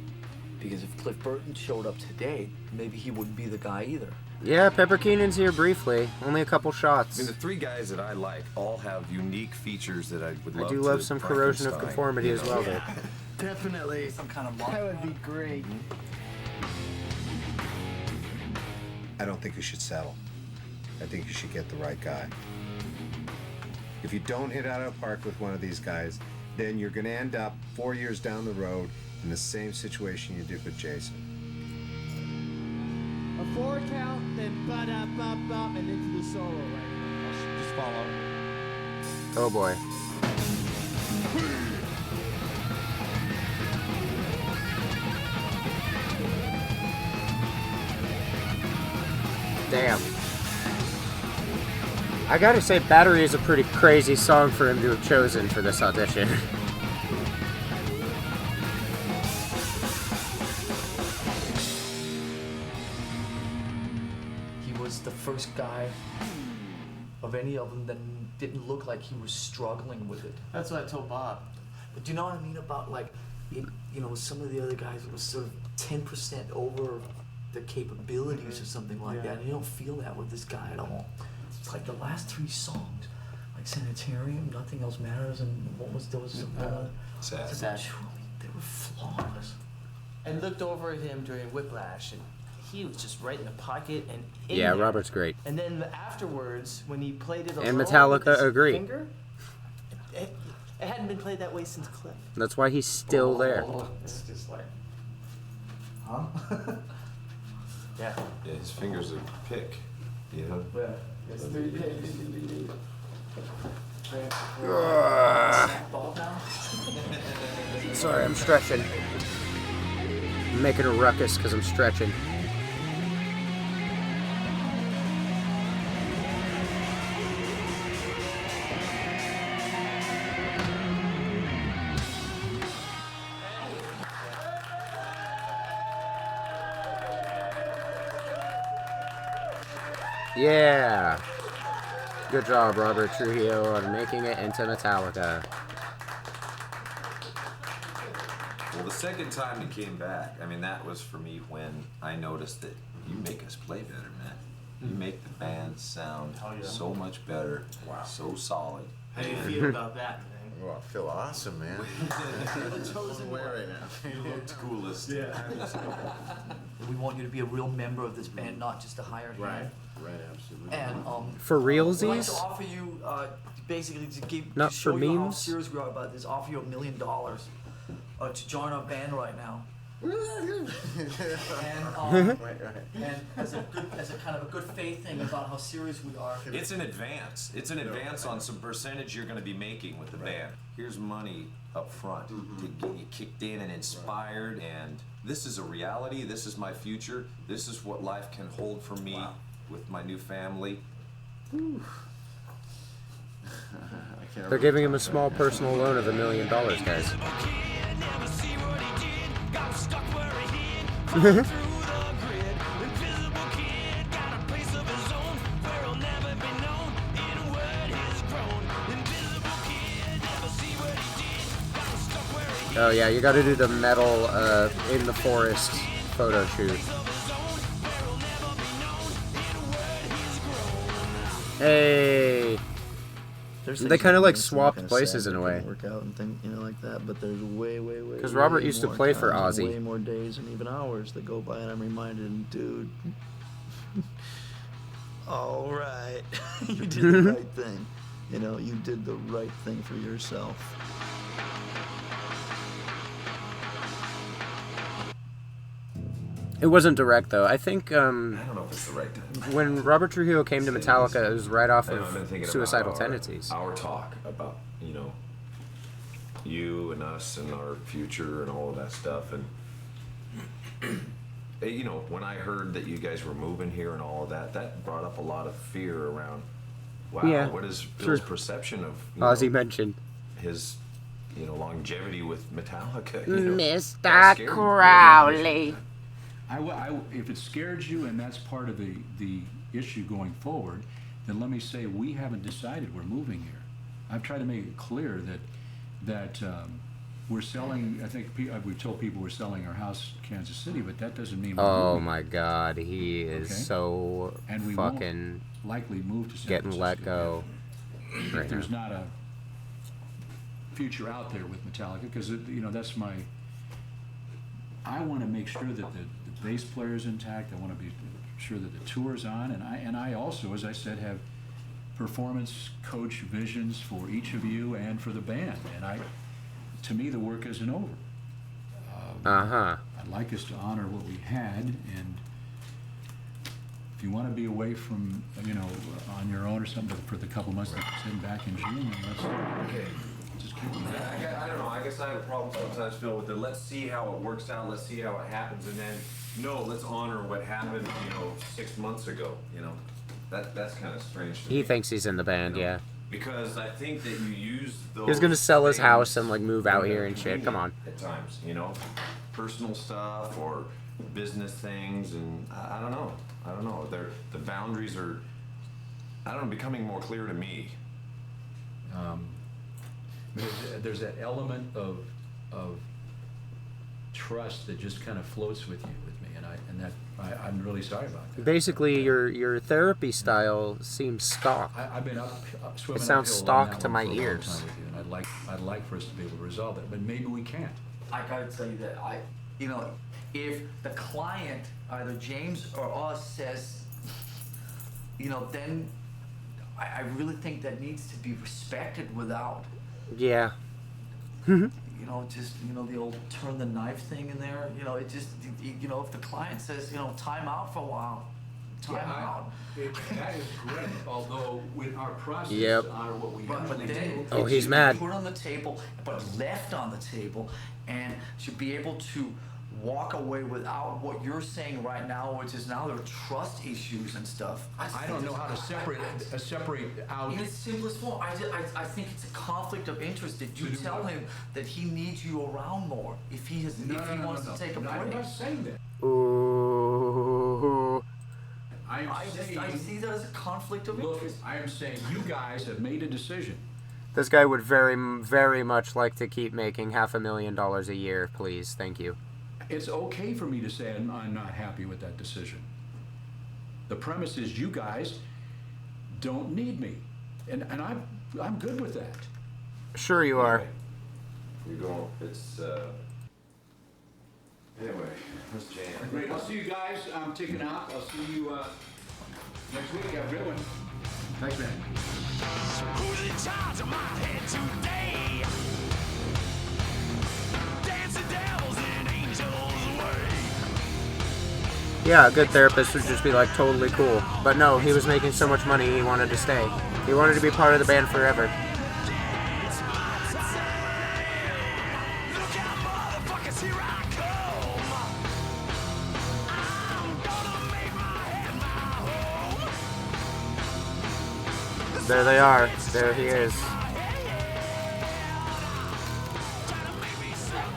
Because if Cliff Burton showed up today, maybe he wouldn't be the guy either. Yeah, Pepper Keenan's here briefly. Only a couple I shots. mean, the three guys that I like all have unique features that I would I love do to love some corrosion of Frankenstein, conformity you as know? well, though. Definitely. Some kind of That would be great. I don't think you should settle. I think you should get the right guy. If you don't hit out of the park with one of these guys, then you're going to end up 4 years down the road in the same situation you did with Jason. A 4 count, then ba-da-ba-ba, and into the solo, right? Just follow. Oh boy. Damn. I gotta say, Battery is a pretty crazy song for him to have chosen for this audition. He was the first guy of any of them that didn't look like he was struggling with it. That's what I told Bob. But do you know what I mean about like, you know, some of the other guys was sort of 10% over their capabilities or something like that. And you don't feel that with this guy at all. It's like the last 3 songs, like Sanitarium, Nothing Else Matters, and what was those? Sad. They were flawless. And looked over at him during Whiplash, and he was just right in the pocket and in Yeah, there. Robert's great. And then afterwards, when he played it alone And with Metallica his agree. finger, it hadn't been played that way since Cliff. That's why he's still there. It's just like, huh? Yeah. Yeah, his fingers are pick, you know? Yeah. It's 3 days. Sorry, I'm stretching. I'm making a ruckus because I'm stretching. Yeah. Good job, Robert Trujillo, on making it into Metallica. Well, the second time he came back, I mean, that was for me when I noticed that you make us play better, man. You make the band sound so much better, so solid. How do you feel about that, man? Oh, I feel awesome, man. You're the chosen one right now. You looked coolest. Yeah. We want you to be a real member of this band, not just a hired hand. Right, absolutely. And For we'd like realsies? to offer you, basically, to give Not to show for you how memes? serious we are about this. Offer you $1 million to join our band right now. and and as a kind of a good faith thing about how serious we are. It's an advance. It's an advance on some percentage you're going to be making with the band. Here's money up front to get you kicked in and inspired, and this is a reality. This is my future. This is what life can hold for me with my new family. They're giving him a small personal loan of $1 million, guys. Oh yeah, you gotta do the metal in the forest photo shoot. Hey! They kind of like swapped places in a way. Work out and think, like that. But there's way. Because Robert way used to more play for times and Ozzy. Way more days and even hours that go by, and I'm reminded, dude. All right, you did the right thing. You did the right thing for yourself. It wasn't direct though. I think I don't know if it's the right time. when Robert Trujillo came to Metallica, it was right off I know, I've been of thinking Suicidal about Tendencies. Our talk about, you and us and our future and all of that stuff. And you know, when I heard that you guys were moving here and all of that, that brought up a lot of fear around, wow, Yeah, what is sure. Phil's perception of, As he mentioned, his, you know, longevity with Metallica? You know, that Mr. scared me. Crowley. If it scares you and that's part of the issue going forward, then let me say we haven't decided we're moving here. I've tried to make it clear that we're selling. I think we've told people we're selling our house in Kansas City, but that doesn't mean. Oh my God, he is so and we fucking won't likely move to San getting Francisco let go. Right There's now. not a future out there with Metallica because you know that's my. I want to make sure that the bass player is intact. I want to be sure that the tour's on, and I also, as I said, have performance coach visions for each of you and for the band. And to me, the work isn't over. I'd like us to honor what we had, and if you want to be away from, you know, on your own or something for the couple months that you're sitting back in June, then let's just keep it. I don't know. I guess I have a problem sometimes, Phil, with the let's see how it works out, let's see how it happens, and then no, let's honor what happened, you know, 6 months ago. You know, that's kind of strange to me. He thinks he's in the band, You know? yeah. Because I think that you use those. He was gonna sell his things house and like move out when here they're and shit. Come on. convenient At times, you know, personal stuff or business things, and I don't know. I don't know. The boundaries are, I don't know, becoming more clear to me. There's that element of trust that just kind of floats with me, I'm really sorry about that. Basically, your therapy style seems stock. I've been swimming It sounds uphill on stock that to one my for a long ears. time with you, and I'd like for us to be able to resolve that, but maybe we can't. I gotta tell you that you know, if the client, either James or us, says, you know, then I really think that needs to be respected without, Yeah. you know, just, you know, the old turn the knife thing in there. You know, it just, you know, if the client says, you know, time out for a while, time out. That is great, although with our process Yep. to honor what we But actually then do. Oh, it he's should mad. be put on the table, but left on the table, and should be able to walk away without what you're saying right now, which is now there are trust issues and stuff. I don't know how to separate out. In its simplest form, I think it's a conflict of interest that you tell him that he needs you around more if he wants to take a break. I'm not saying that. Ooh. I see that as a conflict of interest. I am saying you guys have made a decision. This guy would very, very much like to keep making $500,000 a year, please. Thank you. It's okay for me to say I'm not happy with that decision. The premise is you guys don't need me, and I'm good with that. Sure you are. You go. It's anyway. Let's jam. Great. I'll see you guys. I'm taking out. I'll see you next week. Have a good one. Thanks, man. Who's in charge of my head today? Dancing devils and angels' way. Yeah, a good therapist would just be like totally cool. But no, he was making so much money he wanted to stay. He wanted to be part of the band forever. There they are. There he is.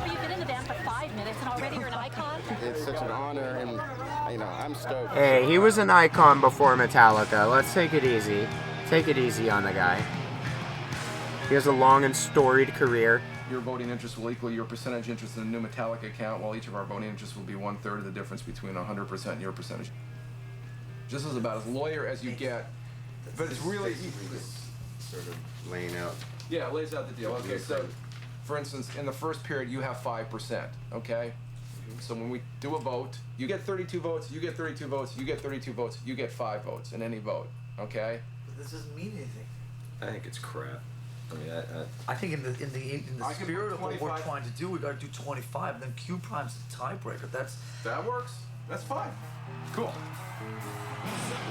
You've been in the band for 5 minutes and already you're an icon? It's such an honor, and you know, I'm stoked. Hey, he was an icon before Metallica. Let's take it easy. Take it easy on the guy. He has a long and storied career. Your voting interest will equal your percentage interest in the new Metallica account, while each of our voting interests will be 1/3 of the difference between 100% and your percentage. This is about as lawyer as you get, but it's really sort of laying out. Yeah, it lays out the deal. Okay, so for instance, in the first period, you have 5%. Okay, so when we do a vote, you get 32 votes, you get 32 votes, you get 32 votes, you get 5 votes in any vote. Okay. But this doesn't mean anything. I think it's crap. I mean, I think in the I can spirit put of what we're 25. trying to do, we gotta do 25. Then Q prime's the tiebreaker. That works. That's fine. Cool.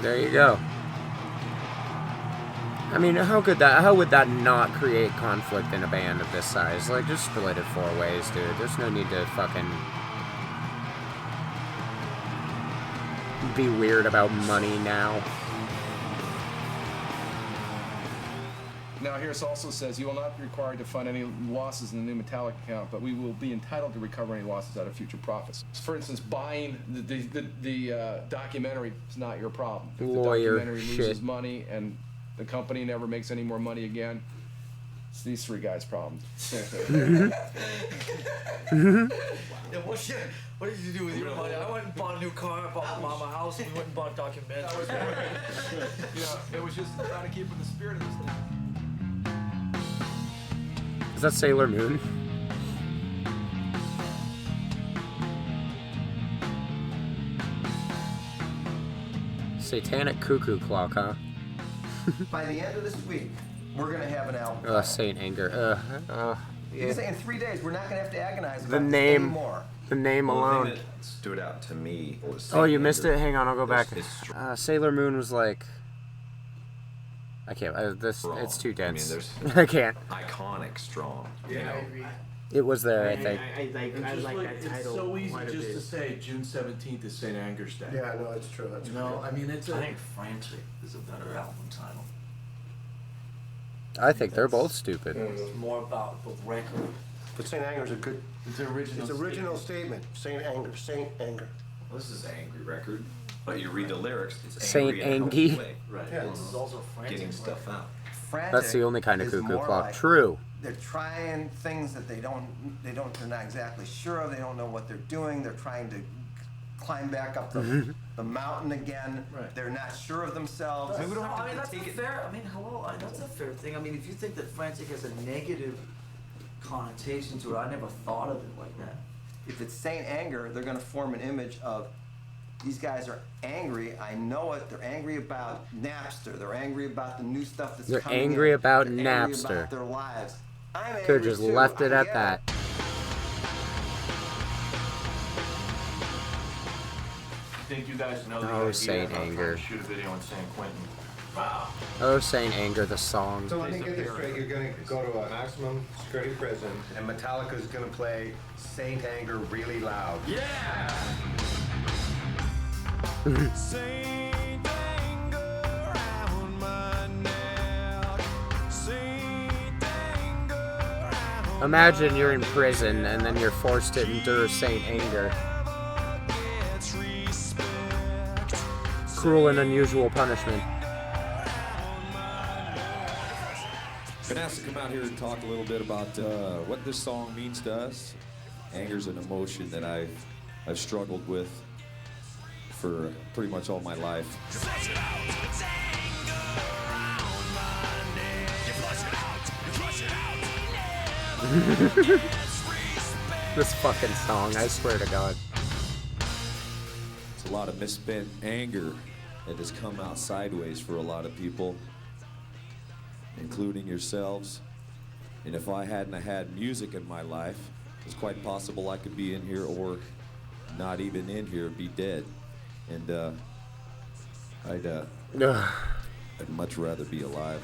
There you go. I mean, how would that not create conflict in a band of this size? Like, just split it 4 ways, dude. There's no need to fucking be weird about money now. Now, here it also says you will not be required to fund any losses in the new Metallica account, but we will be entitled to recover any losses out of future profits. For instance, buying the documentary is not your problem. If Lawyer the documentary shit. loses money and the company never makes any more money again, it's these 3 guys' problem. Yeah, what did you do with your money? I went and bought a new car, bought my mama a house, and we went and bought a documentary. It was just trying to keep with the spirit of this thing. Is that Sailor Moon? Satanic cuckoo clock, huh? By the end of this week, we're gonna have an album. Saint Anger. You can say in 3 days, we're not gonna have to agonize The about this name. anymore. The name Well, the alone. thing that stood out to me was. Oh, you missed it? Hang on, I'll go back. It's Sailor Moon was like... I can't. strong. It's too I mean, dense. there's I can't. iconic strong. You know. I agree. It was there, I think. I like that title. It's so easy quite a just bit. to say June 17th is St. Anger's Day. Yeah, no, it's true. That's I mean, it's I think Frantic is a better album title. I think they're both stupid. It's more about the record. But St. Anger's a good. It's an original. It's original statement. St. Anger. St. Anger. Well, this is an angry record, but you read the lyrics, it's Saint angry in a Angie. healthy way. Right. Yeah. This is also Frantic. Getting stuff out. Frantic That's the only kind of is cuckoo more clock. like True. They're trying things that they're not exactly sure of. They don't know what they're doing. They're trying to climb back up the mountain again. Right. They're not sure of themselves. I mean, that's fair. I mean, hello, that's a fair thing. I mean, if you think that Frantic has a negative connotation to it, I never thought of it like that. If it's Saint Anger, they're going to form an image of these guys are angry. I know it. They're angry about Napster. They're angry about the new stuff that's They're coming angry in. about They're angry Napster. about their lives. I'm Could have angry just too. left it I at get that. I think you guys know the Oh, idea Saint about trying Anger. to shoot a video in San Quentin. Wow. Oh, Saint Anger, the song. So let me get this straight. You're going to go to a maximum security prison, and Metallica's going to play Saint Anger really loud. Yeah. Saint Anger round my neck. Saint Anger round Imagine you're in prison and then you're forced to endure Saint Anger. gets respect. Cruel and unusual punishment. Been asked to come out here and talk a little bit about what this song means to us. Anger's an emotion that I've struggled with for pretty much all my life. Flush it out. It's anger around my neck. You flush it out. You flush it out. This fucking song, I swear to God. It's a lot of misspent anger that has come out sideways for a lot of people, including yourselves. And if I hadn't have had music in my life, it's quite possible I could be in here or not even in here, be dead. And I'd much rather be alive.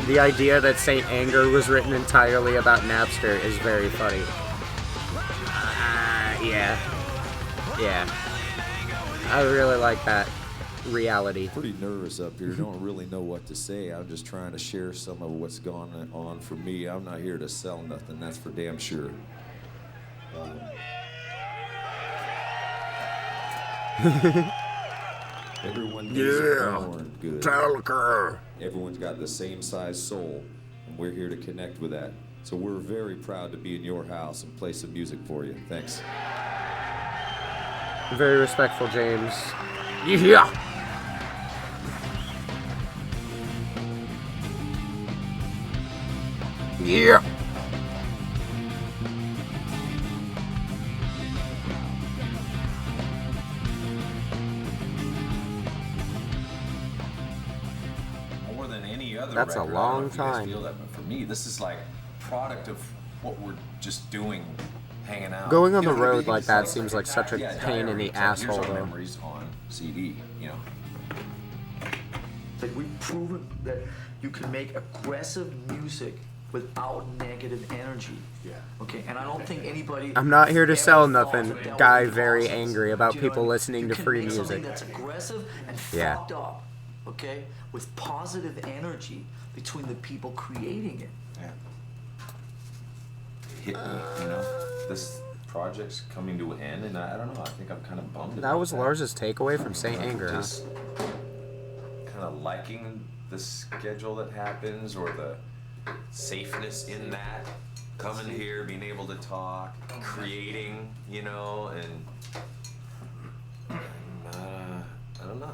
The idea that Saint Anger was written entirely about Napster is very funny. Yeah. Yeah. I really like that reality. Pretty nervous up here. Don't really know what to say. I'm just trying to share some of what's gone on for me. I'm not here to sell nothing, that's for damn sure. Everyone needs born good. Metallica. Everyone's got the same size soul, and we're here to connect with that. So we're very proud to be in your house and play some music for you. Thanks. Very respectful, James. Yeah. Yeah. More than any other That's a record. long I don't know if you guys time. feel that, but for me, this is like product of what we're just doing, hanging out. Going on You the know, road it's like that seems like such a yeah, pain in diary. the It's like, asshole, here's our though. memories on CD, you know. Like we've proven that You can make aggressive music without negative energy. Yeah. Okay, and I don't think anybody. I'm not here to ever sell thought nothing. that that Guy would be very possible. angry about Do you know people what I mean? listening You to can free make something music. that's aggressive and Yeah. fucked up, okay, with positive energy between the people creating it. Hit me, you know. This project's coming to an end, and I don't know. I think I'm kind of bummed. That was Lars's takeaway from Saint Anger, huh? Just kind of liking the schedule that happens, or the safeness in that. Coming here, being able to talk, creating, you know, and I don't know.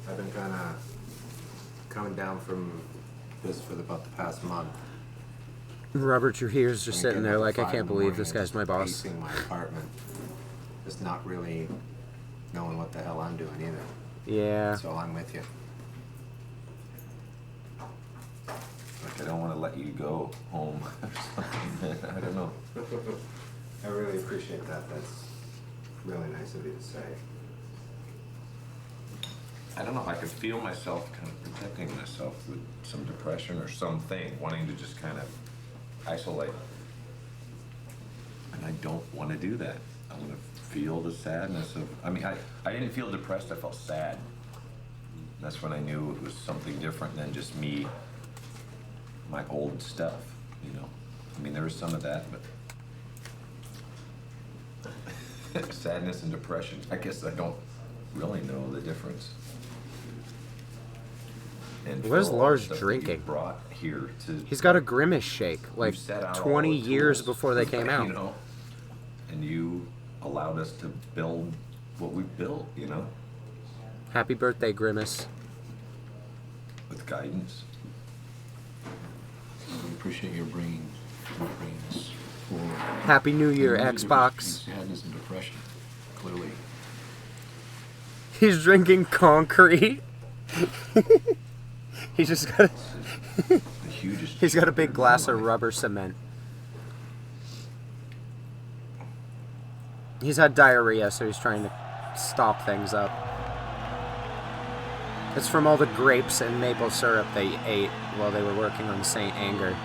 I've been kind of coming down from this for about the past month. Robert Trujillo's just sitting there like, I can't believe this guy's my boss. Pacing my apartment, just not really knowing what the hell I'm doing either. Yeah. So I'm with you. Like, I don't want to let you go home or something. I don't know. I really appreciate that. That's really nice of you to say. I don't know. I could feel myself kind of protecting myself with some depression or something, wanting to just kind of isolate. And I don't want to do that. I want to feel the sadness of, I mean, I didn't feel depressed, I felt sad. That's when I knew it was something different than just me, my old stuff, you know. I mean, there was some of that, but sadness and depression, I guess I don't really know the difference. And What is for all Lars the stuff that you drinking? Brought here to He's got a Grimace shake, like you set out all 20 the years tools, before they came out. You know, and you allowed us to build what we built, you know, Happy birthday, Grimace. with guidance. We appreciate your bringing this forward. Happy New Year, And really Xbox. Sadness and depression, clearly. He's drinking concrete. He's just got The hugest. he's got a big glass of rubber cement. He's had diarrhea, so he's trying to stop things up. It's from all the grapes and maple syrup they ate while they were working on Saint Anger.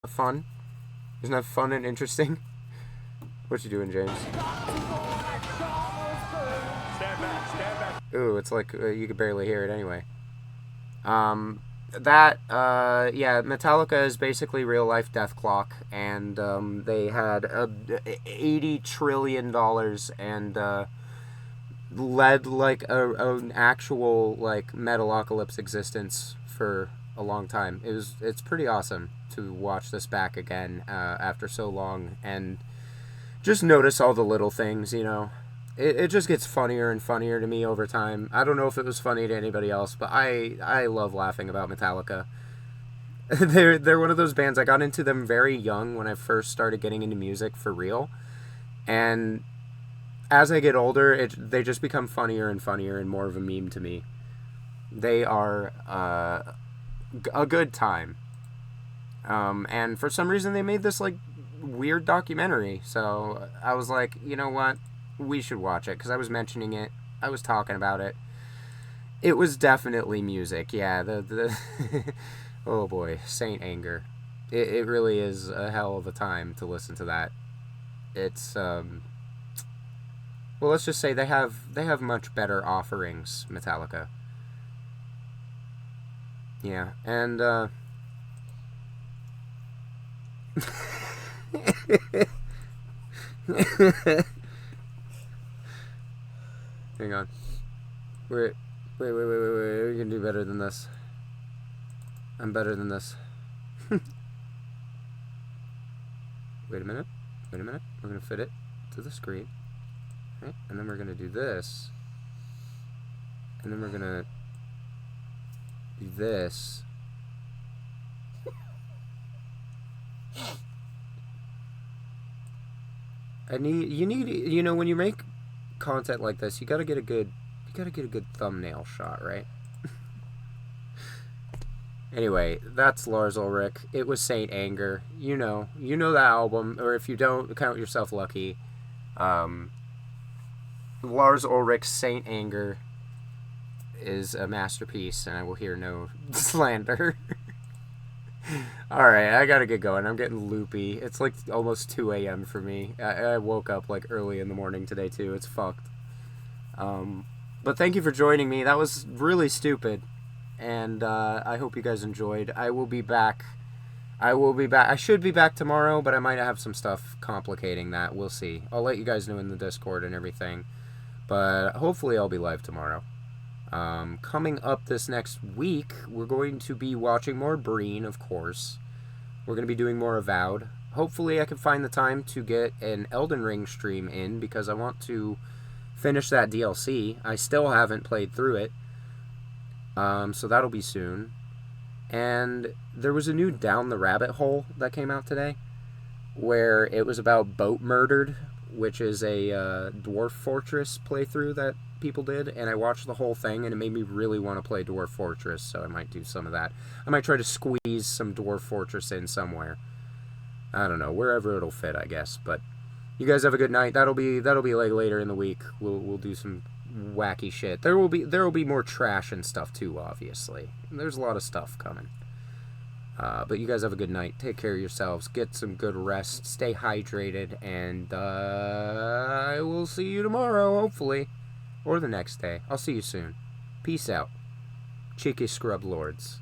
fun? Isn't that fun and interesting? What you doing, James? Stand back, stand back. Ooh, it's like you could barely hear it anyway. Yeah, Metallica is basically real life Death Clock, and they had $80 trillion and led like an actual like Metalocalypse existence for a long time. It's pretty awesome to watch this back again after so long and just notice all the little things, you know. It just gets funnier and funnier to me over time. I don't know if it was funny to anybody else, but I love laughing about Metallica. They're one of those bands. I got into them very young when I first started getting into music for real, and as I get older, they just become funnier and funnier and more of a meme to me. They are a good time, and for some reason they made this like weird documentary. So I was like, you know what? We should watch it, because I was mentioning it. I was talking about it. It was definitely music, yeah. The oh boy, Saint Anger. It really is a hell of a time to listen to that. It's well, let's just say they have much better offerings, Metallica. Yeah, and hang on. Wait. We can do better than this. I'm better than this. Wait a minute. We're gonna fit it to the screen. Right? And then we're gonna do this. And then we're gonna do this. You know, when you make content like this, you gotta get a good thumbnail shot, right? Anyway, that's Lars Ulrich. It was Saint Anger. You know the album, or if you don't, count yourself lucky. Lars Ulrich's Saint Anger is a masterpiece, and I will hear no slander. Alright, I gotta get going. I'm getting loopy. It's like almost 2 a.m. for me. I woke up like early in the morning today too. It's fucked. But thank you for joining me. That was really stupid. And I hope you guys enjoyed. I will be back. I should be back tomorrow, but I might have some stuff complicating that. We'll see. I'll let you guys know in the Discord and everything. But hopefully I'll be live tomorrow. Coming up this next week, we're going to be watching more Breen, of course. We're going to be doing more Avowed. Hopefully I can find the time to get an Elden Ring stream in, because I want to finish that DLC. I still haven't played through it. So that'll be soon. And there was a new Down the Rabbit Hole that came out today, where it was about Boat Murdered, which is a Dwarf Fortress playthrough that people did, and I watched the whole thing, and it made me really want to play Dwarf Fortress, so I might do some of that. I might try to squeeze some Dwarf Fortress in somewhere. I don't know, wherever it'll fit, I guess. But you guys have a good night. That'll be like later in the week. We'll do some wacky shit. There will be more trash and stuff too, obviously. There's a lot of stuff coming. But you guys have a good night. Take care of yourselves. Get some good rest. Stay hydrated. And I will see you tomorrow, hopefully. Or the next day. I'll see you soon. Peace out. Cheeky Scrub Lords.